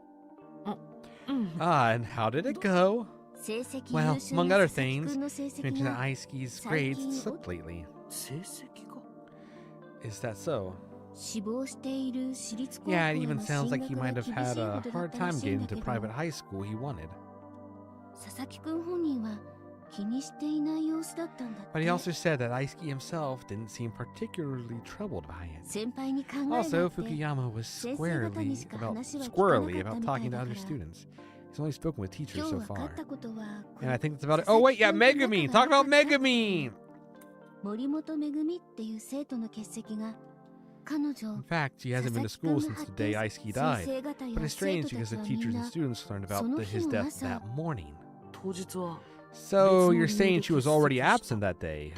D: うん。
A: And how did it go?
E: 成績
A: Well,
E: 優秀
A: among
E: な
A: other
E: 佐々木
A: things,
E: くんの成績
A: mentioned that
E: が
A: Aisuke's
E: 最
A: grades
E: 近
A: slipped lately.
D: 成績か。
A: Is that so?
E: 志望している私立高校
A: Yeah,
E: へ
A: it
E: の
A: even
E: 進
A: sounds like he
E: 学
A: might
E: が
A: have
E: 厳
A: had
E: しい
A: a
E: ほどだっ
A: hard
E: たら
A: time
E: しいん
A: getting
E: だ
A: to
E: け
A: private
E: ど、
A: high school he wanted.
E: 佐々木くん本人は気にしていない様子だったんだっ
A: But he
E: て。
A: also said that Aisuke himself didn't seem particularly troubled by it.
E: 先輩に考えがあ
A: Also,
E: って
A: Fukuyama was
E: 先生方にしか
A: squirrely
E: 話は聞かなかった
A: about
E: みたい
A: talking
E: だ
A: to
E: から
A: other students. He's only spoken with
E: 今
A: teachers
E: 日
A: so
E: 分か
A: far.
E: ったことはこ
A: And
E: れ
A: I think that's about it. Oh, wait, yeah, Megumi! Talk about Megumi!
E: 森本めぐみっていう生徒の欠席が彼女
A: In fact, she hasn't been to school since the day Aisuke died. But it's strange because the teachers and students learned about his death that morning.
D: 当日は
A: So you're saying she was already absent that day,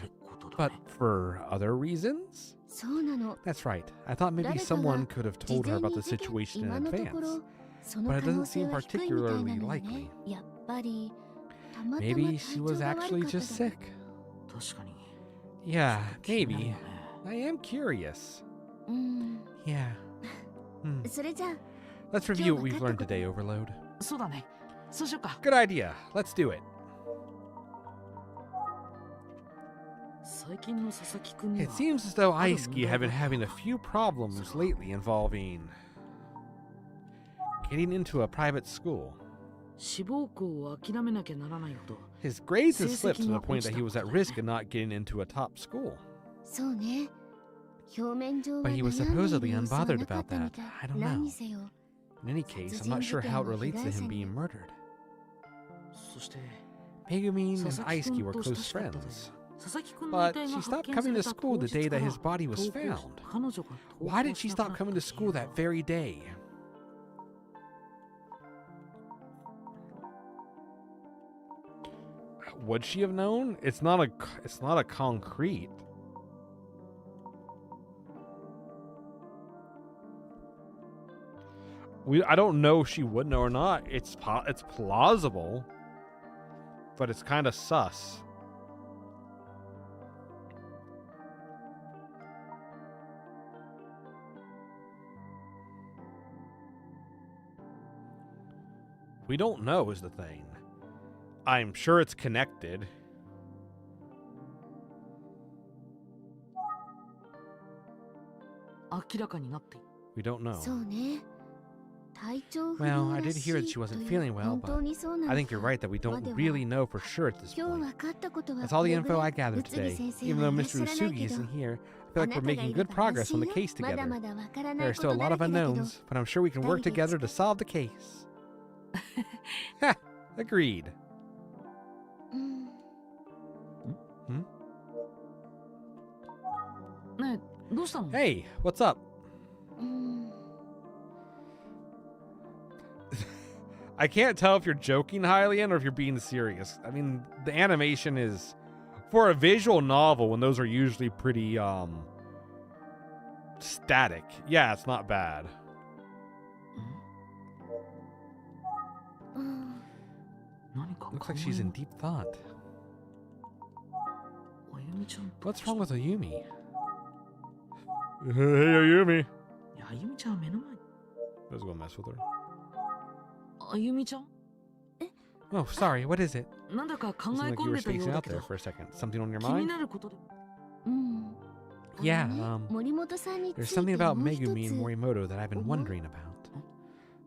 A: but for other reasons?
E: そうなの。
A: That's right. I thought maybe someone could have
E: 事
A: told
E: 前
A: her about
E: に
A: the
E: 出て
A: situation in
E: 今のとこ
A: advance.
E: ろその
A: But
E: 可
A: it doesn't
E: 能性
A: seem
E: は低いみたいなの
A: particularly
E: よ
A: likely.
E: ね。やっぱりたまたま
A: Maybe
E: 体
A: she
E: 調
A: was
E: が悪
A: actually
E: かった
A: just
E: だ
A: sick.
E: け。
D: 確かに
A: Yeah,
D: 気になる
A: maybe.
D: よね。
A: I am curious.
E: うん。
A: Yeah. Hmm.
E: それじゃあ
A: Let's review what we've learned today, Overload.
D: そうだね。そうしようか。
A: Good idea. Let's do it.
D: 最近の佐々木くんに
A: It
D: は
A: seems as though
D: ある
A: Aisuke
D: 問
A: have
D: 題
A: been
D: が
A: having a few problems lately involving getting into a private school.
D: 志望校を諦めなきゃならないほど
A: His grades had
D: 成績
A: slipped to the
D: が
A: point
D: 落ち
A: that
D: た
A: he
D: こ
A: was
D: と
A: at
D: だね。
A: risk of not getting into a top school.
E: そうね。表面上は
A: But he
E: 悩
A: was
E: んでい
A: supposedly
E: る様子は
A: unbothered
E: なか
A: about
E: ったみ
A: that.
E: たい。
A: I don't
E: 何
A: know.
E: にせよ
A: In any case, I'm not sure how it relates to him being murdered.
D: そして
A: Megumin and
D: 佐々木
A: Aisuke
D: くん
A: were
D: と
A: close
D: 親しかったと
A: friends.
D: 佐々木くんの遺
A: But
D: 体
A: she
D: が発
A: stopped
D: 見さ
A: coming
D: れ
A: to
D: た
A: school
D: 当
A: the
D: 日
A: day
D: か
A: that
D: ら
A: his body was
D: 投稿
A: found.
D: 彼女が投
A: Why
D: 稿
A: did
D: し
A: she
D: なくな
A: stop
D: った
A: coming
D: 理
A: to school
D: 由
A: that very day? Would she have known? It's not a concrete. I don't know if she would know or not. It's plausible, but it's kind of sus. We don't know is the thing. I'm sure it's connected.
D: 明らかになっている。
A: We don't know.
E: そうね。体調不
A: Well,
E: 良
A: I
E: ら
A: did
E: し
A: hear
E: い
A: that she
E: と
A: wasn't
E: いう
A: feeling well,
E: 本当
A: but
E: にそうな
A: I
E: の
A: think you're
E: か
A: right that we
E: ま
A: don't
E: では
A: really know for sure at this
E: 今日
A: point.
E: 分かったことは
A: That's all the
E: これぐ
A: info
E: ら
A: I
E: い。
A: gathered
E: 宇津木
A: today.
E: 先生
A: Even
E: は
A: though
E: いらっし
A: Mr.
E: ゃらない
A: Usugi
E: けど
A: isn't here, I
E: あ
A: feel
E: な
A: like
E: た
A: we're
E: がい
A: making
E: る
A: good
E: から安
A: progress
E: 心
A: on the
E: よ。
A: case
E: まだ
A: together.
E: まだ分からな
A: There
E: い
A: are
E: こ
A: still
E: と
A: a
E: だ
A: lot
E: ら
A: of
E: けだけど
A: unknowns, but I'm sure we can work
E: Daddy gets-
A: together to solve the case. Ha! Agreed.
E: うん
D: ねえ、どうしたの？
A: Hey, what's up?
E: うん
A: I can't tell if you're joking, Hylian, or if you're being serious. I mean, the animation is for a visual novel when those are usually pretty static. Yeah, it's not bad.
E: うん
D: 何か？
A: Looks like she's in deep thought.
D: あゆみちゃんと
A: What's wrong with Ayumi? Hey, Ayumi.
D: いやあゆみちゃんは目の前に
A: I was gonna mess with her.
D: あゆみちゃん
A: Oh, sorry. What is it?
D: なんだか考
A: It
D: え
A: seemed like
D: 込
A: you
D: ん
A: were
D: でたよう
A: spacing
D: だ
A: out
D: け
A: there
D: ど
A: for a second. Something on your
D: 気に
A: mind?
D: なることで
E: 森本さんについ
A: There's
E: て
A: something about
E: もう一
A: Megumi and
E: つ
A: Morimoto that I've been wondering about.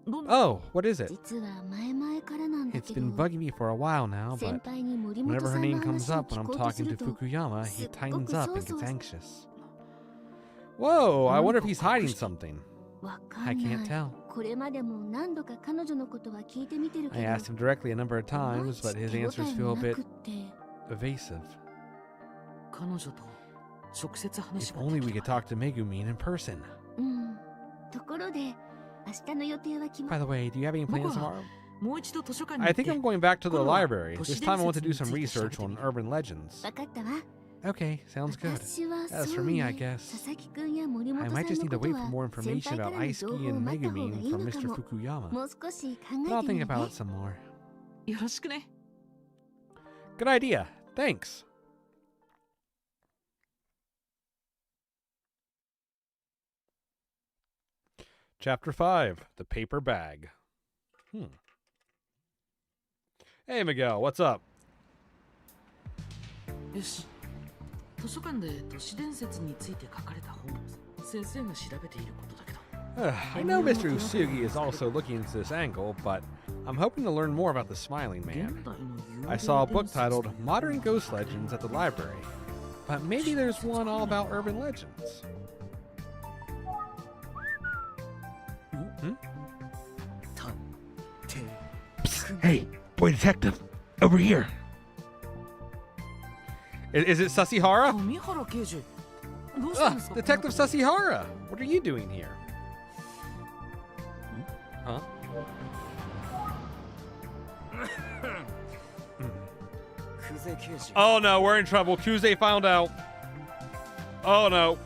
D: どんな
A: Oh, what is it?
E: 実は前々からなんだ
A: It's
E: けど
A: been bugging me for a while now,
E: 先
A: but
E: 輩に森本
A: whenever
E: さ
A: her
E: ん
A: name
E: の
A: comes
E: 話を
A: up when
E: 聞
A: I'm
E: こうと
A: talking
E: す
A: to
E: ると
A: Fukuyama, he
E: すっごく
A: tightens up and
E: そ
A: gets
E: わそわ
A: anxious. Whoa, I wonder if he's hiding something.
E: わか
A: I
E: んな
A: can't
E: い
A: tell.
E: これまでも何度か彼女のことは聞いてみてるけ
A: I
E: ど
A: asked him directly a number of
E: いま
A: times,
E: いち
A: but his
E: 手応
A: answers
E: え
A: feel
E: も
A: a
E: な
A: bit
E: くって
A: evasive.
D: 彼女と直接話
A: If
D: が
A: only
D: で
A: we
D: き
A: could
D: れば
A: talk to Megumi in person.
E: うんところで明日の予定は決ま
A: By the way, do you have any plans tomorrow?
D: もう一度図書館に
A: I
D: 行っ
A: think
D: て
A: I'm going back to the
D: 今度は
A: library.
D: 都市
A: This time I want to
D: 伝説
A: do
D: につい
A: some
D: て
A: research
D: 調べて
A: on
D: みる
A: urban legends.
E: わかったわ
A: Okay, sounds good.
E: 私は
A: As
E: そ
A: for
E: う
A: me,
E: ね
A: I guess
E: 佐々木くんや森本
A: I
E: さん
A: might just
E: の
A: need
E: こ
A: to
E: と
A: wait
E: は
A: for more
E: 先
A: information
E: 輩か
A: about
E: らの情
A: Aisuke
E: 報を
A: and
E: 待った方がい
A: Megumi
E: い
A: from
E: のか
A: Mr.
E: も
A: Fukuyama.
E: もう少し考
A: But
E: え
A: I'll
E: てみ
A: think
E: る
A: about
E: ね
A: it some more.
D: よろしくね
A: Good idea. Thanks. Chapter 5 The Paper Bag. Hey, Miguel, what's up?
D: よし図書館で都市伝説について書かれた本を先生が調べていることだけど
A: I know Mr. Usugi is also looking into this angle, but I'm hoping to learn more about the Smiling
D: 現
A: Man.
D: 代の幽霊
A: I saw a book
D: 伝説
A: titled Modern Ghost Legends at the library, but maybe there's one all about urban legends. Hey, boy detective, over here. Is it Sasihara?
D: 上原刑事どうしたんですか
A: Detective Sasihara, what are you doing here? Huh? Oh no, we're in trouble. Kuze found out. Oh no.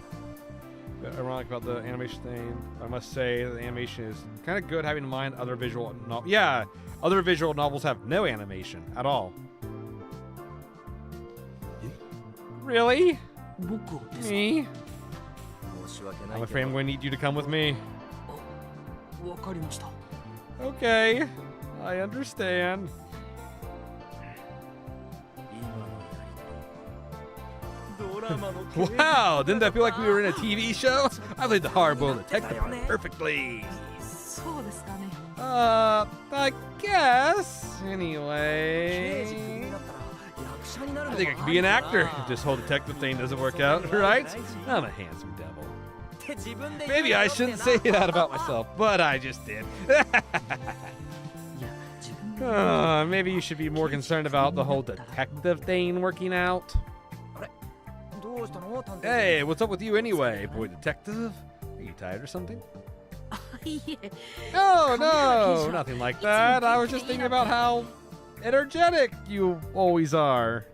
A: Ironic about the animation thing. I must say the animation is kind of good, having in mind other visual other visual novels have no animation at all. Really?
D: 僕をですか
A: Me? I'm afraid I'm going to need you to come with me.
D: わかりました
A: Okay, I understand. Wow, didn't that feel like we were in a TV show? I played the hard-boiled detective perfectly.
D: そうですかね
A: I guess. Anyway, I think I could be an actor if this whole detective thing doesn't work out, right? I'm a handsome devil. Maybe I shouldn't say that about myself, but I just did.
D: いや自分で
A: Maybe you should be more concerned about the whole detective thing working out. Hey, what's up with you anyway, boy detective? Are you tired or something?
D: いえ
A: Oh, no, nothing like that. I was just thinking about how energetic you always are.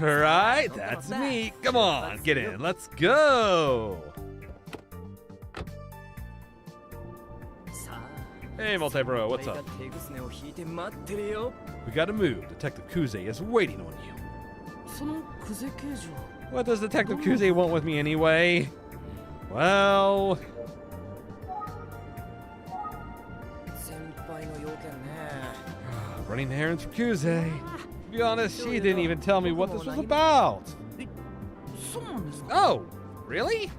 A: Alright, that's me. Come on, get in. Let's go. Hey, Multi-Bro, what's up? We gotta move. Detective Kuze is waiting on you.
D: その久世刑事は
A: What does Detective Kuze want with me anyway? Well... Running errands for Kuze. To be honest, she didn't even tell me what this was about.
D: そうなんですか
A: Oh, really?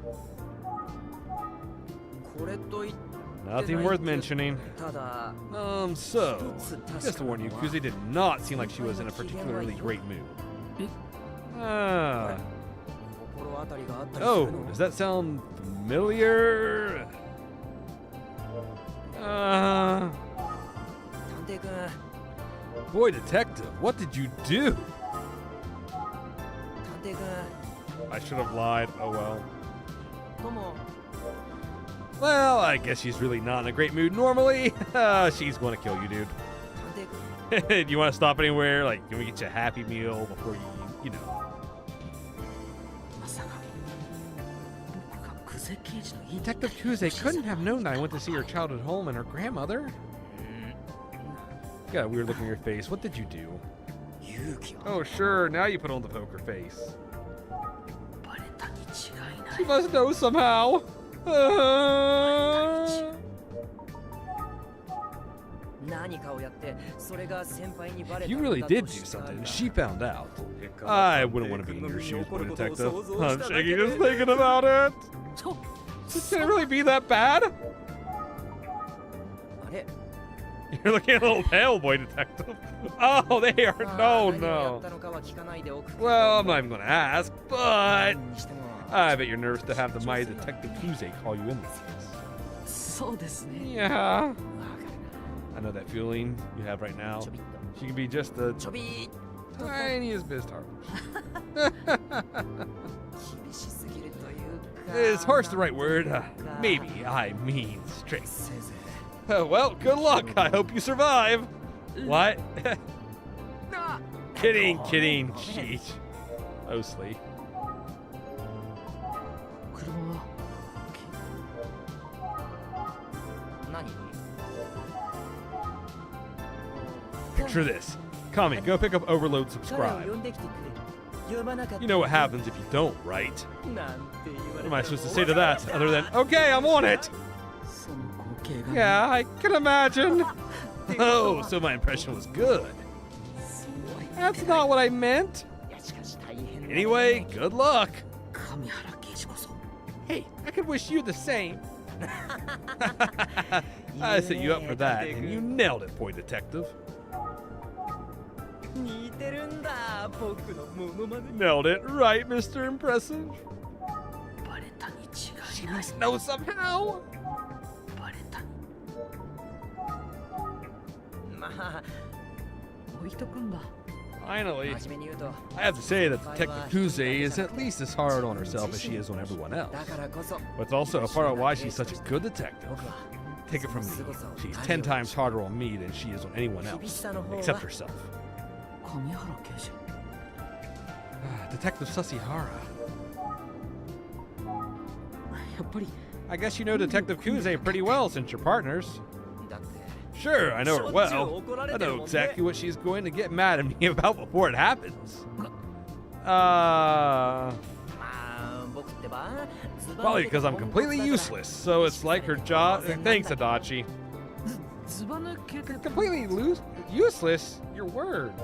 A: Nothing worth mentioning. So, just to warn you, Kuze did not seem like she was in a particularly great mood. Ah. Oh, does that sound familiar? Boy detective, what did you do? I should have lied. Oh well. Well, I guess she's really not in a great mood normally. She's going to kill you, dude. Do you want to stop anywhere? Like, can we get you a Happy Meal before you know?
D: まさか僕が久世刑事の家に
A: Detective Kuze couldn't have known that I went to see her childhood home and her grandmother. You got a weird look on your face. What did you do? Oh, sure. Now you put on the poker face. She must know somehow. You really did do something. She found out. I wouldn't want to be in your shoes, boy detective. I'm shaking just thinking about it. Can it really be that bad? You're looking a little pale, boy detective. Oh, they are. No. Well, I'm not even going to ask, but I bet you're nervous to have the My Detective Kuze call you in this case. Yeah. I know that feeling you have right now. She can be just the tiniest bit harsh. Is harsh the right word? Maybe I mean strict. Well, good luck. I hope you survive. What? Kidding. Sheesh. Mostly. Picture this. Kami, go pick up Overload Subscribe. You know what happens if you don't, right? What am I supposed to say to that other than, okay, I'm on it? Yeah, I can imagine. Oh, so my impression was good. That's not what I meant. Anyway, good luck. Hey, I could wish you the same. I set you up for that, and you nailed it, boy detective. Nailed it, right, Mr. Impressive? She must know somehow. Finally, I have to say that Detective Kuze is at least as hard on herself as she is on everyone else. But it's also a part of why she's such a good detective. Take it from me, she's 10 times harder on me than she is on anyone else, except herself. Detective Susihara. I guess you know Detective Kuze pretty well since you're partners. Sure, I know her well. I know exactly what she's going to get mad at me about before it happens. Probably because I'm completely useless, so it's like her job. Thanks, Adachi. Completely useless? Your words.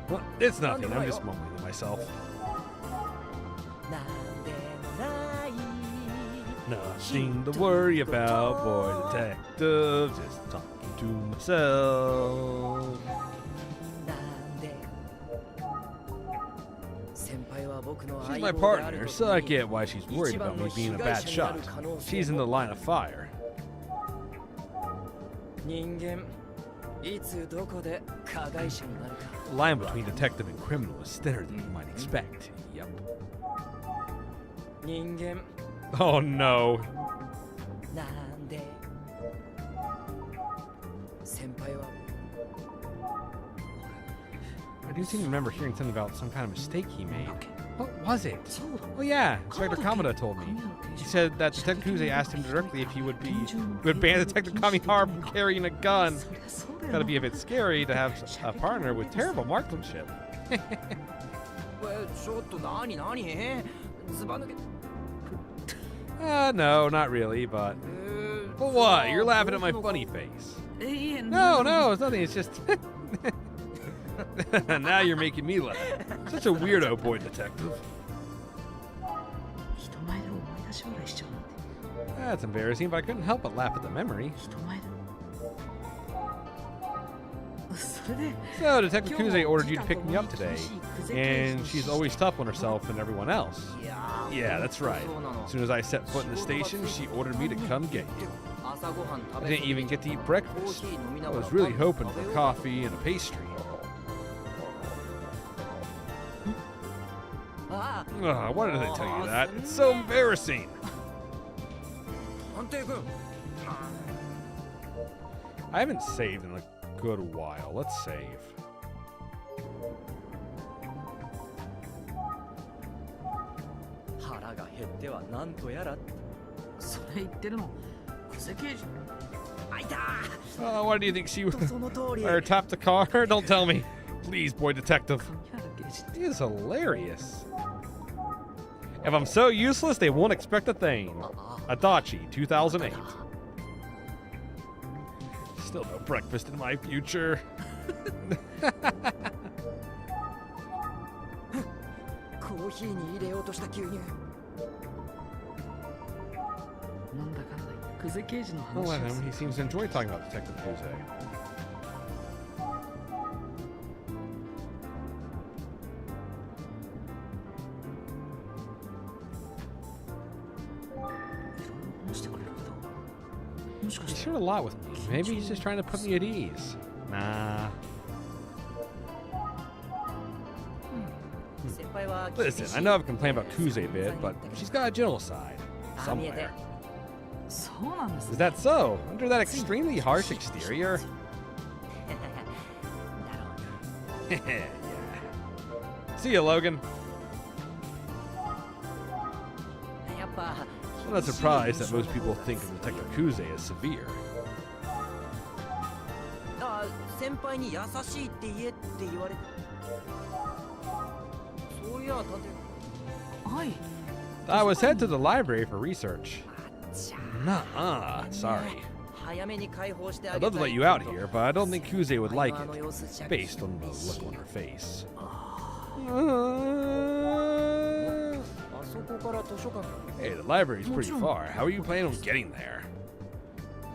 A: Well, it's nothing. I'm just mumbling to myself. Nothing to worry about, boy detective. Just talking to myself. She's my partner, so I get why she's worried about me being a bad shot. She's in the line of fire. The line between detective and criminal is thinner than you might expect. Yep. Oh no. I do seem to remember hearing something about some kind of mistake he made. What was it? Oh yeah, Inspector Kamada told me. He said that Detective Kuze asked him directly if he would ban Detective Kamihara from carrying a gun. Gotta be a bit scary to have a partner with terrible marksmanship. No, not really, but what? You're laughing at my funny face. No, it's nothing. It's just... Now you're making me laugh. Such a weirdo, boy detective. That's embarrassing, but I couldn't help but laugh at the memory. So, Detective Kuze ordered you to pick me up today, and she's always tough on herself and everyone else. Yeah, that's right. As soon as I set foot in the station, she ordered me to come get you. I didn't even get to eat breakfast. I was really hoping for coffee and a pastry. Why did I tell you that? It's so embarrassing. I haven't saved in a good while. Let's save.
C: 決っては何とやら。
D: それ言ってるのクゼ刑事。
C: あいた。
A: Oh, why do you think she would
C: その通り。
A: or tap the car? Don't tell me. Please, boy detective.
D: 神原刑事って
A: He is hilarious. If I'm so useless, they won't expect a thing. Adachi, 2008. Still no breakfast in my future.
C: コーヒーに入れようとした牛乳。
D: なんだかんだクゼ刑事の
A: Don't
D: 話
A: let
D: を
A: him.
D: す
A: He
D: る
A: seems to enjoy talking about Detective Kuze.
D: 話してくれるけどもしか
A: He
D: して
A: shared a lot with me. Maybe he's just trying to put me at ease. Nah.
C: 先輩は
A: Listen, I know I've complained about Kuze a bit, but she's got a gentle side. Somewhere.
D: そうなんです
A: Is
D: ね
A: that so? Under that extremely harsh exterior? Yeah. See ya, Logan.
C: やっぱ
A: I'm not surprised that most people think of Detective Kuze as severe.
C: あ、先輩に優しいって言えって言われて。そういや探偵。
D: はい
A: I was headed to the library for research.
C: ちゃ
A: Nuh-uh, sorry.
C: 早めに解放してあ
A: I'd
C: げ
A: love
C: た
A: to
C: い
A: let you out here, but I don't think Kuze would like
C: あの
A: it,
C: 様子じゃ
A: based on the look on her face.
C: あそこから図書館。
A: Hey, the library's pretty far. How are you planning on getting there?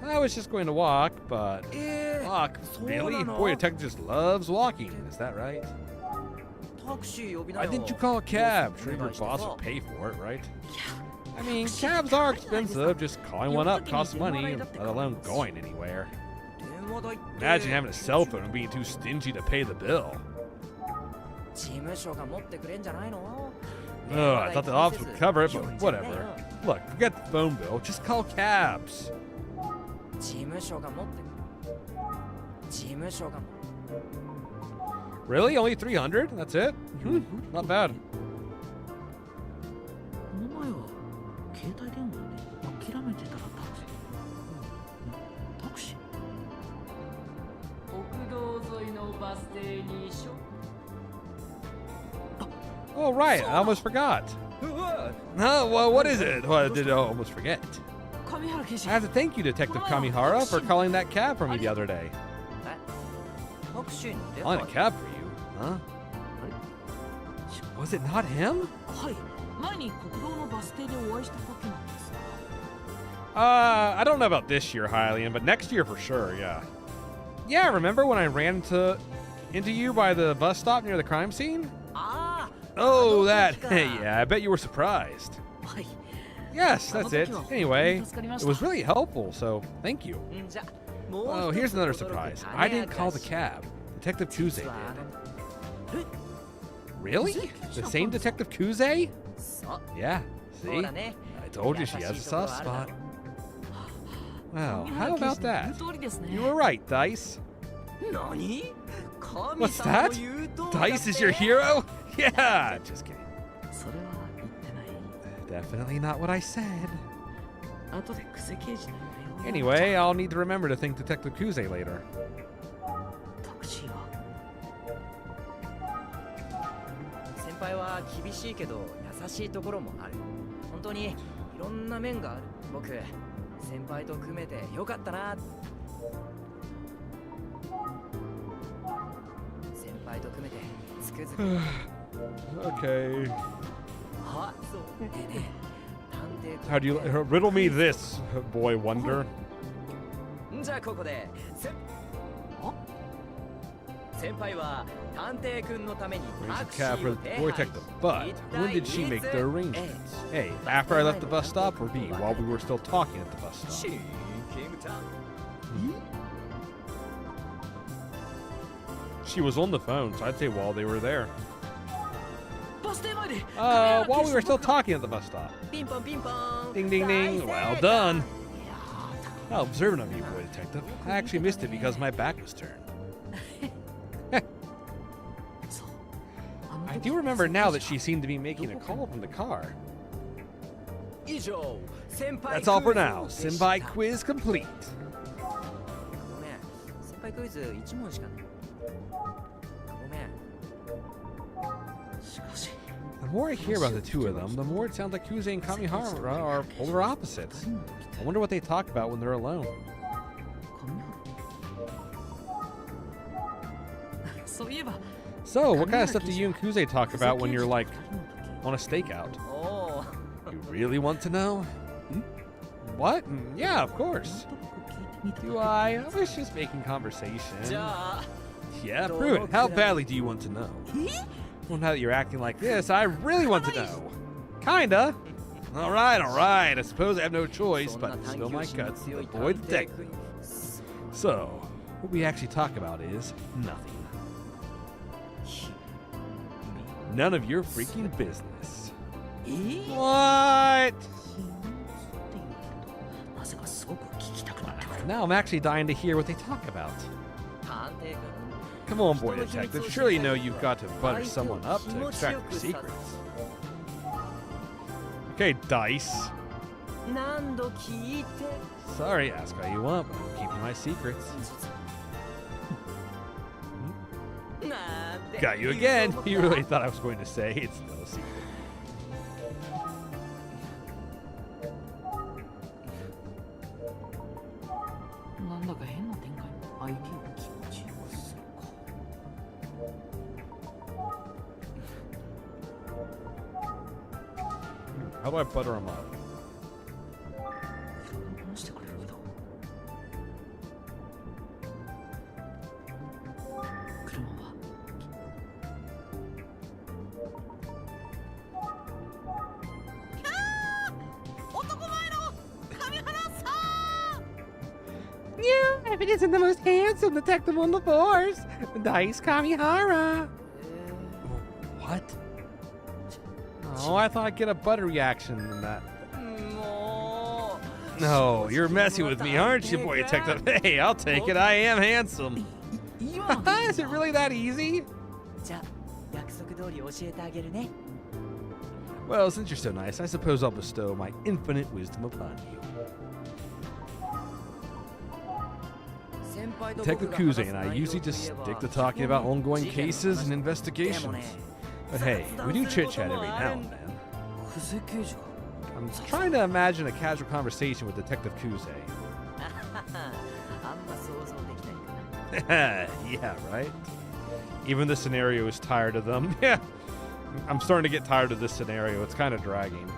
A: I was just going to walk, but... Walk? Really? Boy Detective just loves walking, is that right?
C: タクシー呼びな
A: Why
C: よ。
A: didn't you call a cab? Sure your boss would pay for it, right? I mean, cabs are expensive. Just calling one up costs money, let alone going anywhere.
C: 電話代って
A: Imagine having a cell phone and being too stingy to pay the bill.
C: 事務所が持ってくれんじゃないの？
A: Ugh, I thought the office would cover it, but whatever. Look, forget the phone bill. Just call cabs.
C: 事務所が持って事務所が
A: Really? Only 300? That's it? Not bad.
D: この前は携帯電話で諦めてたらタクシー国道沿いのバス停にしょ
A: Oh, right. I almost forgot. Oh, well, what is it? What did I almost forget?
D: 神原刑事
A: I have to thank you, Detective Kamihara, for calling that cab for me the other day.
C: タクシーに出
A: Calling
C: た
A: a cab for you? Huh? Was it not him?
D: はい前に国道のバス停でお会いした時なんです
A: I don't know about this year, Hylian, but next year for sure, yeah. Yeah, remember when I ran into you by the bus stop near the crime scene?
C: あ
A: Oh, that. Yeah, I bet you were surprised.
D: はい
A: Yes, that's it. Anyway, it was really helpful, so thank you.
C: んじゃ
A: Oh, here's another surprise. I didn't call the cab. Detective Kuze did. Really? The same Detective Kuze?
C: そう
A: Yeah,
C: そう
A: see?
C: だね
A: I told you she has a soft spot. Wow, how about that?
D: 通りですね
A: You were right, Dice.
C: 何
A: What's that? Dice is your hero? Yeah, just kidding.
D: それは言ってない
A: Definitely not what I said.
D: 後でクゼ刑事の呼び
A: Anyway, I'll need to remember to thank Detective Kuze later.
D: タクシーは
C: 先輩は厳しいけど優しいところもある本当にいろんな面がある僕先輩と組めてよかったな先輩と組めてつくづく
A: Okay.
C: あそうねえねえ探偵
A: How do you riddle me this, boy wonder?
C: じゃあここで先輩は探偵くんのために
A: Raise
C: タ
A: a
C: クシ
A: cab
C: ー
A: for
C: を
A: the
C: 手
A: boy
C: 配
A: detective. But when did she make the arrangements? A. After I left the bus stop, or B. While we were still talking at the bus stop?
C: シンキングタウン
A: She was on the phone, so I'd say while they were there.
D: バス停前で
A: While we were still talking at the bus stop.
C: ピンポンピンポン
A: Ding ding ding. Well done. How observant of you, boy detective. I actually missed it because my back was turned. I do remember now that she seemed to be making a call from the car. That's all for now. Senpai quiz complete.
C: ごめん、先輩クイズ1問しかない。ごめん。
A: The more I hear about the two of them, the more it sounds like Kuze and Kamihara are polar opposites. I wonder what they talk about when they're alone. So, what kind of stuff do you and Kuze talk about when you're like on a stakeout?
C: Oh.
A: You really want to know? What? Yeah, of course. Do I? I was just making conversation. Yeah, prove it. How badly do you want to know? Well, now that you're acting like this, I really want to know. Kinda. All right. I suppose I have no choice but to spill my guts to avoid the detective. So, what we actually talk about is nothing. None of your freaking business. What? Now I'm actually dying to hear what they talk about. Come on, boy detective. Surely you know you've got to butter someone up to extract your secrets. Okay, Dice. Sorry, ask all you want, but I'm keeping my secrets. Got you again. You really thought I was going to say it's still a secret. How do I butter them up? Yeah, if it isn't the most handsome detective on the force, Dice Kamihara. What? Oh, I thought I'd get a butter reaction in that. No, you're messing with me, aren't you, boy detective? Hey, I'll take it. I am handsome. Is it really that easy? Well, since you're so nice, I suppose I'll bestow my infinite wisdom upon you. Detective Kuze and I usually just stick to talking about ongoing cases and investigations. But hey, we do chit-chat every now and then. I'm trying to imagine a casual conversation with Detective Kuze. Yeah, right? Even the scenario is tired of them. Yeah, I'm starting to get tired of this scenario. It's kind of dragging.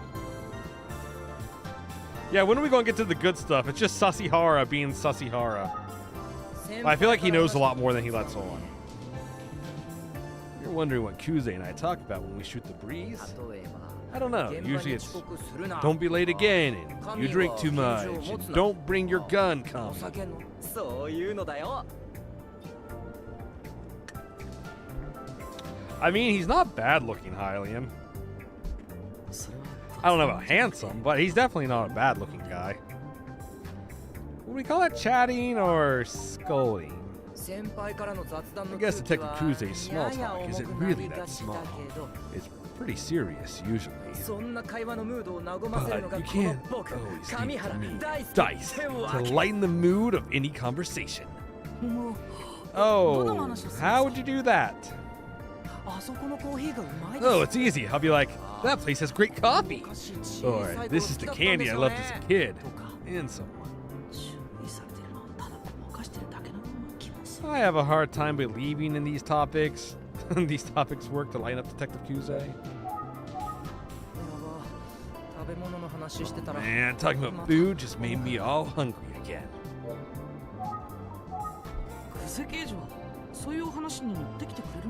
A: Yeah, when are we going to get to the good stuff? It's just Sasihara being Sasihara. I feel like he knows a lot more than he lets on. You're wondering what Kuze and I talk about when we shoot the breeze? I don't know. Usually it's, don't be late again, and you drink too much, and don't bring your gun, come. I mean, he's not bad looking, Hylian. I don't know about handsome, but he's definitely not a bad looking guy. Would we call that chatting or sculling? I guess Detective Kuze's small talk isn't really that small. It's pretty serious, usually. But you can't always leave it to me, Dice, to lighten the mood of any conversation. Oh, how would you do that? Oh, it's easy. I'll be like, that place has great coffee. Or, this is the candy I loved as a kid. And so on. I have a hard time believing in these topics. These topics work to lighten up Detective Kuze. Oh, man, talking about food just made me all hungry again.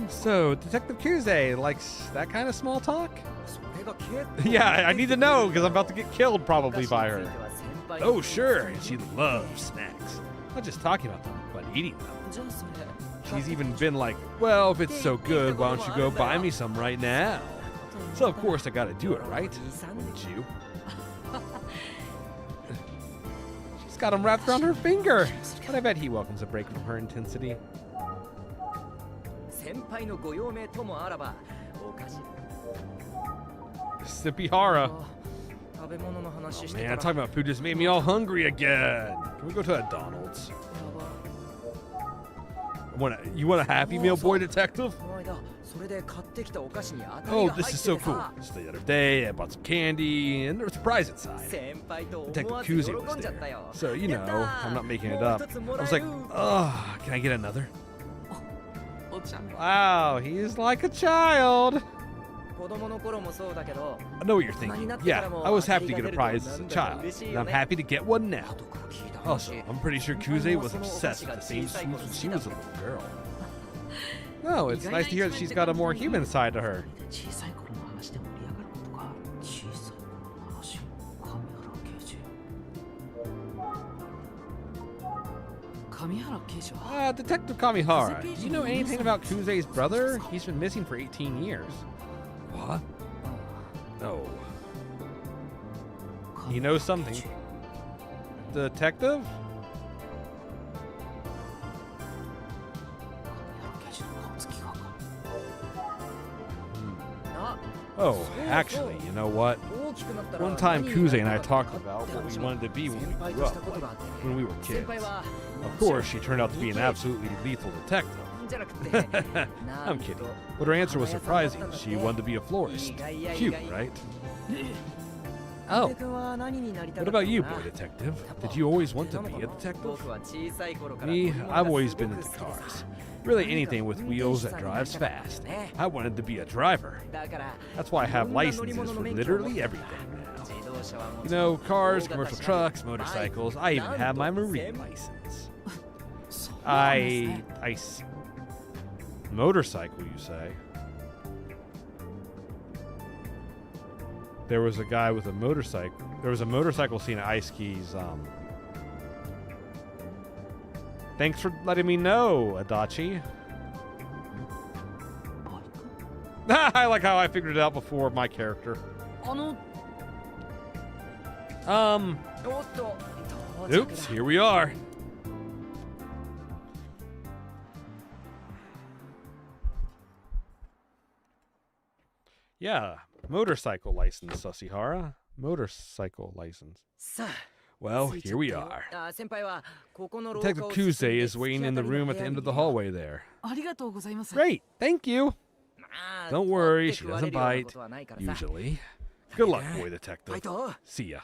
A: So, Detective Kuze likes that kind of small talk? Yeah, I need to know because I'm about to get killed probably by her. Oh, sure, and she loves snacks. Not just talking about them, but eating them. She's even been like, well, if it's so good, why don't you go buy me some right now? So, of course, I gotta do it, right? Wouldn't you? She's got him wrapped around her finger. But I bet he welcomes a break from her intensity. Sippihara. Oh, man, talking about food just made me all hungry again. Can we go to a Donald's? You want a Happy Meal, boy detective? Oh, this is so cool. Just the other day, I bought some candy, and there was a prize inside. Detective Kuze was there. So, you know, I'm not making it up. I was like, oh, can I get another? Wow, he's like a child. I know what you're thinking. Yeah, I was happy to get a prize as a child, and I'm happy to get one now. Also, I'm pretty sure Kuze was obsessed with the same shoes when she was a little girl. No, it's nice to hear that she's got a more human side to her. Detective Kamihara, do you know anything about Kuze's brother? He's been missing for 18 years. What? No. He knows something. Detective? Oh, actually, you know what? One time Kuze and I talked about what we wanted to be when we grew up, when we were kids. Of course, she turned out to be an absolutely lethal detective. I'm kidding. But her answer was surprising. She wanted to be a florist. Cute, right? Oh. What about you, boy detective? Did you always want to be a detective? Me, I've always been into cars. Really anything with wheels that drives fast. I wanted to be a driver. That's why I have licenses for literally everything now. You know, cars, commercial trucks, motorcycles. I even have my marine license. I see. Motorcycle, you say? There was a guy with a motorcycle. There was a motorcycle scene at Ice Key's. Thanks for letting me know, Adachi. I like how I figured it out before my character. Oops, here we are. Yeah, motorcycle license, Sasahara. Motorcycle license. Well, here we are. Detective Kuze is waiting in the room at the end of the hallway there. Great, thank you. Don't worry, she doesn't bite, usually. Good luck, boy detective. See ya.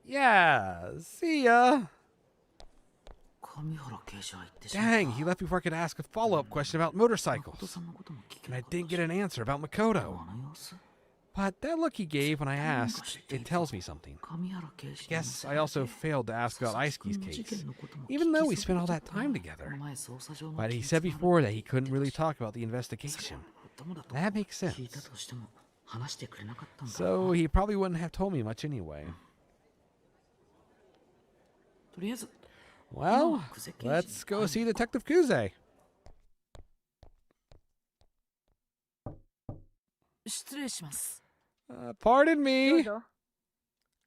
A: Yeah, see ya. Dang, he left before I could ask a follow-up question about motorcycles. And I didn't get an answer about Makoto. But that look he gave when I asked, it tells me something. Guess I also failed to ask about Ice-Key's case, even though we spent all that time together. But he said before that he couldn't really talk about the investigation. That makes sense. So he probably wouldn't have told me much anyway. Well, let's go see Detective Kuze. Pardon me.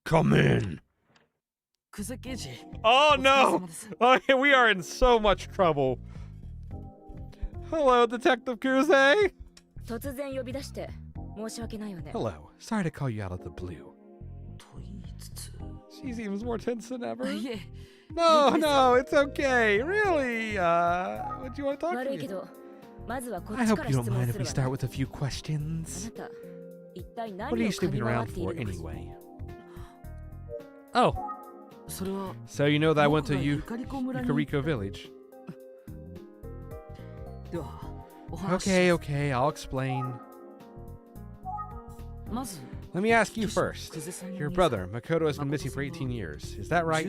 A: Come in. Oh no! Okay, we are in so much trouble. Hello, Detective Kuze. Hello. Sorry to call you out of the blue. She seems more tense than ever. No, it's okay. Really? What do you want to talk to me? I hope you don't mind if we start with a few questions. What are you snooping around for, anyway? Oh. So you know that I went to Yukariko Village. Okay, I'll explain. Let me ask you first. Your brother, Makoto, has been missing for 18 years. Is that right?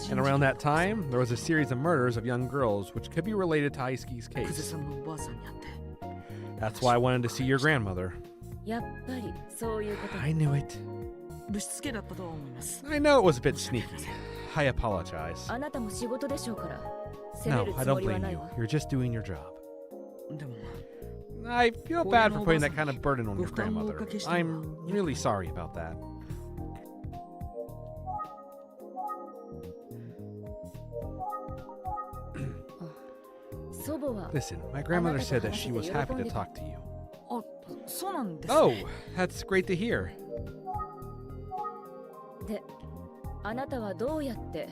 A: And around that time, there was a series of murders of young girls which could be related to Ice-Key's case. That's why I wanted to see your grandmother. I knew it. I know it was a bit sneaky. I apologize. No, I don't blame you. You're just doing your job. I feel bad for putting that kind of burden on your grandmother. I'm really sorry about that. Listen, my grandmother said that she was happy to talk to you.
D: あ、そうなんですね。
A: Oh, that's great to hear.
H: で、あなたはどうやって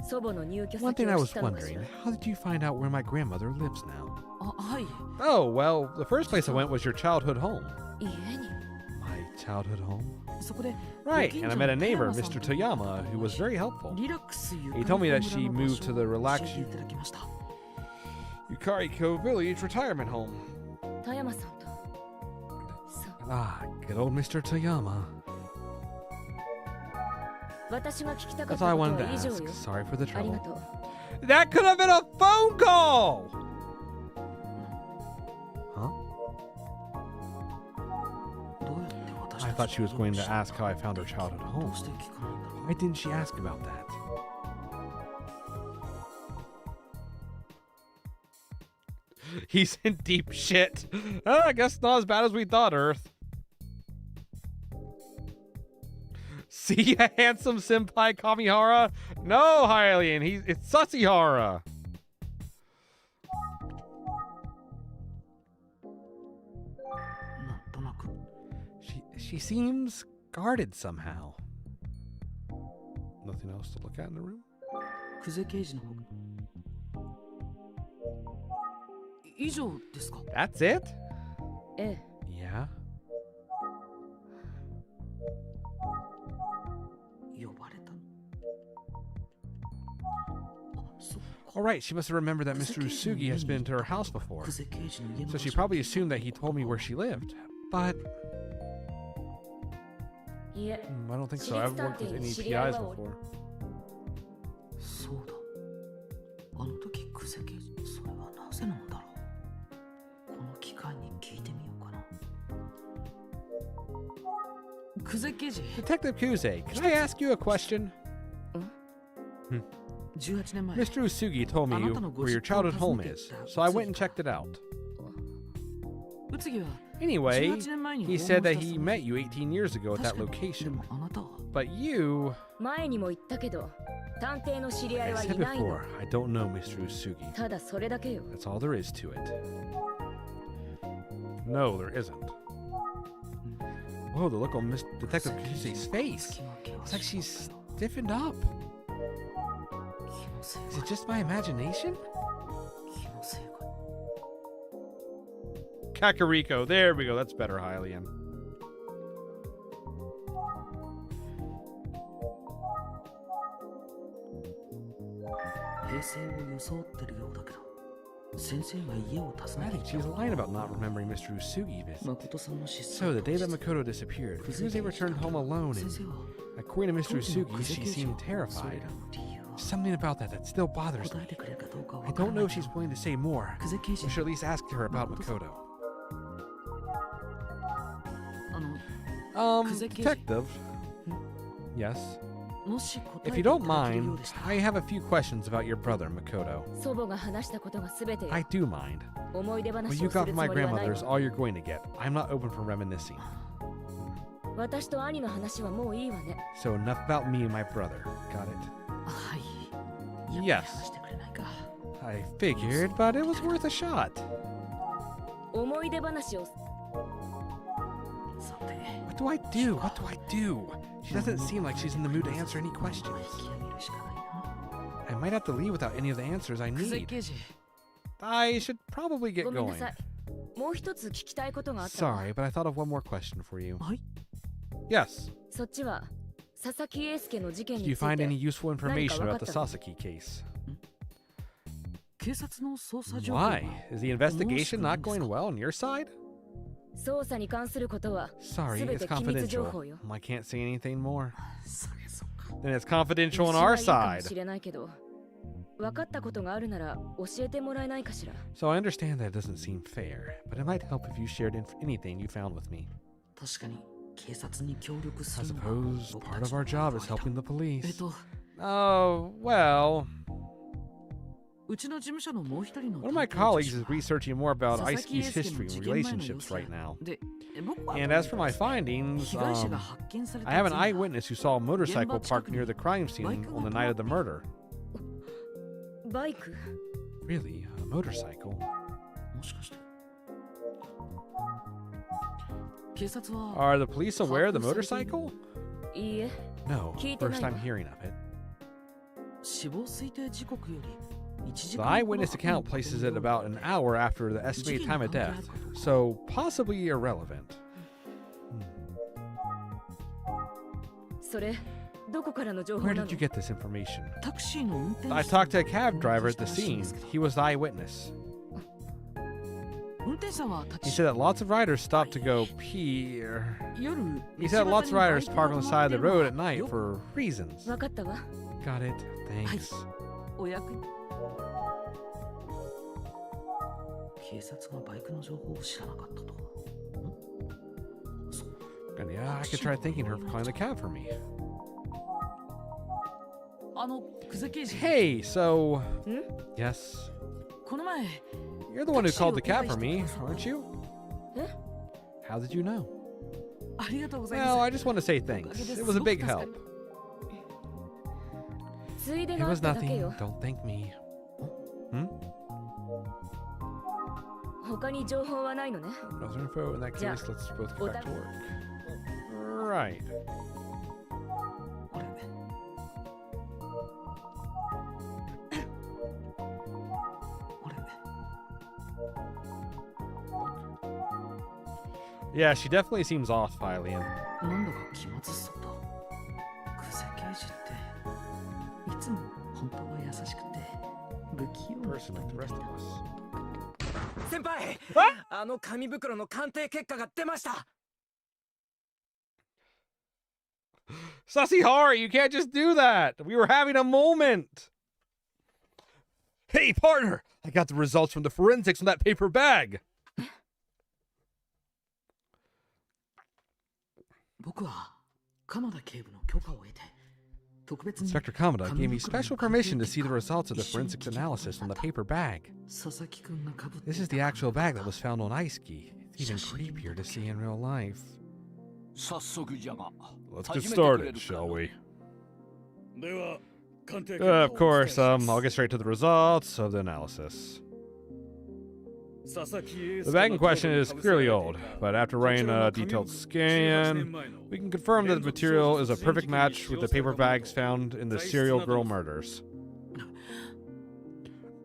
H: 祖母の入居
A: One
H: 先
A: thing I
H: を
A: was
H: 知ったのかし
A: wondering,
H: ら。
A: how did you find out where my grandmother lives now?
D: あ、はい。
A: Oh, well, the first place I went was your childhood home.
H: 家に。
A: My childhood home?
D: そこで
A: Right,
D: ご近
A: and I
D: 所
A: met
D: の
A: a neighbor,
D: 田山さん
A: Mr.
D: と
A: Toyama, who was very helpful.
D: リラックスゆか
A: He
D: り
A: told me
D: の
A: that she
D: 村の
A: moved
D: 場
A: to
D: 所
A: the
D: を
A: relax
D: 教えていただきました。
A: Yukariko Village retirement home.
H: 田山さんと。そう。
A: Ah, good old Mr. Toyama.
H: 私が聞きたかっ
A: That's
H: た
A: all
H: こ
A: I
H: と
A: wanted
H: は
A: to
H: 以上
A: ask.
H: よ。
A: Sorry for the
H: ありが
A: trouble.
H: とう。
A: That could have been a phone call! Huh?
D: どうやって私
A: I
D: た
A: thought
D: ち
A: she
D: に
A: was going to
D: 戻
A: ask how I found her childhood
D: ど
A: home.
D: うして聞かないんだろう。
A: Why didn't she ask about that? He's in deep shit. I guess not as bad as we thought, Earth. See ya, handsome senpai Kamihara? No, Hylian, it's Sasihara.
D: なんとなく
A: She seems guarded somehow. Nothing else to look at in the room?
D: 久世刑事の方以上ですか。
A: That's it?
H: ええ。
A: Yeah.
D: 呼ばれた。あ、そっか。
A: All right, she must have remembered that Mr. Usugi has been to her house before.
D: 久世刑事の家の
A: So
D: 場
A: she
D: 所
A: probably assumed that he told me where she lived. But
H: いえ。
A: I don't think so. I haven't worked with any PIs before.
D: そうだ。あの時久世刑事、それはなぜなんだろう。この機会に聞いてみようかな。久世刑事、
A: Detective Kuze, can I ask you a question?
D: 18年前、
A: Mr. Usugi told me where your childhood home is, so I went and checked it out.
D: 宇津木は
A: Anyway,
D: 18年前に
A: he
D: 訪
A: said
D: 問
A: that
D: した
A: he
D: そう
A: met you 18 years ago at that
D: 確かにで
A: location.
D: もあなたは
A: But you...
H: 前にも言ったけど、探偵の知り合い
A: I
H: は
A: said
H: いないの
A: before,。I don't know Mr. Usugi.
H: ただそれだけよ。
A: That's all there is to it. No, there isn't. Whoa, the look on Miss Detective Kuze's face. It's like she's stiffened up. Is it just my imagination?
D: 気のせいか。
A: Kakariko, there we go. That's better, Hylian.
D: 平成を装ってるようだけど、先生が家を訪
A: I
D: ね
A: think
D: てき
A: she's
D: た。
A: lying about not remembering Mr. Usugi visit.
D: 誠さんの失
A: So,
D: 踪
A: the day that
D: 当日
A: Makoto disappeared, Kuze returned home alone,
D: 先
A: and
D: 生は
A: according to Mr.
D: 当時の
A: Usugi,
D: 久世
A: she
D: 刑事
A: seemed
D: をそれ
A: terrified.
D: らの理由は
A: Something about that still bothers
D: 答
A: me.
D: えてくれるかどうかは
A: I
D: 分から
A: don't
D: な
A: know
D: い
A: if
D: け
A: she's
D: ど、
A: going to say more.
D: 久世刑事
A: We should at least ask her about Makoto.
D: あの
A: Detective? Yes?
D: もし答え
A: If
D: て
A: you
D: いた
A: don't
D: だけるよう
A: mind,
D: でしたら
A: I have a few questions about your brother, Makoto.
H: 祖母が話したことが全てよ。
A: I do mind.
H: 思い出
A: What
H: 話
A: you
H: をす
A: got
H: る
A: from
H: つ
A: my
H: もりはない
A: grandmother is
H: わ。
A: all you're going to get. I'm not open for reminiscing.
H: 私と兄の話はもういいわね。
A: So enough about me and my brother. Got it?
D: はい。
A: Yes.
D: やっぱり話してくれないか。
A: I figured, but it was worth a shot.
H: 思い出話を。
D: さて、
A: What do I do? What do I do? She doesn't seem like she's in the mood to answer any questions.
D: 引き上げるしかないな。
A: I might have to leave without any of the answers I
D: 久世
A: need.
D: 刑事、
A: I should probably get
H: ごめんな
A: going.
H: さい。もう一つ聞きたいことがあったわ。
A: Sorry, but I thought of one more question for you.
D: はい。
A: Yes.
H: そっちは佐々木英介の事件
A: Did
H: に
A: you
H: つい
A: find
H: て
A: any useful information about the
H: 何か分かったの？
A: Sasaki case?
D: 警察の捜査状況は
A: Why? Is the investigation not going well on your side?
H: 捜査に関することは
A: Sorry,
H: 全
A: it's
H: て機密情
A: confidential.
H: 報よ。
A: I can't say anything more.
D: そりゃそうか。
A: Then it's confidential on
H: 私は
A: our
H: いいかも
A: side.
H: しれないけど、分かったことがあるなら教えてもらえないかしら。
A: So I understand that it doesn't seem fair, but it might help if you shared anything you found with me.
D: 確かに警察に協力す
A: I
D: るのが
A: suppose
D: 僕
A: part
D: たち
A: of
D: の
A: our job is
D: 役割
A: helping
D: だ。
A: the police.
D: Oh,
A: Oh, well,
D: うちの事務所のもう一人の
A: one of my
D: 担当
A: colleagues
D: 助
A: is
D: 手は
A: researching more about
D: 佐々木
A: Ice-Key's
D: 英介の
A: history
D: 事
A: and
D: 件前の様
A: relationships
D: 子や
A: right now.
D: で、僕は
A: And as for my findings,
D: 被害者が発見された
A: I have an
D: 前夜
A: eyewitness who saw a motorcycle parked near the crime scene on the night of the murder.
H: バイク？
A: Really? motorcycle.
D: もしかして。警察は
A: Are the police aware of the motorcycle?
H: いいえ
A: No,
H: 聞いてない
A: first
H: わ
A: time hearing of it.
D: 死亡推定時刻より1時
A: The
D: 間
A: eyewitness account places it about an hour after the estimated time of death, so possibly irrelevant.
H: それどこからの情報
A: Where
H: なの
A: did you get this information?
D: タクシーの運転手
A: I talked to a cab driver at the scene. He was the eyewitness.
D: 運転手さんは
A: He said that lots of riders stopped to go pee.
D: 夜
A: He said lots of riders park on the side of the road at night for reasons.
H: わかったわ
A: Got it. Thanks.
D: お役に警察がバイクの情報を知らなかったと。
A: And yeah, I could try thanking her for calling the cab for me.
D: 久世刑事
A: Hey, so...
H: Hmm?
A: Yes?
D: この前
A: You're the one who called the cab for me, aren't you?
H: Huh?
A: How did you know?
D: ありがとうござい
A: Well,
D: ま
A: I just want to say thanks. It was a big help.
H: ついで
A: It
H: があっ
A: was
H: ただけ
A: nothing.
H: よ
A: Don't thank me. Hmm?
H: 他に情報はないのね
A: No other info. In that case,
H: Yeah.
A: let's both get back to work. Right.
D: あれ
A: Yeah, she definitely seems off, Hylian.
D: なんだか気まずそうだ。久世刑事っていつも本当は優しくて不器用な
A: Person like the rest of us.
C: 先輩あの紙袋の鑑定結果が出ました
A: Sasihari, you can't just do that. We were having a moment. Hey, partner, I got the results from the forensics on that paper bag.
D: 僕は鎌田警部の許可を得て特別に
A: Inspector Kamada gave me special permission to see the results of the forensics analysis on the paper bag.
D: 佐々木くんが被って
A: This is the actual bag that was found on Ice-Ski. It's even creepier to see in real life. Let's get started, shall we? Of course, I'll get straight to the results of the analysis. The bag in question is clearly old, but after running a detailed scan, we can confirm that the material is a perfect match with the paper bags found in the serial girl murders.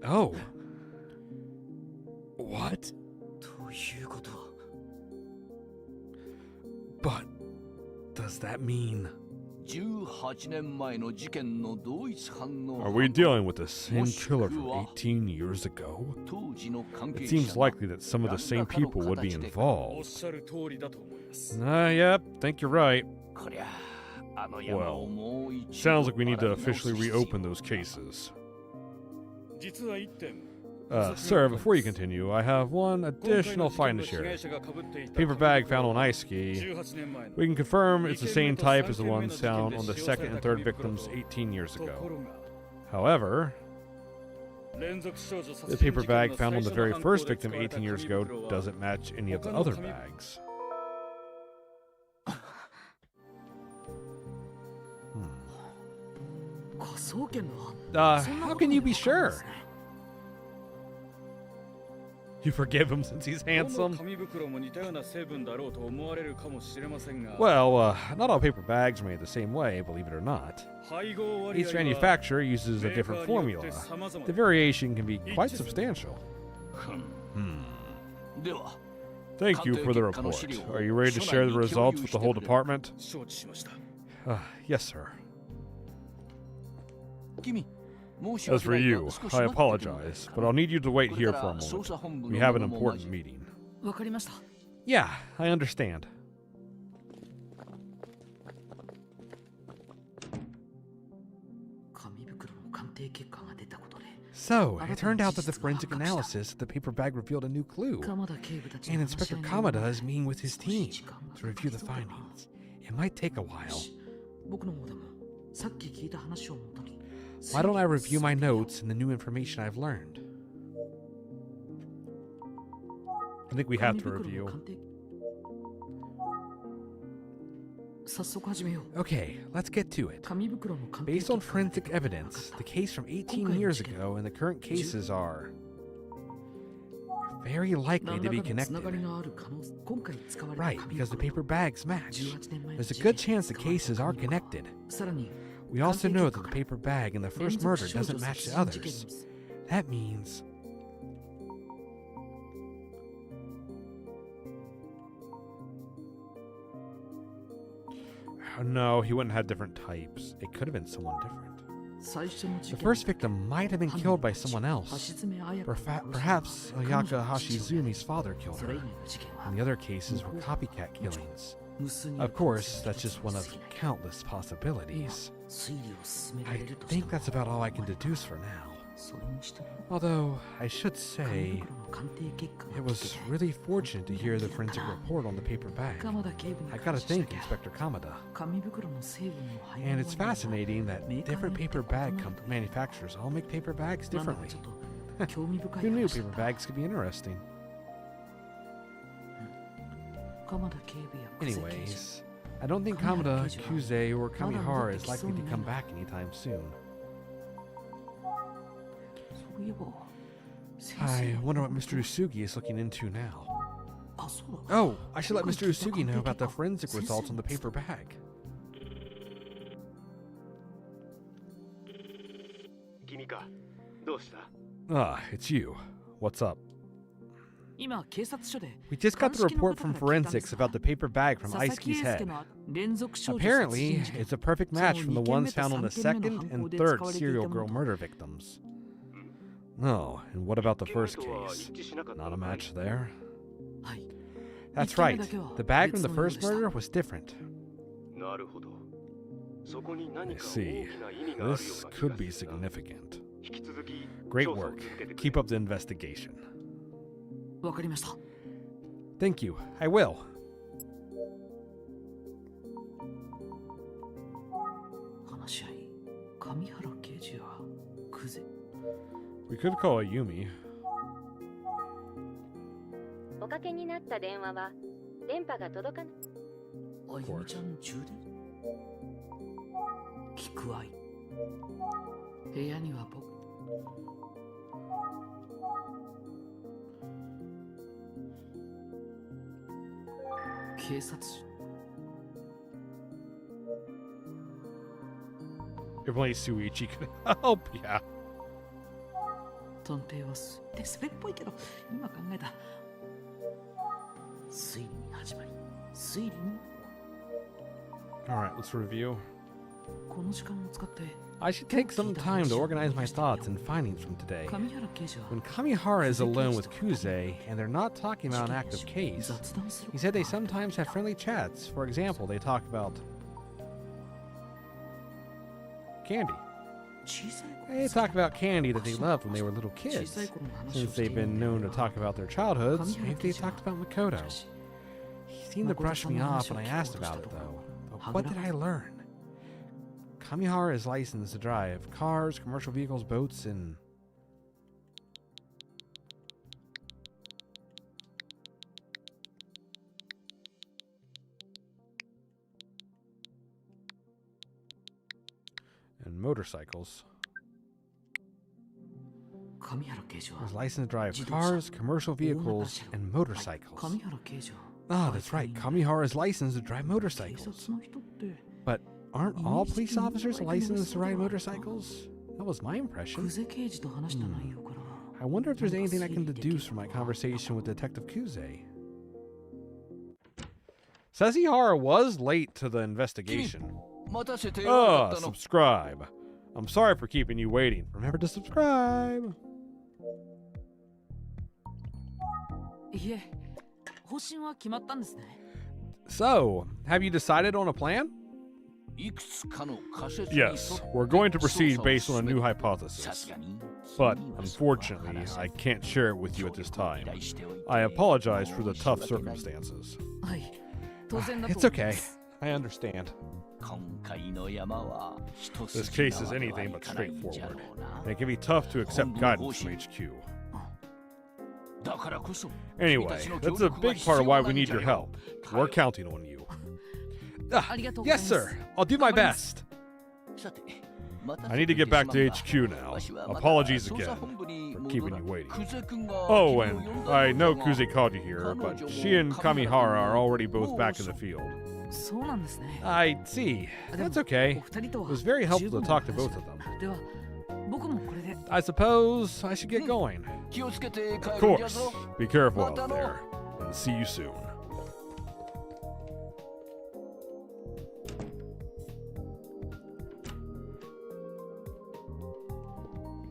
A: Oh. What? But does that mean... Are we dealing with the same killer from 18 years ago? It seems likely that some of the same people would be involved. Yep, think you're right. Well, sounds like we need to officially reopen those cases. Sir, before you continue, I have one additional find to share. Paper bag found on Ice Ski. We can confirm it's the same type as the ones found on the second and third victims 18 years ago. However, the paper bag found on the very first victim 18 years ago doesn't match any of the other bags. How can you be sure? You forgive him since he's handsome? Well, not all paper bags are made the same way, believe it or not. Each manufacturer uses a different formula. The variation can be quite substantial. Thank you for the report. Are you ready to share the results with the whole department? Yes, sir. As for you, I apologize, but I'll need you to wait here for a moment. We have an important meeting. Yeah, I understand. So, it turned out that the forensic analysis of the paper bag revealed a new clue. And Inspector Kamada is meeting with his team to review the findings. It might take a while. Why don't I review my notes and the new information I've learned? I think we have to review. Okay, let's get to it. Based on forensic evidence, the case from 18 years ago and the current cases are... very likely to be
D: 何らかのつながり
A: connected.
D: のある可能性。今回使われた
A: Right,
D: 紙
A: because the
D: 袋
A: paper bags match.
D: 18年前の
A: There's a
D: 事
A: good
D: 件
A: chance the
D: 使われた
A: cases are
D: 紙袋
A: connected.
D: さらに
A: We also
D: 鑑定
A: know
D: 結
A: that
D: 果
A: the paper bag in the
D: 連
A: first
D: 続
A: murder
D: 少女
A: doesn't match
D: 殺
A: the
D: 人事件
A: others.
D: です。
A: That means... Oh, no, he wouldn't have had different types. It could have been someone different.
D: 最初の事
A: The
D: 件
A: first victim might have been killed by someone
D: 橋
A: else.
D: 爪彩香を殺したのは
A: Perhaps
D: 彼女
A: Ayaka
D: の父親
A: Hashizumi's father killed
D: それ
A: her.
D: 以外の事件は
A: And the other cases were copycat killings.
D: 無数に
A: Of course, that's just one of countless possibilities.
D: 推理を進めら
A: I
D: れるとして
A: think
D: も
A: that's about all I can deduce for now.
D: それにしても
A: Although, I should
D: 紙
A: say,
D: 袋の鑑定結果が
A: it
D: 来
A: was
D: て
A: really fortunate to hear the forensic report on the paper bag.
D: 鎌田警部に
A: I
D: 感
A: gotta
D: 謝しな
A: thank
D: きゃ
A: Inspector Kamada.
D: 紙袋の成分の配合
A: And it's
D: は
A: fascinating that
D: メーカー
A: different
D: によって
A: paper bag
D: 異なる
A: manufacturers all make paper bags
D: なんだか
A: differently.
D: ちょっと興味深い
A: Who knew
D: 話だ
A: paper
D: った
A: bags could be interesting?
D: 鎌田警部や久世刑事
A: Anyways, I don't think Kamada, Kuze, or Kamihara is likely to come back anytime soon.
D: そういえば先
A: I
D: 生
A: wonder what Mr. Usugi is looking into now.
D: あ、そうだ
A: Oh, I should let Mr. Usugi know about the forensic results on the paper bag.
B: 君か。どうした？
A: Ah, it's you. What's up?
D: 今警察署で
A: We just got the report from forensics about the paper bag from
D: 佐々木
A: Aisuke's
D: 英介
A: head.
D: の連続少女殺
A: Apparently,
D: 人事件
A: it's a perfect match from the ones found on the second and third serial girl murder victims. No, and what about the first case? Not a match there?
D: はい
A: That's right. The bag from the first murder was different.
B: なるほど。そこに何
A: I
B: か大
A: see.
B: きな意味があるよ
A: This
B: うな気
A: could
B: が
A: be
B: するな。
A: significant.
B: 引き続き
A: Great
B: 調査を
A: work.
B: 続けてくれ。
A: Keep up the investigation.
D: わかりました
A: Thank you. I will.
D: 話し合い上原刑事や久世
A: We could call Yumi.
H: おかけになった電話は電波が届かない。
D: あゆみちゃん充電聞く愛部屋には僕警察
A: If only Suichi could help. Yeah.
D: 探偵はってそれっぽいけど今考えた推理に始まり推理に
A: Alright, let's review.
D: この時間を使って
A: I should take some time to organize my thoughts and findings from today.
D: 上原刑事は
A: When Kamihara is alone with Kuze and they're not talking about an active case,
D: 雑談する
A: he said they sometimes have friendly chats. For example, they talk about candy.
D: 小さい頃
A: They talk about candy that they loved when they were little
D: 小
A: kids.
D: さい頃の話を
A: Since
D: してい
A: they've
D: る
A: been
D: んだよ
A: known to talk about their childhoods,
D: 上原
A: maybe
D: 刑
A: they
D: 事は
A: talked about Makoto.
D: しかし
A: He seemed to brush me off when I asked about it, though. But what did I learn? Kamihara is licensed to drive cars, commercial vehicles, boats, and... and motorcycles.
D: 上原刑事は
A: Is licensed to drive cars, commercial vehicles, and motorcycles.
D: 上原刑事は
A: Ah, that's right. Kamihara is licensed to drive
D: 警
A: motorcycles.
D: 察の人って
A: But aren't all police officers licensed to ride motorcycles? That was my impression.
D: 久世刑事と話した内容から
A: I wonder if there's anything I can deduce from my conversation with Detective Kuze. Sesihara was late to the investigation. Subscribe. I'm sorry for keeping you waiting. Remember to subscribe.
D: いえ方針は決まったんですね
A: So, have you decided on a plan? Yes, we're going to proceed based on a new hypothesis. But, unfortunately, I can't share it with you at this time. I apologize for the tough circumstances.
D: はい当然だと
A: It's okay. I understand. This case is anything but straightforward. And it can be tough to accept guidance from HQ. Anyway, that's a big part of why we need your help. We're counting on you. Yes, sir. I'll do my best. I need to get back to HQ now. Apologies again. keeping you waiting. Oh, and I know Kuze called you here, but she and Kamihara are already both back in the field.
D: そうなんですね。
A: I see. That's okay.
D: お二人と
A: It
D: は
A: was very helpful
D: 十
A: to
D: 分
A: talk to
D: 話
A: both
D: した
A: of them.
D: では、僕もこれで。
A: I suppose I should get going.
I: 気をつけて帰
A: Of
I: るんじゃ
A: course.
I: ぞ。
A: Be careful out
I: またの。
A: there. And see you soon.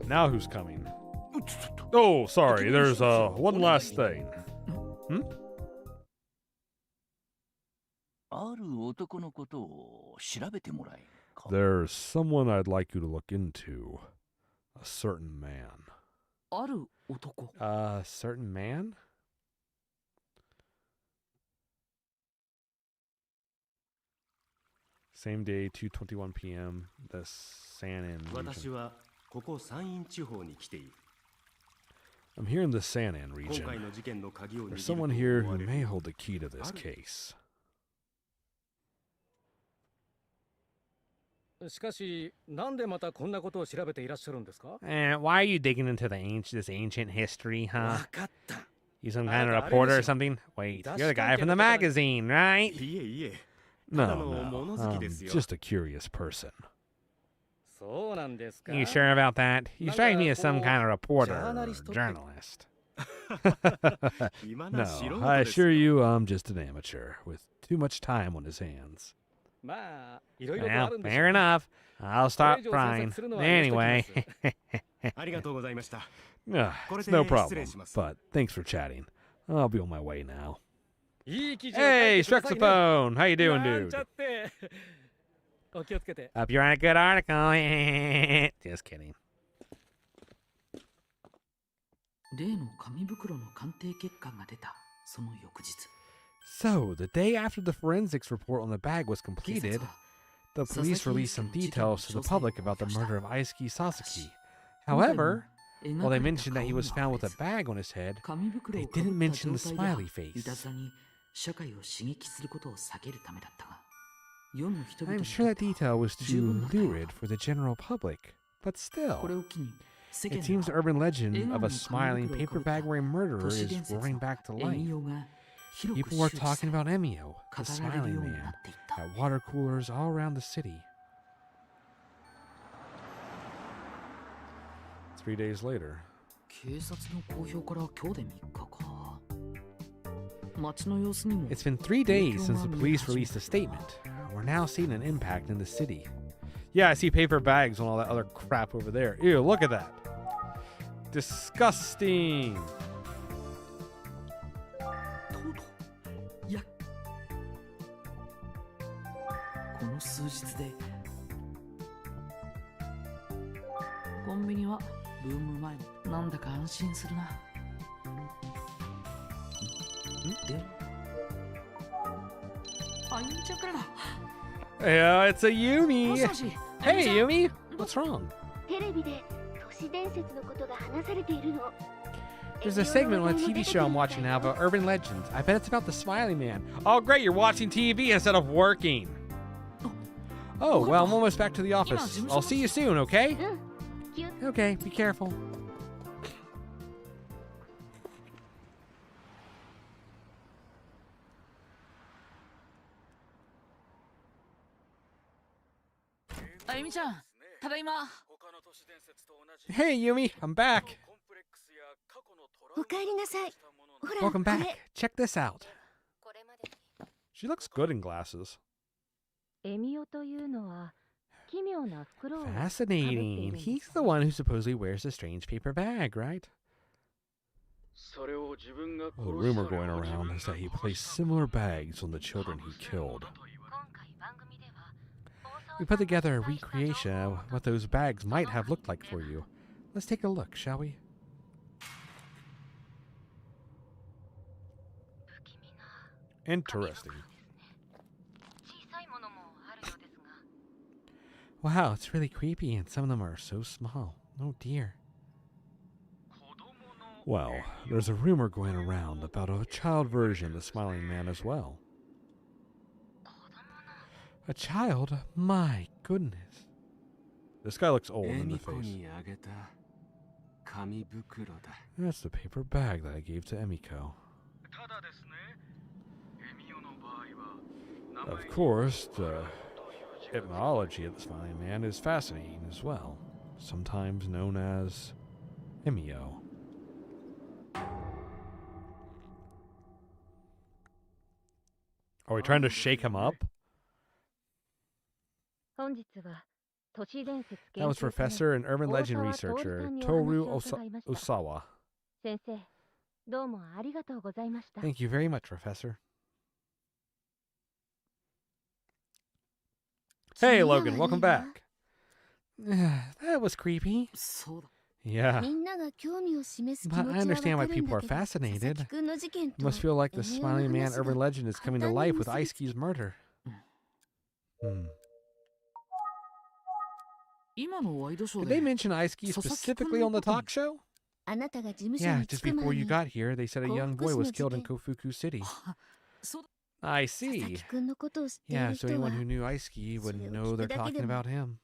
A: Now who's coming? Oh, sorry. There's one last thing. Hmm?
I: ある男のことを調べてもらえんか。
A: There's someone I'd like you to look into. A certain man.
D: ある男。
A: A certain man? Same day, 2:21 p.m. The Sanin
B: 私
A: region.
B: はここ山陰地方に来ている。
A: I'm here in the Sanin
B: 今
A: region.
B: 回の事件の鍵を握る
A: There's
B: と
A: someone
B: 思
A: here
B: わ
A: who
B: れ
A: may
B: る
A: hold the key to this case.
J: しかし、なんでまたこんなことを調べていらっしゃるんですか？
A: Why are you digging into this ancient history, huh?
J: わかった。
A: You some kind of reporter or something? Wait, you're the guy from the magazine, right?
B: いえいえ。
A: No,
B: ただの
A: no,
B: 物好きですよ。
A: just a curious person.
J: そうなんですか。
A: You sure about that? You strike me as some kind of reporter or
J: journalist.
A: journalist.
B: 今な素人
A: No, I
B: ですよ。
A: assure you I'm just an amateur with too much time on his hands.
J: まあ、いろいろとあ
A: Well,
J: るんでしょ
A: fair
J: う。
A: enough. I'll stop
J: これ以上詮
A: prying.
J: 索するのはやめときま
A: Anyway,
J: す。
B: ありがとうございました。
A: it's
B: これで
A: no
B: 失
A: problem.
B: 礼します。
A: But thanks for chatting. I'll be on my way now.
J: いい記事を書
A: Hey,
J: いてくださいね。
A: Struxophone! How you doing,
J: なん
A: dude?
J: ちゃって。お気をつけて。
A: Hope you're on a good article. Just kidding.
D: 例の紙袋の鑑定結果が出たその翌日。
A: So, the day after the forensics report on the bag was
D: 警
A: completed,
D: 察は
A: the police released some details to the public about the murder of Aisuke Sasaki. However, while they mentioned that he was found with a bag on his head,
D: 紙袋
A: they
D: をかぶ
A: didn't
D: った
A: mention
D: 状
A: the
D: 態や
A: smiley
D: い
A: face.
D: たずらに社会を刺激することを避けるためだったが、世の人々
A: I'm
D: に
A: sure that
D: とっては
A: detail was
D: 十
A: too
D: 分な対話
A: lurid for the general public, but
D: こ
A: still,
D: れを機に世間
A: it
D: で
A: seems the
D: は
A: urban legend of a
D: 笑顔
A: smiling
D: の紙袋を
A: paper
D: かぶった
A: bag wearing murderer
D: 都市
A: is
D: 伝説
A: roaring
D: の
A: back to
D: エ
A: life.
D: ミオが広く
A: People are
D: 周知さ
A: talking
D: れ
A: about Emio,
D: 語
A: the
D: られる
A: smiling
D: ようにな
A: man,
D: っていった。
A: at water coolers all around the city. 3 days later.
D: 警察の公表から今日で3日か。街の様子にも
A: It's been 3 days since the police released a statement. We're now seeing an impact in the city. Yeah, I see paper bags on all that other crap over there. Ew, look at that. Disgusting.
D: とうとういやこの数日でコンビニはルーム前もなんだか安心するな。であゆみちゃんからだ。
A: Yeah, it's a
D: も
A: Yumi.
D: しもし
A: Hey, Yumi. What's wrong?
E: テレビで都市伝説のことが話されているの。
A: There's a segment on a TV show I'm watching now about urban legends. I bet it's about the Smiley Man. Oh, great, you're watching TV instead of working. Oh, well, I'm almost back to the office. I'll see you soon, okay?
E: うん。気を
A: Okay, be careful. Hey, Yumi, I'm back.
E: お帰りなさい。ほら、
A: Welcome
E: こ
A: back.
E: れ。
A: Check this out. She looks good in glasses.
H: エミオというのは奇妙な袋を
A: Fascinating. He's the one who supposedly wears the strange paper bag, right? Well, the rumor going around is that he placed similar bags on the children he killed. We put together a recreation of what those bags might have looked like for you. Let's take a look, shall we? Interesting. Wow, it's really creepy, and some of them are so small. Oh dear. Well, there's a rumor going around about a child version of the Smiling Man as well. A child? My goodness. This guy looks old
B: エ
A: in the
B: ミコ
A: face.
B: にあげた
A: That's the paper bag that I gave to Emiko. Of course, the etymology of the Smiling Man is fascinating as well, sometimes known as Emio. Are we trying to shake him up? That was Professor and Urban Legend researcher Toru Osawa. Thank you very much, Professor. Hey, Logan, welcome back. That was creepy. Yeah. But I understand why people are fascinated. It must feel like the Smiling Man urban legend is coming to life with Aisuke's murder. Did they mention Aisuke specifically on the talk show? Yeah, just before you got here, they said a young boy was killed in Kofuku City. I see. Yeah, so anyone who knew Aisuke would know they're talking about him.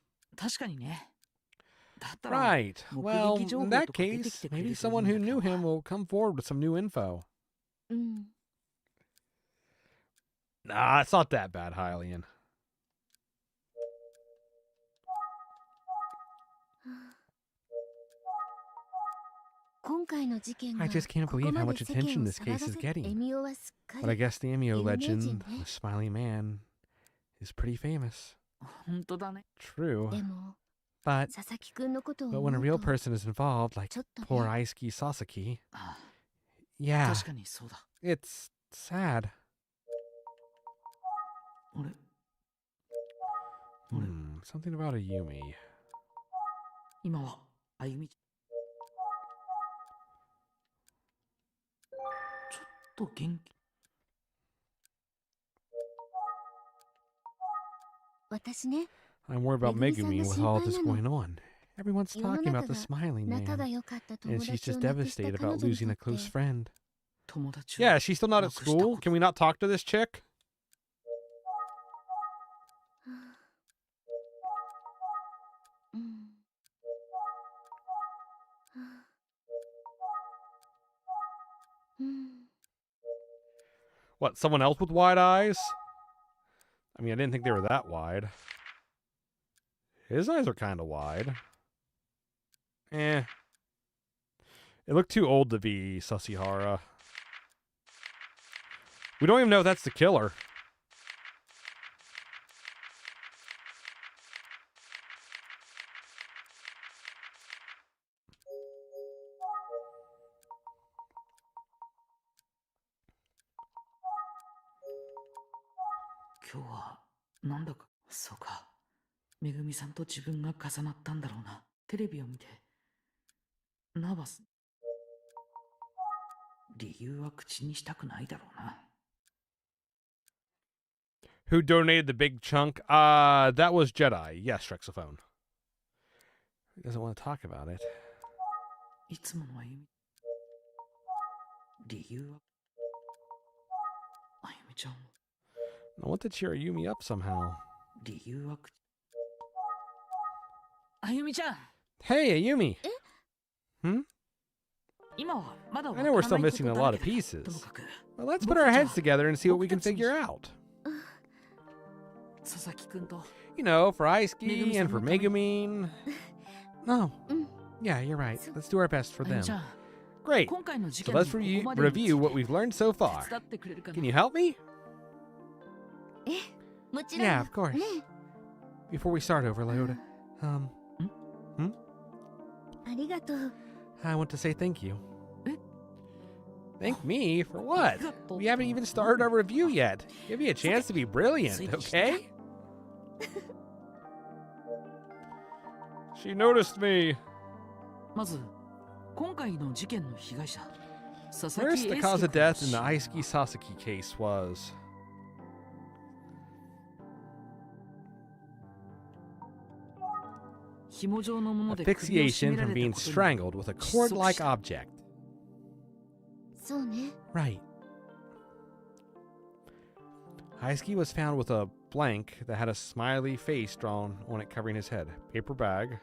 A: Right. Well, in that case, maybe someone who knew him will come forward with some new info. Nah, it's not that bad, Hylian. I just can't believe how much attention this case is getting. But I guess the Emio legend, the Smiling Man, is pretty famous. True. But when a real person is involved, like poor Aisuke Sasaki, yeah, it's sad. Something about Ayumi. I'm worried about Megumi with all this going on. Everyone's talking about the Smiling Man, and she's just devastated about losing a close friend. Yeah, she's still not at school? Can we not talk to this chick? What, someone else with wide eyes? I mean, I didn't think they were that wide. His eyes are kind of wide. It looked too old to be Sasahara. We don't even know if that's the killer. Who donated the big chunk? That was Jedi. Yes, Shrexophone. He doesn't want to talk about it. I want to cheer Ayumi up somehow. Hey, Ayumi! I know we're still missing a lot of pieces. But let's put our heads together and see what we can figure out. You know, for Aisuke and for Megumi. No. Yeah, you're right. Let's do our best for them. Great. So let's review what we've learned so far. Can you help me? Yeah, of course. Before we start, Overload, I want to say thank you. Thank me? For what? We haven't even started our review yet. Give me a chance to be brilliant, okay? She noticed me. First, the cause of death in the Aisuke Sasaki case was... asphyxiation from being strangled with a cord-like object. Right. Aisuke was found with a blank that had a smiley face drawn on it covering his head. Paper bag.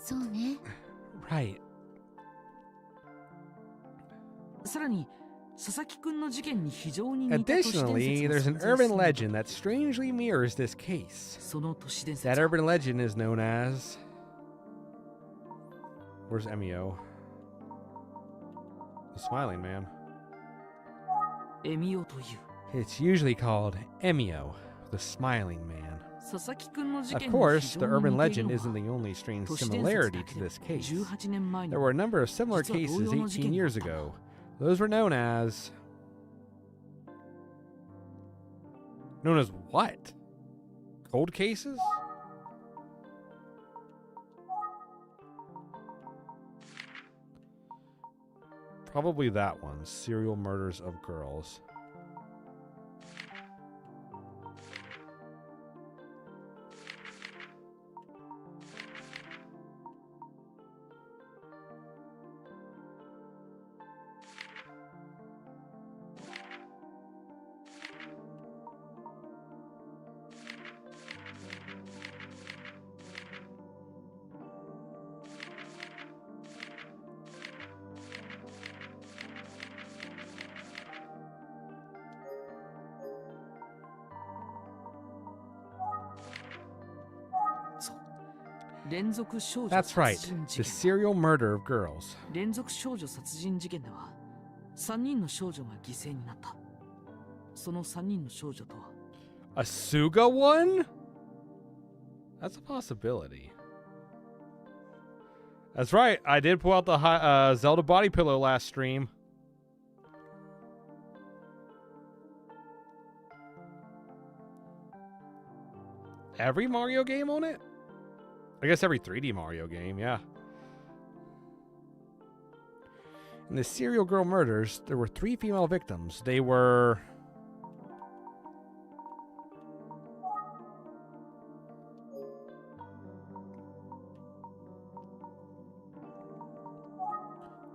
E: そうね。
A: Right.
D: さらに佐々木くんの事件に非常に似た都市伝
A: Additionally,
D: 説
A: there's
D: が
A: an
D: 存在
A: urban
D: するのだ
A: legend that strangely mirrors this case.
D: その都市伝
A: That
D: 説は
A: urban legend is known as... Where's Emio? The smiling man.
D: エミオという
A: It's usually called Emio, the smiling man.
D: 佐々木くんの事
A: Of
D: 件に
A: course,
D: 非
A: the
D: 常
A: urban
D: に似てい
A: legend
D: る
A: isn't
D: の
A: the
D: は
A: only strange
D: 都市伝説だ
A: similarity
D: け
A: to
D: で
A: this case.
D: 18年前に
A: There were a number of similar
D: 実は同
A: cases
D: 様の事件
A: 18
D: があ
A: years
D: った。
A: ago. Those were known as... Known as what? Cold cases? Probably that one. Serial murders of girls. That's right. The serial murder of girls.
D: 連続少女殺人事件では3人の少女が犠牲になった。その3人の少女とは
A: A Suga one? That's a possibility. That's right. I did pull out the Zelda body pillow last stream. Every Mario game on it? I guess every 3D Mario game, yeah. In the serial girl murders, there were 3 female victims. They were...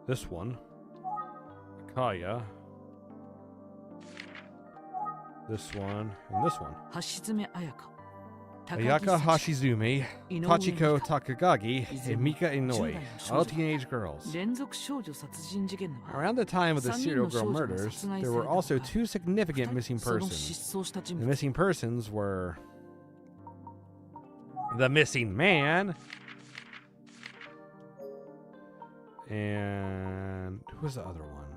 A: this one. Kaya. This one. And this one.
D: 橋爪彩香
A: Ayaka Hashizume, Tachiko Takagagi, and Mika Inouye, all teenage girls.
D: 連続少女殺人事件では
A: Around the time of the serial girl murders, there were also 2 significant missing
D: その
A: persons.
D: 失踪した人
A: The
D: 物
A: missing persons were the missing man and who was the other one?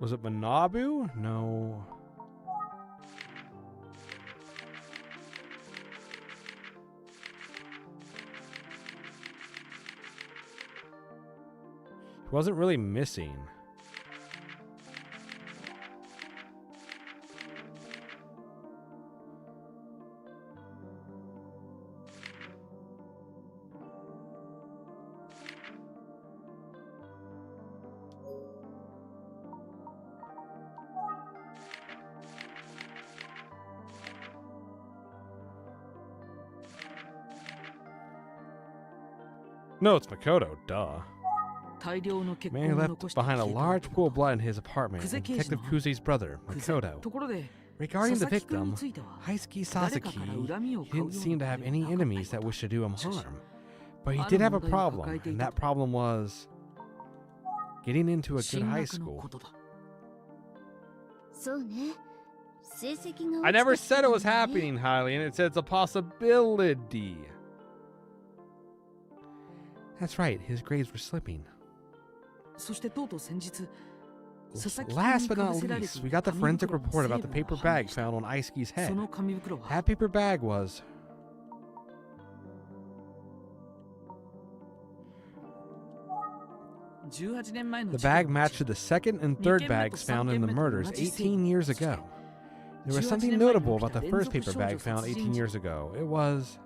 A: Was it Manabu? No. He wasn't really missing. No, it's Makoto, duh.
D: 大量の血
A: Man
D: 痕を
A: left
D: 残して
A: behind a
D: 消えた
A: large pool of blood in his apartment.
D: Kuze
A: And
D: Keiji
A: Detective
D: の
A: Kuze's brother,
D: クゼ
A: Makoto.
D: ところで
A: Regarding the
D: 佐々木君に
A: victim,
D: ついては
A: Haisuke
D: 誰かから
A: Sasaki,
D: 恨みを
A: he
D: 買うよ
A: didn't
D: う
A: seem to
D: な
A: have
D: 会話
A: any
D: がなか
A: enemies
D: った
A: that
D: ようだ
A: wished to do him
D: しかし
A: harm. But he
D: ある
A: did have a
D: 問題を
A: problem,
D: 抱えてい
A: and
D: た
A: that problem was getting into a good
D: 進
A: high
D: 学の
A: school.
D: ことだ
E: そうね。成績が
A: I
E: 落
A: never
E: ちてきた
A: said it
E: ん
A: was
E: だね
A: happening, Highly, and it said it's a possibility. That's right, his grades were slipping.
D: そしてとうとう先日佐々木
A: Last
D: 君
A: but
D: にかぶ
A: not
D: せられて
A: least,
D: い
A: we
D: た
A: got the
D: 紙
A: forensic
D: 袋の
A: report about the
D: 成分
A: paper
D: が判
A: bag
D: 明した
A: found on Aisuke's
D: そ
A: head.
D: の紙袋は
A: That paper bag was...18
D: 年前の
A: The
D: 事件
A: bag
D: のうち
A: matched to the second and third bags found in the murders 18 years ago. There was something notable about the first paper bag found 18 years ago. It was...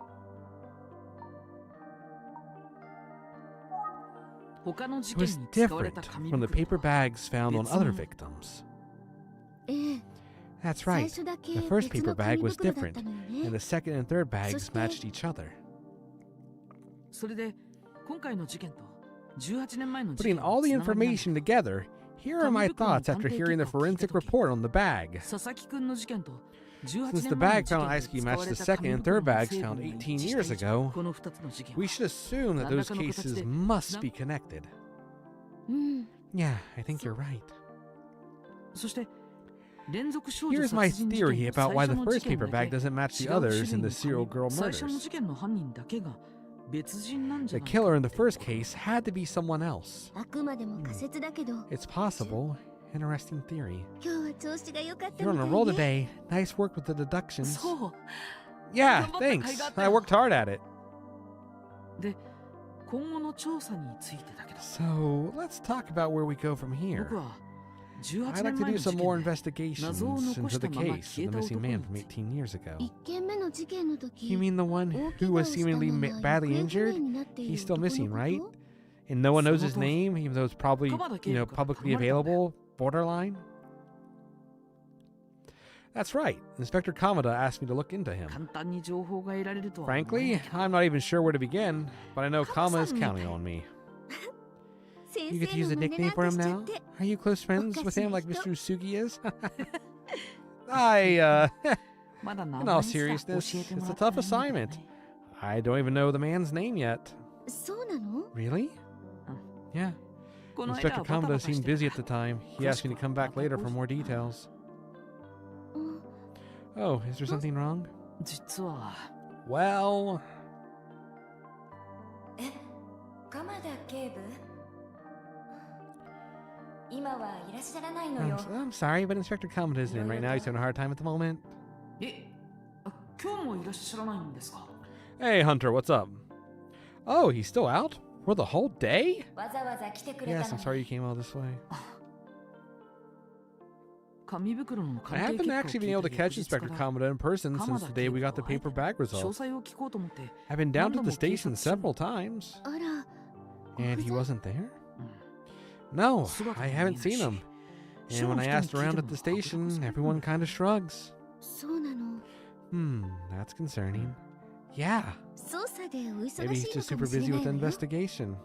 D: 他の事
A: It
D: 件
A: was
D: に使われ
A: different
D: た紙
A: from the
D: 袋
A: paper
D: は
A: bags found on other
D: 別物
A: victims.
E: ええ
A: That's
E: 最
A: right.
E: 初だけ
A: The
E: 別
A: first
E: の
A: paper bag
E: 紙
A: was
E: 袋だっ
A: different,
E: たのよ
A: and
E: ね
A: the second and third bags
E: So
A: matched each other.
D: それで今回の事件と18年前の事
A: Putting
D: 件
A: all
D: の
A: the
D: つながりなんだ
A: information together, here are my thoughts after hearing the forensic report on the bag.
D: 佐々木くんの事件と
A: Since the bag found on ice ski matched the second and third bags found 18 years ago, we should assume that those cases must be connected. Yeah, I think you're right. Here's my theory about why the first paper bag doesn't match the others in the serial girl murders. The killer in the first case had to be someone else. It's possible. Interesting theory. You're on a roll today. Nice work with the deductions. Yeah, thanks. I worked hard at it. So, let's talk about where we go from here. I'd like to do some more investigations into the case of the missing man from 18 years ago. You mean the one who was seemingly badly injured? He's still missing, right? And no one knows his name, even though it's probably, publicly available? Borderline? That's right. Inspector Kamada asked me to look into him. Frankly, I'm not even sure where to begin, but I know Kama is counting on me. You get to use a nickname for him now? Are you close friends with him like Mr. Usugi is? In all seriousness, it's a tough assignment. I don't even know the man's name yet. Really? Yeah. Inspector Kamada seemed busy at the time. He asked me to come back later for more details. Oh, is there something wrong? Well... I'm sorry, but Inspector Kamada isn't in right now. He's having a hard time at the moment. Hey, Hunter, what's up? Oh, he's still out? For the whole day? Yes, I'm sorry you came all this way. I haven't actually been able to catch Inspector Kamada in person since the day we got the paper bag results. I've been down to the station several times. And he wasn't there? No, I haven't seen him. And when I asked around at the station, everyone kind of shrugs. That's concerning. Yeah. Maybe he's just super busy with the investigation.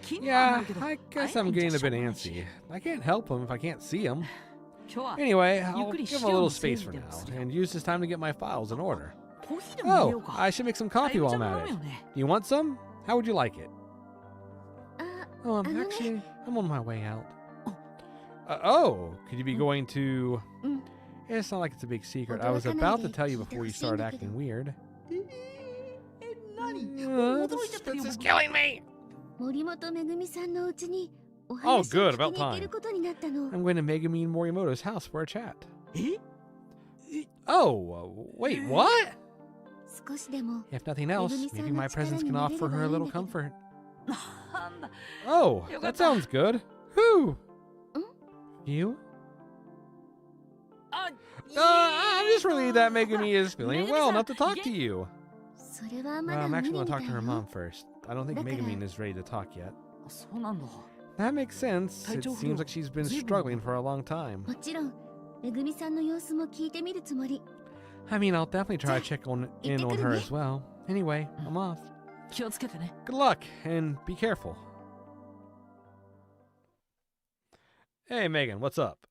A: Yeah, I guess I'm getting a bit antsy. I can't help him if I can't see him. Anyway, I'll give him a little space for now, and use this time to get my files in order. Oh, I should make some coffee while I'm at it. Do you want some? How would you like it? Oh, I'm on my way out. Could you be going to... It's not like it's a big secret. I was about to tell you before you started acting weird. This is killing me! Oh, good, about time. I'm going to Megumi and Morimoto's house for a chat. Oh, wait, what? If nothing else, maybe my presence can offer her a little comfort. Oh, that sounds good. Who? You? I'm just relieved that Megumi is feeling well enough to talk to you. Well, I'm actually going to talk to her mom first. I don't think Megumi is ready to talk yet. That makes sense. It seems like she's been struggling for a long time. I mean, I'll definitely try to check in on her as well. Anyway, I'm off. Good luck, and be careful. Hey, Megan, what's up?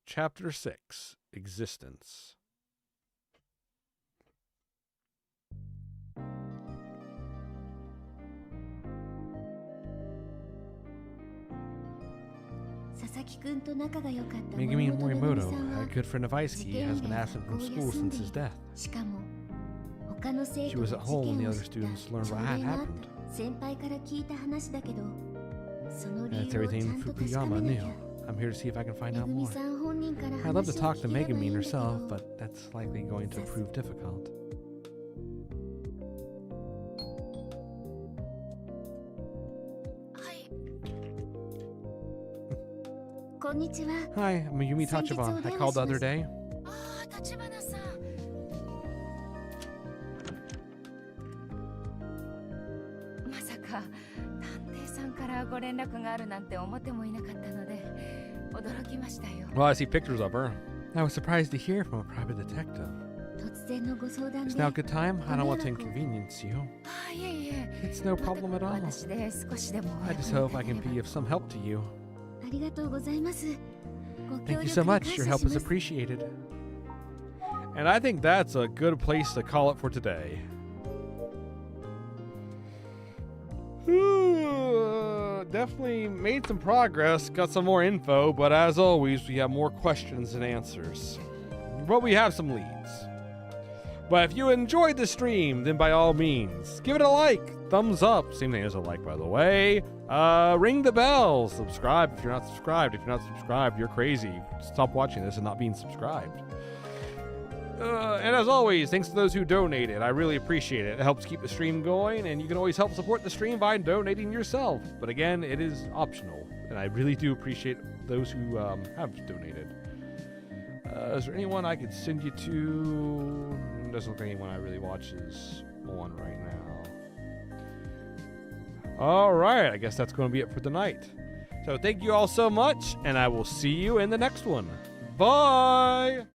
A: Chapter 6, Existence. Megumi and Morimoto, a good friend of Aisuke, has been absent from school since his death. She was at home when the other students learned what had happened. That's everything Fukuyama knew. I'm here to see if I can find out more. I'd love to talk to Megumi herself, but that's likely going to prove difficult. Hi, I'm Yumi Tachiban. I called the other day. Well, I see pictures of her. I was surprised to hear from a private detective. Is now a good time? I don't want to inconvenience you. It's no problem at all. I just hope I can be of some help to you.
E: ありがとうございます。
A: Thank you so much. Your help is appreciated. And I think that's a good place to call it for today. Definitely made some progress, got some more info, but as always, we have more questions than answers. But we have some leads. But if you enjoyed the stream, then by all means, give it a like, thumbs up, same thing as a like, by the way. Ring the bell, subscribe if you're not subscribed. If you're not subscribed, you're crazy. Stop watching this and not being subscribed. And as always, thanks to those who donated. I really appreciate it. It helps keep the stream going, and you can always help support the stream by donating yourself. But again, it is optional, and I really do appreciate those who have donated. Is there anyone I could send you to? Doesn't look like anyone I really watch is on right now. All right, I guess that's going to be it for tonight. So thank you all so much, and I will see you in the next one. Bye!